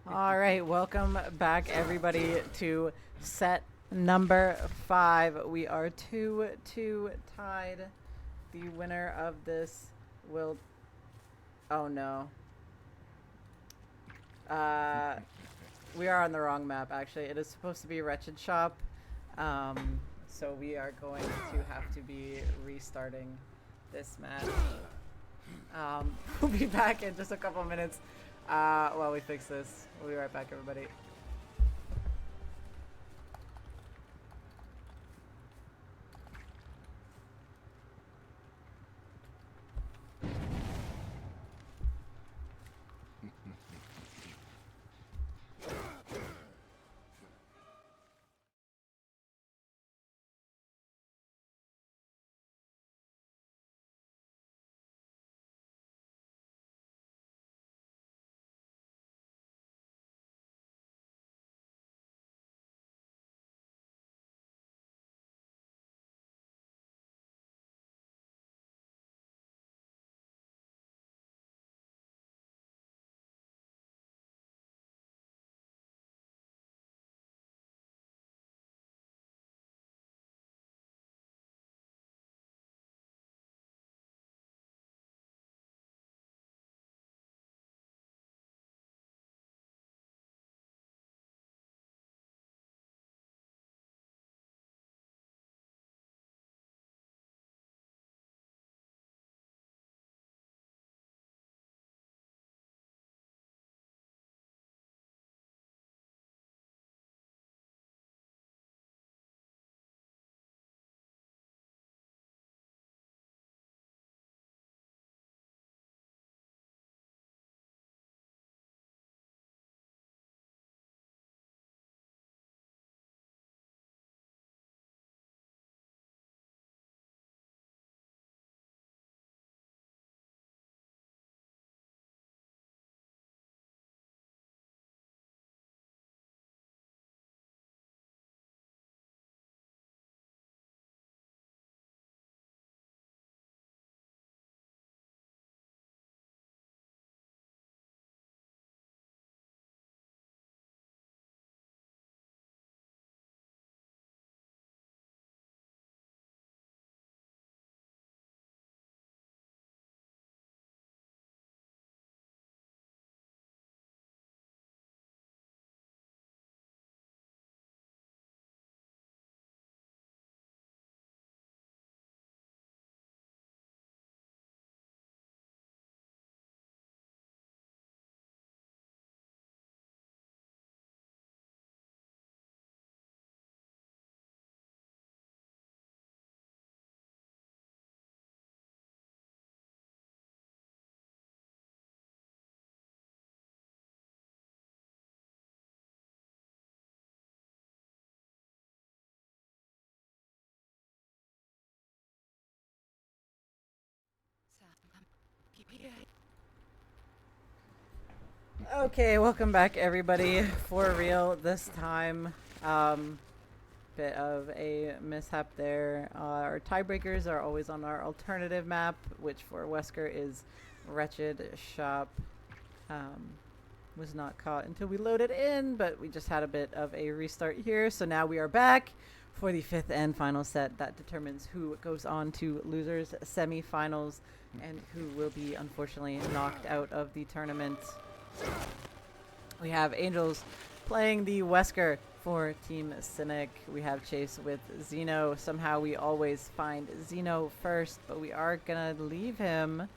All right, welcome back, everybody, to set number 5. We are 2-2 tied. The winner of this will... Oh, no. We are on the wrong map, actually. It is supposed to be Wretched Shop. So we are going to have to be restarting this match. We'll be back in just a couple of minutes while we fix this. We'll be right back, everybody. Okay, welcome back, everybody. For real this time. Bit of a mishap there. Our tiebreakers are always on our alternative map, which for Wesker is Wretched Shop. Was not caught until we loaded in, but we just had a bit of a restart here. So now we are back for the 5th and final set that determines who goes on to losers semifinals and who will be unfortunately knocked out of the tournament. We have Angels playing the Wesker for Team Cynic. We have Chase with Xeno. Somehow we always find Xeno first, but we are gonna leave him.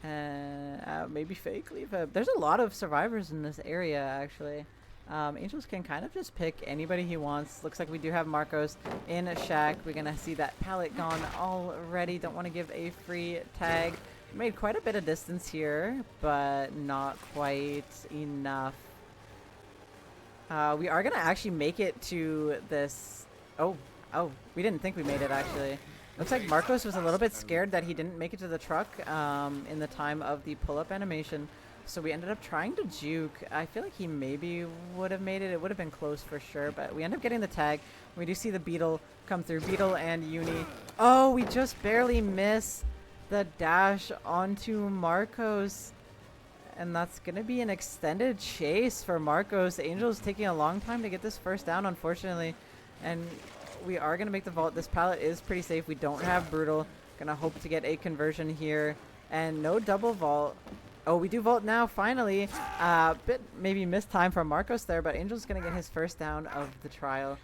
Maybe fake leave him. There's a lot of survivors in this area, actually. Angels can kind of just pick anybody he wants. Looks like we do have Marcos in a shack. We're gonna see that pallet gone already. Don't want to give a free tag. Made quite a bit of distance here, but not quite enough. We are gonna actually make it to this. Oh, we didn't think we made it, actually. Looks like Marcos was a little bit scared that he didn't make it to the truck in the time of the pull-up animation. So we ended up trying to juke. I feel like he maybe would have made it. It would have been close for sure, but we end up getting the tag. We do see the Beetle come through. Beetle and Uni. Oh, we just barely miss the dash onto Marcos. And that's going to be an extended chase for Marcos. Angel's taking a long time to get this first down, unfortunately. And we are going to make the vault. This pallet is pretty safe. We don't have Brutal. Going to hope to get a conversion here. And no double vault. Oh, we do vault now, finally. Bit maybe missed time from Marcos there, but Angel's going to get his first down of the trial.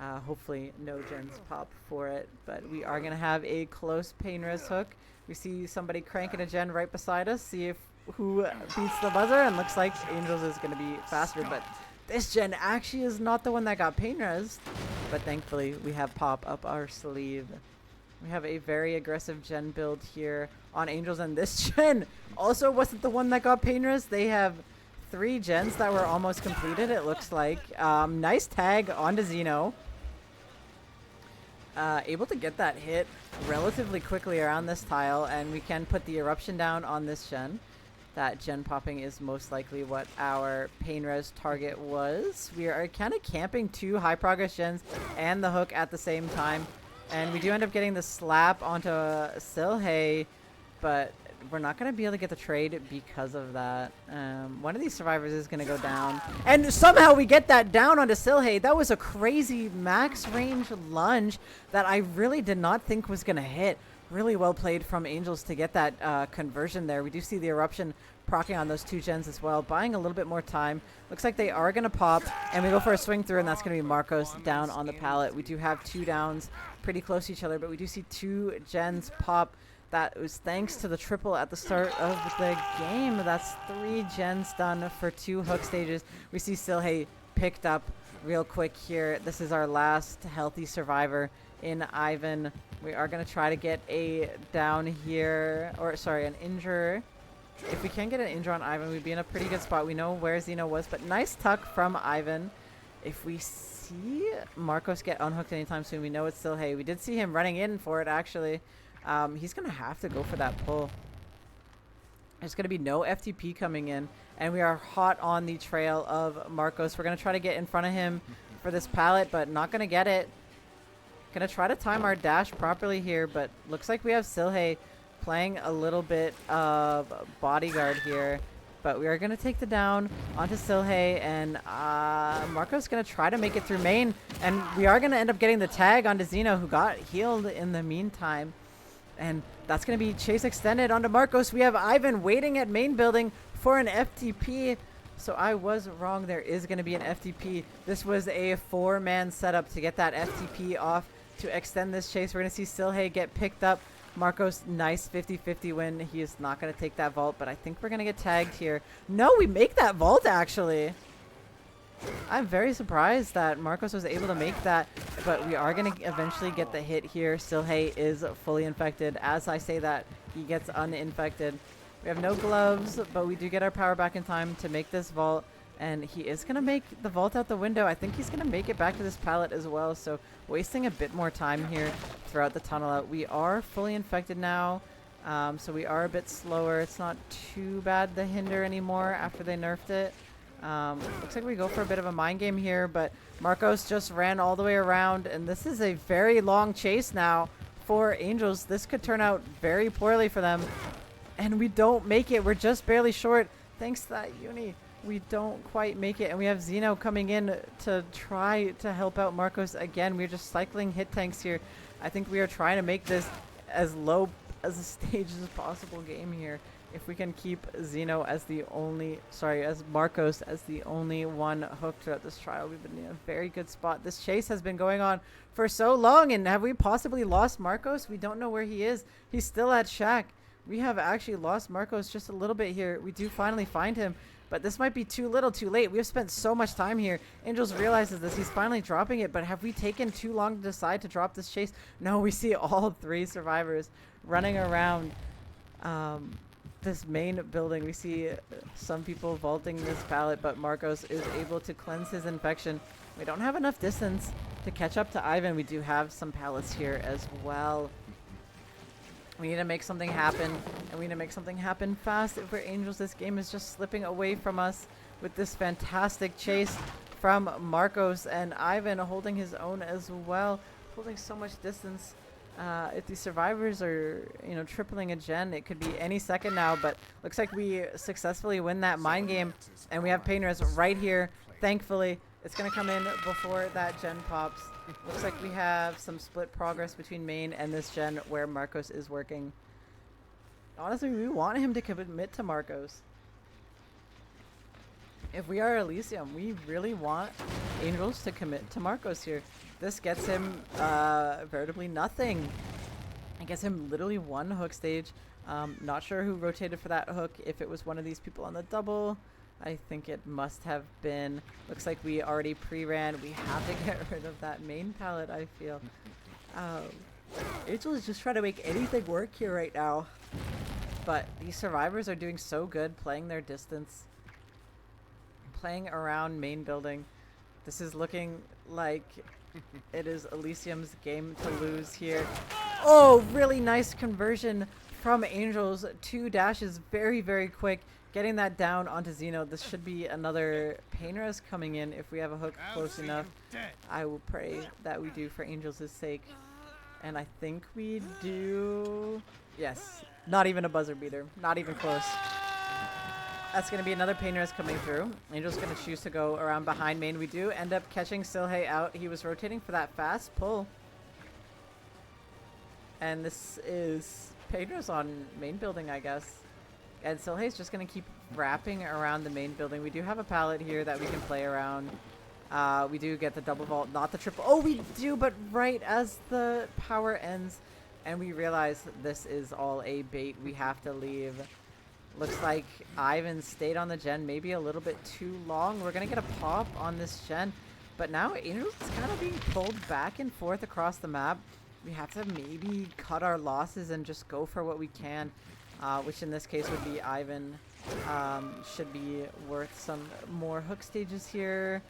Hopefully no gens pop for it. But we are going to have a close pain res hook. We see somebody cranking a gen right beside us. See if who beats the buzzer, and looks like Angels is going to be faster, but this gen actually is not the one that got pain res. But thankfully we have pop up our sleeve. We have a very aggressive gen build here on Angels, and this gen also wasn't the one that got pain res. They have 3 gens that were almost completed, it looks like. Nice tag onto Xeno. Able to get that hit relatively quickly around this tile, and we can put the eruption down on this gen. That gen popping is most likely what our pain res target was. We are kind of camping 2 high progress gens and the hook at the same time. And we do end up getting the slap onto Silhey, but we're not going to be able to get the trade because of that. One of these survivors is going to go down. And somehow we get that down onto Silhey. That was a crazy max range lunge that I really did not think was going to hit. Really well played from Angels to get that conversion there. We do see the eruption proccing on those 2 gens as well, buying a little bit more time. Looks like they are going to pop, and we go for a swing through, and that's going to be Marcos down on the pallet. We do have 2 downs pretty close to each other, but we do see 2 gens pop. That was thanks to the triple at the start of the game. That's 3 gens done for 2 hook stages. We see Silhey picked up real quick here. This is our last healthy survivor in Ivan. We are going to try to get a down here, or sorry, an injure. If we can get an injure on Ivan, we'd be in a pretty good spot. We know where Xeno was, but nice tuck from Ivan. If we see Marcos get unhooked anytime soon, we know it's Silhey. We did see him running in for it, actually. He's going to have to go for that pull. There's going to be no FTP coming in, and we are hot on the trail of Marcos. We're going to try to get in front of him for this pallet, but not going to get it. Going to try to time our dash properly here, but looks like we have Silhey playing a little bit of bodyguard here. But we are going to take the down onto Silhey, and Marco's going to try to make it through main, and we are going to end up getting the tag onto Xeno, who got healed in the meantime. And that's going to be chase extended onto Marcos. We have Ivan waiting at main building for an FTP. So I was wrong. There is going to be an FTP. This was a 4-man setup to get that FTP off to extend this chase. We're going to see Silhey get picked up. Marcos, nice 50-50 win. He is not going to take that vault, but I think we're going to get tagged here. No, we make that vault, actually. I'm very surprised that Marcos was able to make that, but we are going to eventually get the hit here. Silhey is fully infected. As I say that, he gets uninfected. We have no gloves, but we do get our power back in time to make this vault, and he is going to make the vault out the window. I think he's going to make it back to this pallet as well, so wasting a bit more time here throughout the tunnel out. We are fully infected now, so we are a bit slower. It's not too bad the hinder anymore after they nerfed it. Looks like we go for a bit of a mind game here, but Marcos just ran all the way around, and this is a very long chase now for Angels. This could turn out very poorly for them, and we don't make it. We're just barely short. Thanks to that uni, we don't quite make it, and we have Xeno coming in to try to help out Marcos again. We're just cycling hit tanks here. I think we are trying to make this as low as a stage as possible game here. If we can keep Xeno as the only, as Marcos as the only one hooked throughout this trial, we've been in a very good spot. This chase has been going on for so long, and have we possibly lost Marcos? We don't know where he is. He's still at Shack. We have actually lost Marcos just a little bit here. We do finally find him, but this might be too little too late. We have spent so much time here. Angels realizes this. He's finally dropping it, but have we taken too long to decide to drop this chase? No, we see all 3 survivors running around this main building. We see some people vaulting this pallet, but Marcos is able to cleanse his infection. We don't have enough distance to catch up to Ivan. We do have some pallets here as well. We need to make something happen, and we need to make something happen fast. If we're Angels, this game is just slipping away from us with this fantastic chase from Marcos, and Ivan holding his own as well, holding so much distance If these survivors are, tripling a gen, it could be any second now, but looks like we successfully win that mind game, and we have Painter's right here. Thankfully, it's going to come in before that gen pops. Looks like we have some split progress between main and this gen where Marcos is working. Honestly, we want him to commit to Marcos. If we are Elysium, we really want Angels to commit to Marcos here. This gets him veritably nothing. It gets him literally one hook stage. Not sure who rotated for that hook. If it was one of these people on the double, I think it must have been. Looks like we already pre-ran. We have to get rid of that main pallet, I feel. Angel is just trying to make anything work here right now. But these survivors are doing so good playing their distance. Playing around main building. This is looking like it is Elysium's game to lose here. Oh, really nice conversion from Angels. 2 dashes very, very quick. Getting that down onto Zeno. This should be another Painter's coming in if we have a hook close enough. I will pray that we do for Angels' sake. And I think we do. Yes. Not even a buzzer beater. Not even close. That's going to be another Painter's coming through. Angel's going to choose to go around behind main. We do end up catching Silhey out. He was rotating for that fast pull. And this is Painter's on main building, I guess. And Silhey's just going to keep wrapping around the main building. We do have a pallet here that we can play around. We do get the double vault, not the triple. Oh, we do, but right as the power ends and we realize this is all a bait, we have to leave. Looks like Ivan stayed on the gen maybe a little bit too long. We're going to get a pop on this gen. But now Angel's kind of being pulled back and forth across the map. We have to maybe cut our losses and just go for what we can. Which in this case would be Ivan. Should be worth some more hook stages here.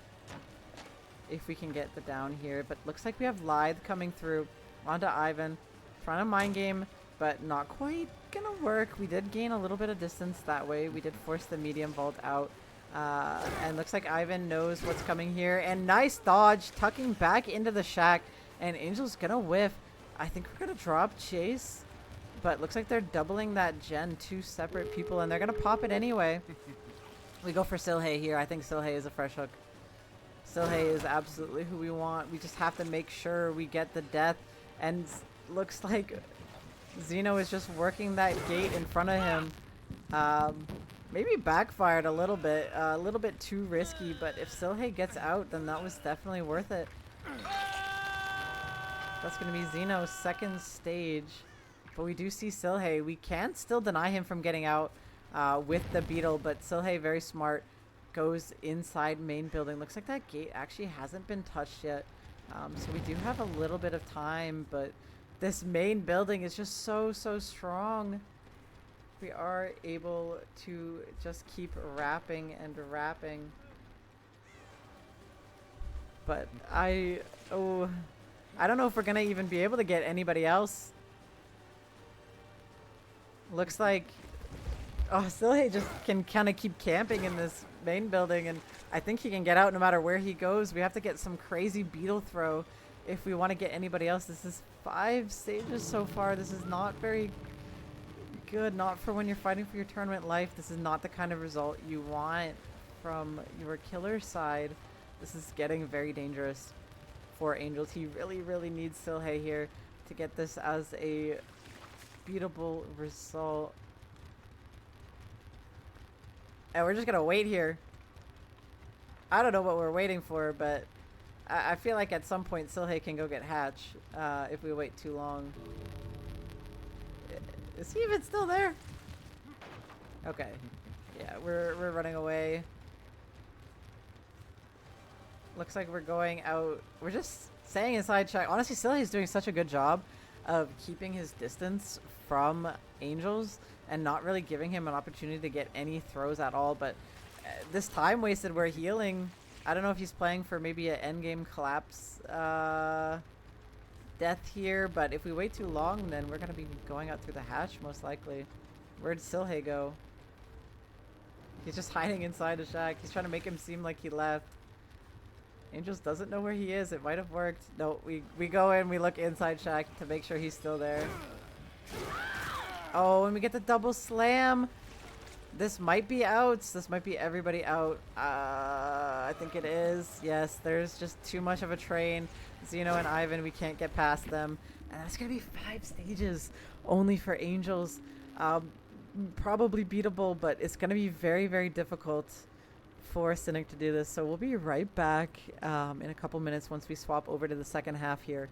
If we can get the down here. But looks like we have Lithe coming through onto Ivan. Trying to mind game. But not quite gonna work. We did gain a little bit of distance that way. We did force the medium vault out. And looks like Ivan knows what's coming here. And nice dodge, tucking back into the shack. And Angel's gonna whiff. I think we're gonna drop Chase. But looks like they're doubling that gen, 2 separate people. And they're gonna pop it anyway. We go for Silhey here. I think Silhey is a fresh hook. Silhey is absolutely who we want. We just have to make sure we get the death. And looks like Zeno is just working that gate in front of him. Maybe backfired a little bit too risky, but if Silhey gets out, then that was definitely worth it. That's going to be Zeno's second stage, but we do see Silhey. We can still deny him from getting out with the beetle, but Silhey, very smart, goes inside main building. Looks like that gate actually hasn't been touched yet, so we do have a little bit of time, but this main building is just so strong. We are able to just keep wrapping and wrapping. But I don't know if we're gonna even be able to get anybody else. Looks like Silhey just can kind of keep camping in this main building, and I think he can get out no matter where he goes. We have to get some crazy beetle throw if we want to get anybody else. This is 5 stages so far. This is not very good. Not for when you're fighting for your tournament life. This is not the kind of result you want from your killer side. This is getting very dangerous for Angels. He really needs Silhey here to get this as a beatable result. And we're just gonna wait here. I don't know what we're waiting for, but I feel like at some point Silhey can go get Hatch if we wait too long. Is he even still there? Okay. Yeah, we're running away. Looks like we're going out. We're just staying inside check. Honestly, Silhey's doing such a good job of keeping his distance from Angels and not really giving him an opportunity to get any throws at all. But this time wasted, we're healing. I don't know if he's playing for maybe an endgame collapse death here, but if we wait too long, then we're going to be going out through the hatch, most likely. Where'd Silhey go? He's just hiding inside the shack. He's trying to make him seem like he left. Angels doesn't know where he is. It might have worked. No, we go in, we look inside Shack to make sure he's still there. Oh, and we get the double slam. This might be outs. This might be everybody out. I think it is. Yes, there's just too much of a train. Zeno and Ivan, we can't get past them. And that's going to be 5 stages only for Angels. Probably beatable, but it's going to be very, very difficult for Cynic to do this. So we'll be right back in a couple minutes once we swap over to the second half here.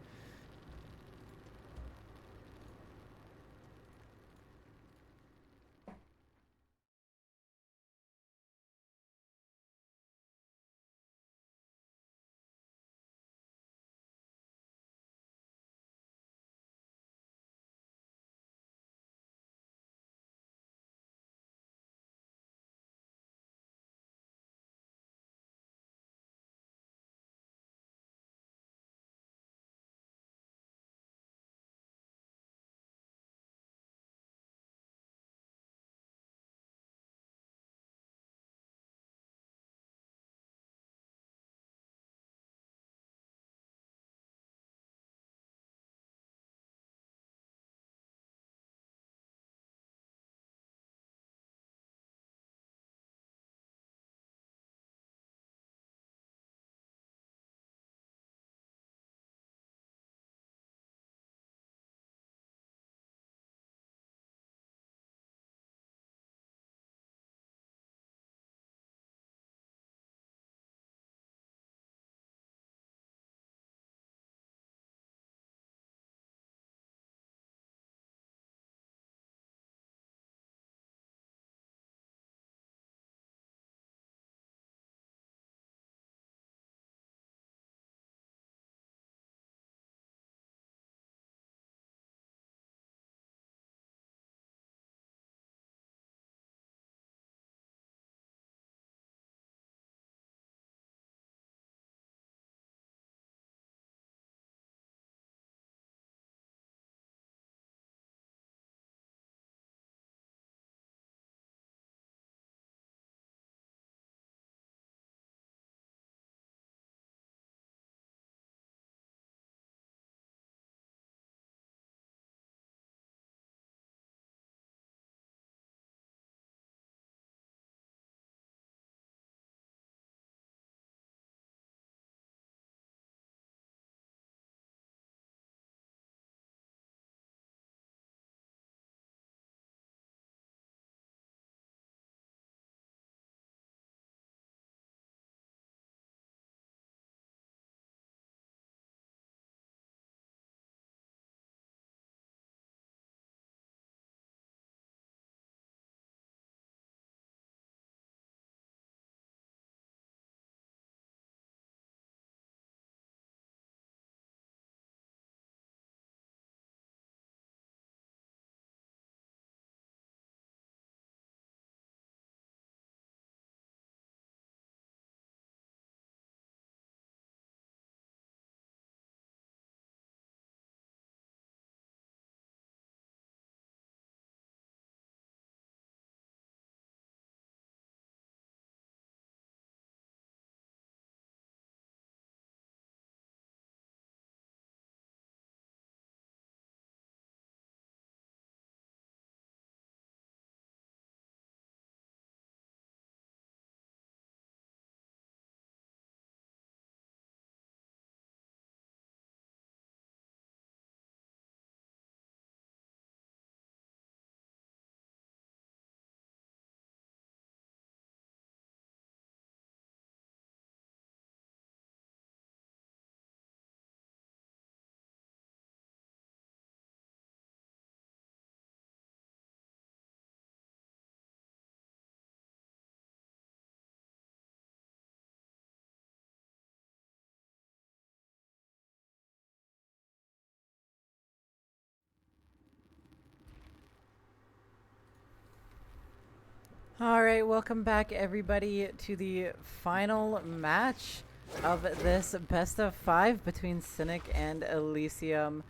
All right, welcome back, everybody, to the final match of this best of 5 between Cynic and Elysium.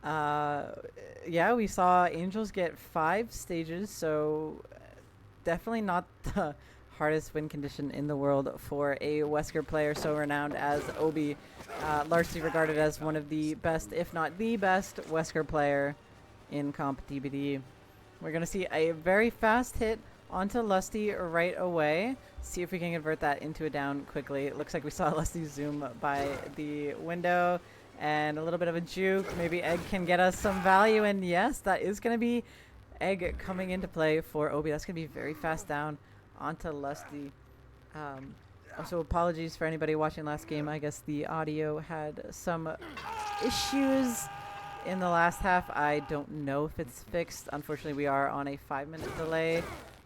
Yeah, we saw Angels get 5 stages, so definitely not the hardest win condition in the world for a Wesker player so renowned as Obi, largely regarded as one of the best, if not the best, Wesker player in comp DBD. We're going to see a very fast hit onto Lusty right away. See if we can convert that into a down quickly. It looks like we saw Lusty zoom by the window and a little bit of a juke. Maybe Egg can get us some value, and yes, that is going to be Egg coming into play for Obi. That's going to be very fast down onto Lusty. Also, apologies for anybody watching last game. I guess the audio had some issues in the last half. I don't know if it's fixed. Unfortunately, we are on a 5-minute delay.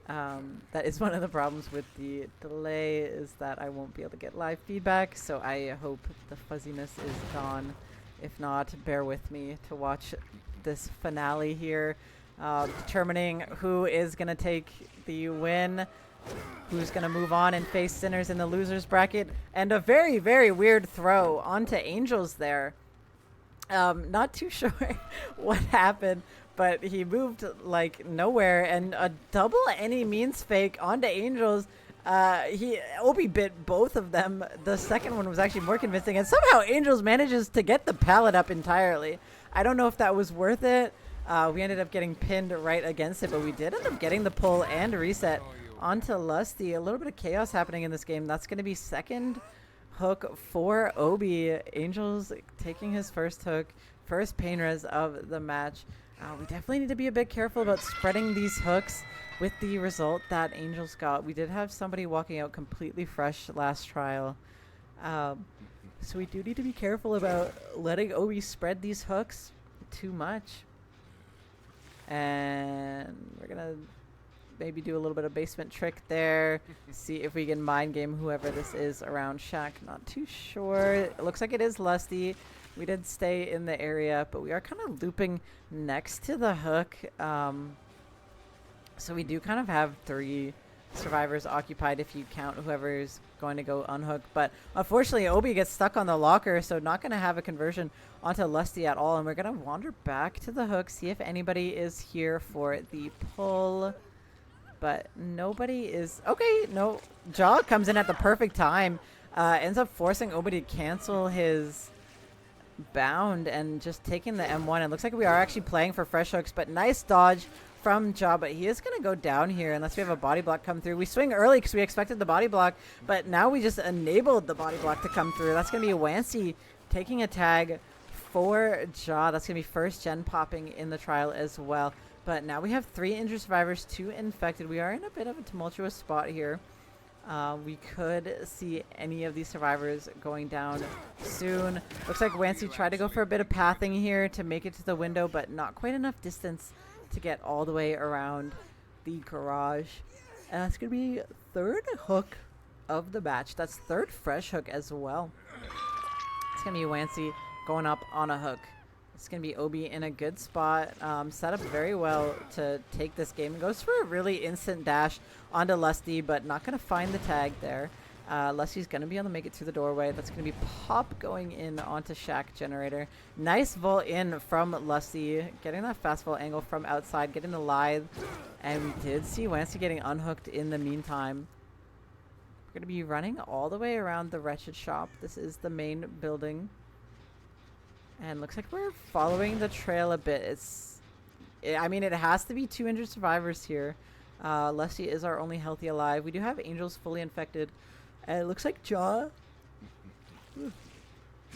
That is one of the problems with the delay, is that I won't be able to get live feedback, so I hope the fuzziness is gone. If not, bear with me to watch this finale here, determining who is going to take the win, who's going to move on and face Sinners in the losers bracket, and a very, very weird throw onto Angels there. Not too sure what happened, but he moved like nowhere, and a double any means fake onto Angels. Obi bit both of them. The second one was actually more convincing, and somehow Angels manages to get the pallet up entirely. I don't know if that was worth it. We ended up getting pinned right against it, but we did end up getting the pull and reset onto Lusty. A little bit of chaos happening in this game. That's going to be second hook for Obi. Angels taking his first hook, first pain res of the match. We definitely need to be a bit careful about spreading these hooks with the result that Angels got. We did have somebody walking out completely fresh last trial. So we do need to be careful about letting Obi spread these hooks too much. And we're going to maybe do a little bit of basement trick there. See if we can mind game whoever this is around Shack. Not too sure. It looks like it is Lusty. We did stay in the area, but we are kind of looping next to the hook. So we do kind of have 3 survivors occupied if you count whoever's going to go unhooked. But unfortunately, Obi gets stuck on the locker, so not going to have a conversion onto Lusty at all. And we're going to wander back to the hook, see if anybody is here for the pull. But nobody is. Okay, no. Jaw comes in at the perfect time. Ends up forcing Obi to cancel his bound and just taking the M1. It looks like we are actually playing for fresh hooks, but nice dodge from Jaw. But he is going to go down here unless we have a body block come through. We swing early because we expected the body block, but now we just enabled the body block to come through. That's going to be Wancy taking a tag for Jaw. That's going to be first gen popping in the trial as well. But now we have 3 injured survivors, 2 infected. We are in a bit of a tumultuous spot here. We could see any of these survivors going down soon. Looks like Wancy tried to go for a bit of pathing here to make it to the window, but not quite enough distance to get all the way around the garage. And that's going to be 3rd hook of the match. That's 3rd fresh hook as well. It's going to be Wancy going up on a hook. It's going to be Obi in a good spot, set up very well to take this game. Goes for a really instant dash onto Lusty, but not going to find the tag there. Lusty's going to be able to make it through the doorway. That's going to be Pop going in onto Shack Generator. Nice vault in from Lusty, getting that fast vault angle from outside, getting the lithe. And we did see Wancy getting unhooked in the meantime. We're going to be running all the way around the Wretched Shop. This is the main building. And looks like we're following the trail a bit. I mean, it has to be 2 injured survivors here. Lusty is our only healthy alive. We do have Angels fully infected. And it looks like Jaw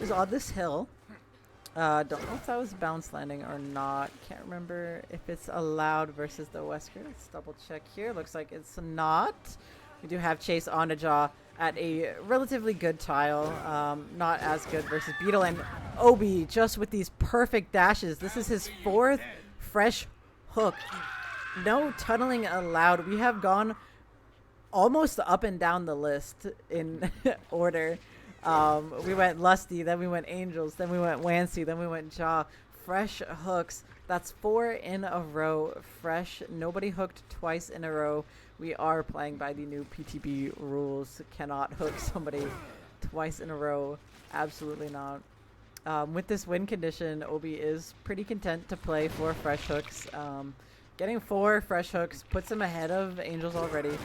is on this hill. Don't know if that was bounce landing or not. Can't remember if it's allowed versus the Wesker. Let's double check here. Looks like it's not. We do have Chase onto Jaw at a relatively good tile. Not as good versus Beetle. And Obi just with these perfect dashes. This is his 4th fresh hook. No tunneling allowed. We have gone almost up and down the list in order. We went Lusty, then we went Angels, then we went Wancy, then we went Jaw. Fresh hooks. That's 4 in a row. Fresh. Nobody hooked twice in a row. We are playing by the new PTB rules. Cannot hook somebody twice in a row. Absolutely not. With this win condition, Obi is pretty content to play for fresh hooks. Getting 4 fresh hooks puts him ahead of Angels already.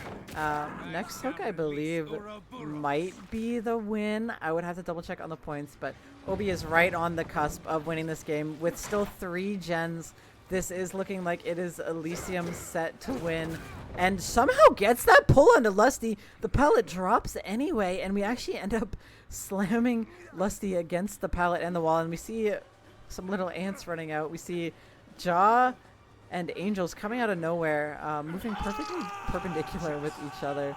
Next hook, I believe, might be the win. I would have to double check on the points, but Obi is right on the cusp of winning this game with still 3 gens. This is looking like it is Elysium set to win, and somehow gets that pull onto Lusty. The pallet drops anyway, and we actually end up slamming Lusty against the pallet and the wall, and we see some little ants running out. We see Jaw and Angels coming out of nowhere, moving perfectly perpendicular with each other.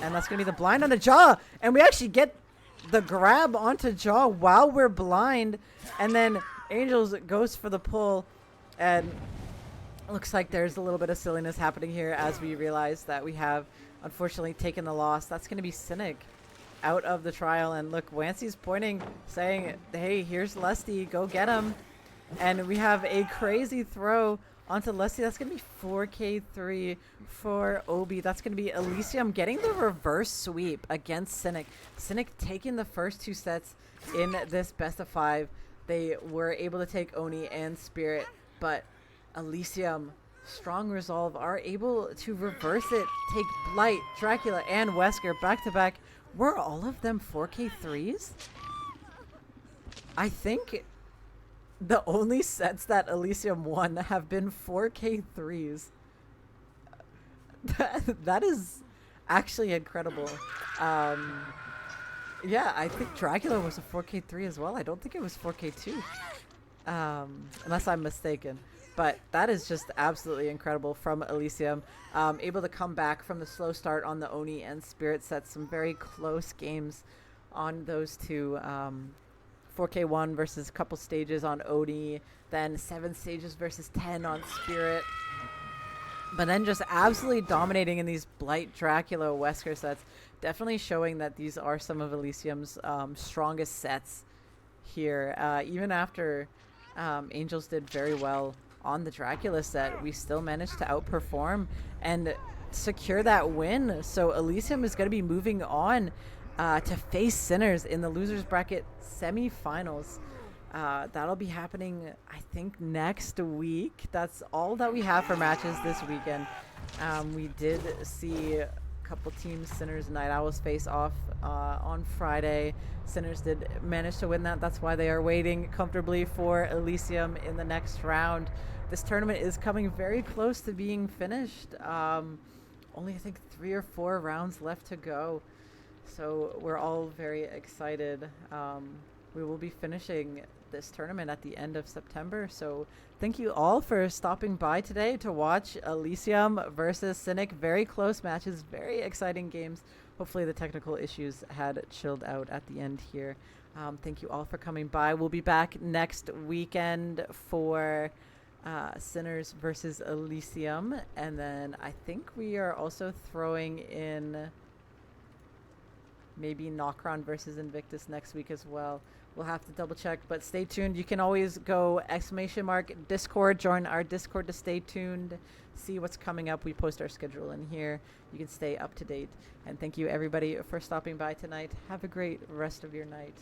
And that's going to be the blind on the Jaw. And we actually get the grab onto Jaw while we're blind. And then Angels goes for the pull. And looks like there's a little bit of silliness happening here as we realize that we have, unfortunately, taken the loss. That's going to be Cynic out of the trial. And look, Wancy's pointing, saying, hey, here's Lusty. Go get him. And we have a crazy throw onto Lusty. That's going to be 4K3 for Obi. That's going to be Elysium getting the reverse sweep against Cynic. Cynic taking the first 2 sets in this best of 5. They were able to take Oni and Spirit, but Elysium, strong resolve, are able to reverse it, take Blight, Dracula, and Wesker back to back. Were all of them 4K3s? I think the only sets that Elysium won have been 4K3s. That is actually incredible. Yeah, I think Dracula was a 4K3 as well. I don't think it was 4K2. Unless I'm mistaken. But that is just absolutely incredible from Elysium. Able to come back from the slow start on the Oni and Spirit sets. Some very close games on those 2. 4K1 versus a couple stages on Oni, then 7 stages versus 10 on Spirit. But then just absolutely dominating in these Blight, Dracula, Wesker sets. Definitely showing that these are some of Elysium's strongest sets here. Even after Angels did very well on the Dracula set, we still managed to outperform and secure that win. So Elysium is going to be moving on to face Sinners in the losers bracket semifinals. That'll be happening, I think, next week. That's all that we have for matches this weekend. We did see a couple teams, Sinners and Night Owls, face off on Friday. Sinners did manage to win that. That's why they are waiting comfortably for Elysium in the next round. This tournament is coming very close to being finished. Only, I think, 3 or 4 rounds left to go. So we're all very excited. We will be finishing this tournament at the end of September. So thank you all for stopping by today to watch Elysium versus Cynic. Very close matches, very exciting games. Hopefully the technical issues had chilled out at the end here. Thank you all for coming by. We'll be back next weekend for Sinners versus Elysium. And then I think we are also throwing in maybe Nocron versus Invictus next week as well. We'll have to double check, but stay tuned. You can always go ! Discord, join our Discord to stay tuned, see what's coming up. We post our schedule in here. You can stay up to date. And thank you everybody for stopping by tonight. Have a great rest of your night.